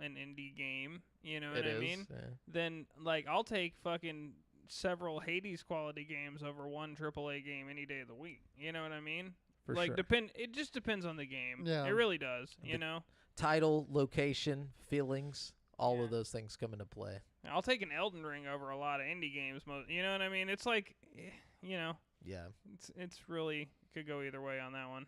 Speaker 2: an indie game, you know what
Speaker 1: It
Speaker 2: I
Speaker 1: is,
Speaker 2: mean?
Speaker 1: yeah.
Speaker 2: Then, like, I'll take fucking several Hades quality games over one AAA game any day of the week. You know what I mean?
Speaker 1: For
Speaker 2: like,
Speaker 1: sure.
Speaker 2: It just depends on the game.
Speaker 3: Yeah.
Speaker 2: It really does. You
Speaker 1: The-
Speaker 2: know?
Speaker 1: Title, location, feelings, all
Speaker 2: Yeah.
Speaker 1: of those things come into play.
Speaker 2: I'll take an Elden Ring over a lot of indie games. You know what I mean? It's like, you know,
Speaker 1: Yeah.
Speaker 2: it's really could go either way on that one.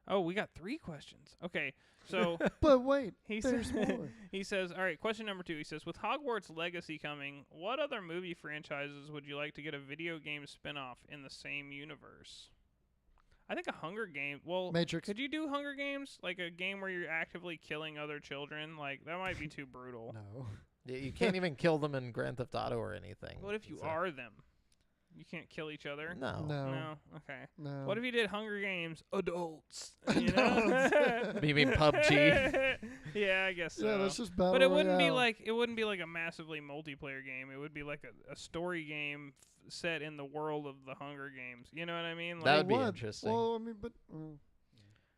Speaker 2: Oh, we got 3 questions. Okay, so
Speaker 3: But wait,
Speaker 2: he
Speaker 3: there's
Speaker 2: says,
Speaker 3: more.
Speaker 2: he says, all right, question number 2. He says, with Hogwarts Legacy coming, what other movie franchises would you like to get a video game spin-off in the same universe? I think a Hunger Games. Well,
Speaker 3: Matrix.
Speaker 2: could you do Hunger Games? Like a game where you're actively killing other children? Like, that might be too brutal.
Speaker 3: No.
Speaker 1: Yeah, you can't even kill them in Grand Theft Auto or anything.
Speaker 2: What if you
Speaker 1: So-
Speaker 2: are them? You can't kill each other?
Speaker 1: No.
Speaker 3: No.
Speaker 2: Okay.
Speaker 3: No.
Speaker 2: What if you did Hunger Games adults? You know?
Speaker 1: You mean PUBG?
Speaker 2: Yeah, I guess so.
Speaker 3: Yeah, that's just battle
Speaker 2: but it wouldn't be
Speaker 3: royale.
Speaker 2: like a massively multiplayer game. It would be like a story game set in the world of the Hunger Games. You know what I mean?
Speaker 1: That
Speaker 2: Like,
Speaker 1: would be
Speaker 3: What?
Speaker 1: interesting.
Speaker 3: Well, I mean, but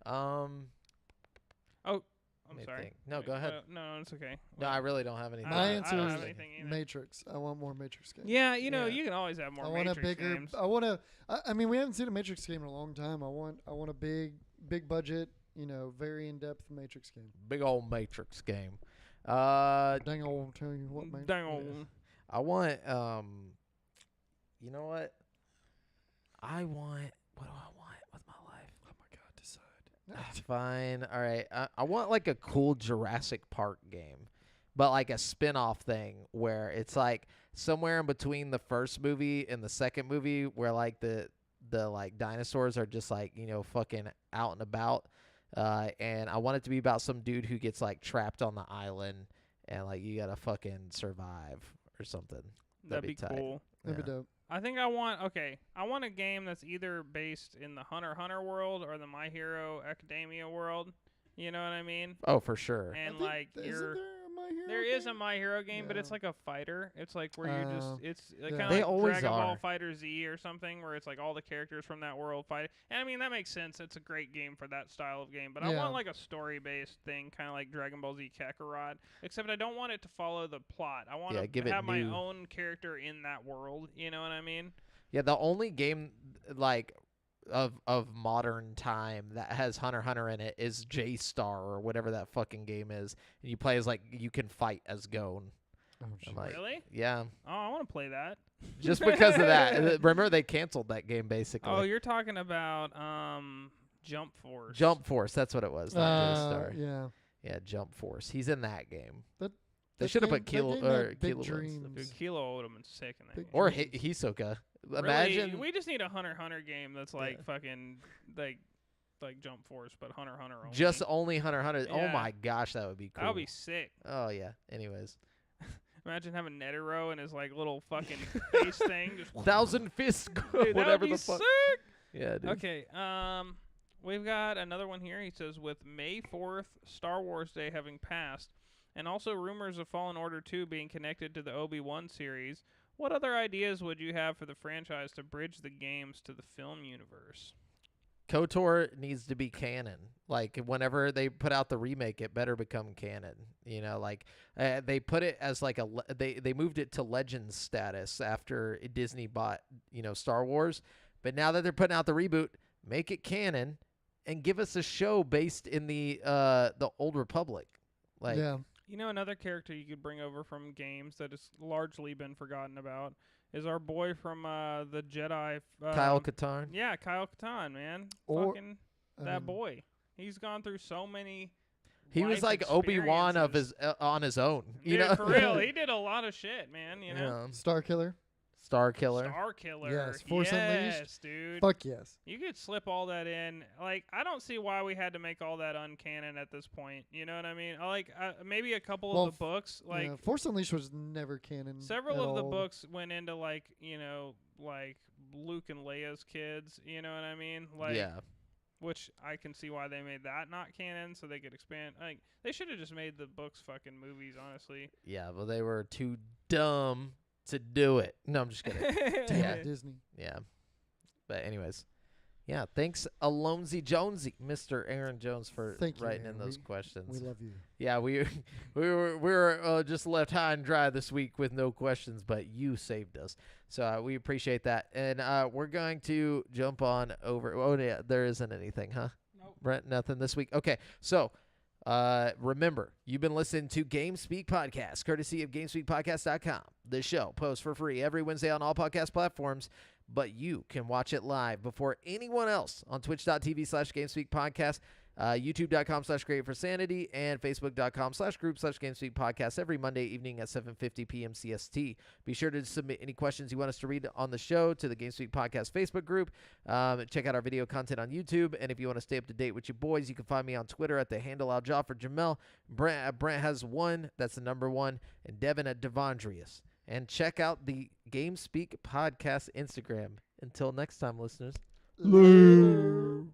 Speaker 2: I'm
Speaker 1: let me
Speaker 2: sorry.
Speaker 1: think. No,
Speaker 2: Wait,
Speaker 1: go ahead.
Speaker 2: no, it's okay.
Speaker 1: No, I really don't have anything.
Speaker 3: my
Speaker 2: I
Speaker 3: answer
Speaker 2: don't
Speaker 3: is
Speaker 2: have anything either.
Speaker 3: Matrix. I want more Matrix games.
Speaker 2: Yeah, you know,
Speaker 1: Yeah.
Speaker 2: you can always have more
Speaker 3: I want
Speaker 2: Matrix
Speaker 3: a bigger.
Speaker 2: games.
Speaker 3: I want to. I mean, we haven't seen a Matrix game in a long time. I want a big budget. You know, very in depth Matrix game.
Speaker 1: Big old Matrix game.
Speaker 3: Dang, I'll tell you what, man.
Speaker 2: Dang on.
Speaker 1: I want. You know what? I want. What do I want with my life?
Speaker 3: Oh my God, decide.
Speaker 1: Fine. All right. I want like a cool Jurassic Park game, but like a spin-off thing where it's like somewhere in between the first movie and the second movie where like the like dinosaurs are just like, fucking out and about. And I want it to be about some dude who gets like trapped on the island and like you gotta fucking survive or something.
Speaker 2: That'd be
Speaker 1: tight.
Speaker 2: cool.
Speaker 3: That'd be dope.
Speaker 2: I think I want a game that's either based in the Hunter x Hunter world or the My Hero Academia world. You know what I mean?
Speaker 1: Oh, for sure.
Speaker 2: And
Speaker 3: I think-
Speaker 2: like
Speaker 3: isn't
Speaker 2: you're
Speaker 3: there a My Hero
Speaker 2: there is a
Speaker 3: game?
Speaker 2: My Hero game, but it's
Speaker 3: Yeah.
Speaker 2: like a fighter. It's like where you're just it's like
Speaker 3: Yeah.
Speaker 2: kind of
Speaker 1: They
Speaker 2: like
Speaker 1: always
Speaker 2: Dragon Ball
Speaker 1: are.
Speaker 2: Fighter Z or something, where it's like all the characters from that world fight. And I mean that makes sense. It's a great game for that style of game. But I
Speaker 3: Yeah.
Speaker 2: want like a story-based thing, kind of like Dragon Ball Z Kakarot. Except I don't want it to follow the plot. I want
Speaker 1: Yeah,
Speaker 2: to
Speaker 1: give it
Speaker 2: have my
Speaker 1: new-
Speaker 2: own character in that world. You know what I mean?
Speaker 1: Yeah, the only game like of modern time that has Hunter x Hunter in it is J-Star or whatever that fucking game is. And you play as like you can fight as Gon.
Speaker 3: Oh,
Speaker 1: I'm
Speaker 3: shit.
Speaker 1: like,
Speaker 2: Really?
Speaker 1: yeah,
Speaker 2: Oh, I want to play that.
Speaker 1: just because of that. Remember they canceled that game basically.
Speaker 2: Oh, you're talking about Jump Force.
Speaker 1: Jump Force, that's what it was. Not J-Star.
Speaker 3: Yeah.
Speaker 1: Yeah, Jump Force. He's in that game. They
Speaker 3: That
Speaker 1: should have
Speaker 3: game-
Speaker 1: put
Speaker 3: that
Speaker 1: Kilo
Speaker 3: game had
Speaker 1: or
Speaker 3: big
Speaker 1: Kilo ones.
Speaker 3: dreams.
Speaker 2: Dude, Kilo would have been sick in that
Speaker 3: Big
Speaker 2: game.
Speaker 1: Or
Speaker 3: dreams.
Speaker 1: Hisoka.
Speaker 2: Really,
Speaker 1: Imagine
Speaker 2: we just need a Hunter x Hunter game that's like
Speaker 1: Yeah.
Speaker 2: fucking like Jump Force, but Hunter x Hunter only.
Speaker 1: just only Hunter x Hunter. Oh
Speaker 2: Yeah.
Speaker 1: my gosh, that would be cool.
Speaker 2: that would be sick.
Speaker 1: Oh yeah. Anyways,
Speaker 2: Imagine having Netero and his like little fucking face thing. Just
Speaker 1: Thousand Fists,
Speaker 2: Dude, that
Speaker 1: whatever
Speaker 2: would be
Speaker 1: the fuck.
Speaker 2: sick.
Speaker 1: Yeah, dude.
Speaker 2: Okay, we've got another one here. He says, with May 4th, Star Wars Day having passed, and also rumors of Fallen Order 2 being connected to the Obi-Wan series, what other ideas would you have for the franchise to bridge the games to the film universe?
Speaker 1: KOTOR needs to be canon. Like, whenever they put out the remake, it better become canon. You know, like, they put it as like they moved it to Legends status after Disney bought, Star Wars. But now that they're putting out the reboot, make it canon and give us a show based in the Old Republic. Like,
Speaker 3: yeah.
Speaker 2: You know, another character you could bring over from games that has largely been forgotten about is our boy from the Jedi.
Speaker 1: Kyle Katarn.
Speaker 2: Yeah, Kyle Katarn, man.
Speaker 3: Or-
Speaker 2: Fucking that boy. He's gone through so many.
Speaker 1: He was like Obi-Wan of on his own. You
Speaker 2: Dude,
Speaker 1: know,
Speaker 2: for real, he did a lot of shit, man. You know,
Speaker 1: Yeah.
Speaker 3: Star Killer.
Speaker 1: Star Killer.
Speaker 2: Star Killer.
Speaker 3: Yes, Force
Speaker 2: yes,
Speaker 3: Unleashed.
Speaker 2: dude.
Speaker 3: Fuck yes.
Speaker 2: You could slip all that in. Like, I don't see why we had to make all that uncanon at this point. You know what I mean? Maybe a couple of the books, like
Speaker 3: Yeah, Force Unleashed was never canon.
Speaker 2: several
Speaker 3: at
Speaker 2: of the
Speaker 3: all.
Speaker 2: books went into like Luke and Leia's kids. You know what I mean? Like,
Speaker 1: Yeah.
Speaker 2: which I can see why they made that not canon, so they could expand. Like, they should have just made the books fucking movies, honestly.
Speaker 1: Yeah, well, they were too dumb to do it. No, I'm just kidding.
Speaker 3: Damn
Speaker 1: Yeah.
Speaker 3: it, Disney.
Speaker 1: Yeah. But anyways, yeah, thanks Alonzi Jonesy, Mr. Aaron Jones, for
Speaker 3: Thank you,
Speaker 1: writing
Speaker 3: Aaron.
Speaker 1: in those
Speaker 3: We
Speaker 1: questions.
Speaker 3: love you.
Speaker 1: Yeah, we were just left high and dry this week with no questions, but you saved us. So we appreciate that. And we're going to jump on over. Oh, yeah, there isn't anything, huh?
Speaker 2: Nope.
Speaker 1: Brent, nothing this week. Okay, so remember, you've been listening to Game Speak Podcast, courtesy of GameSpeakPodcast.com. This show posts for free every Wednesday on all podcast platforms, but you can watch it live before anyone else on twitch.tv/GameSpeakPodcast, youtube.com/CreateForSanity, and facebook.com/group/GameSpeakPodcast every Monday evening at 7:50 p.m. CST. Be sure to submit any questions you want us to read on the show to the GameSpeak Podcast Facebook group. Check out our video content on YouTube, and if you want to stay up to date with your boys, you can find me on Twitter at the handle Al-Jaffer Jamel. Brent has one, that's the number one, and Devin at Devondrius. And check out the GameSpeak Podcast Instagram. Until next time, listeners.
Speaker 3: Hello.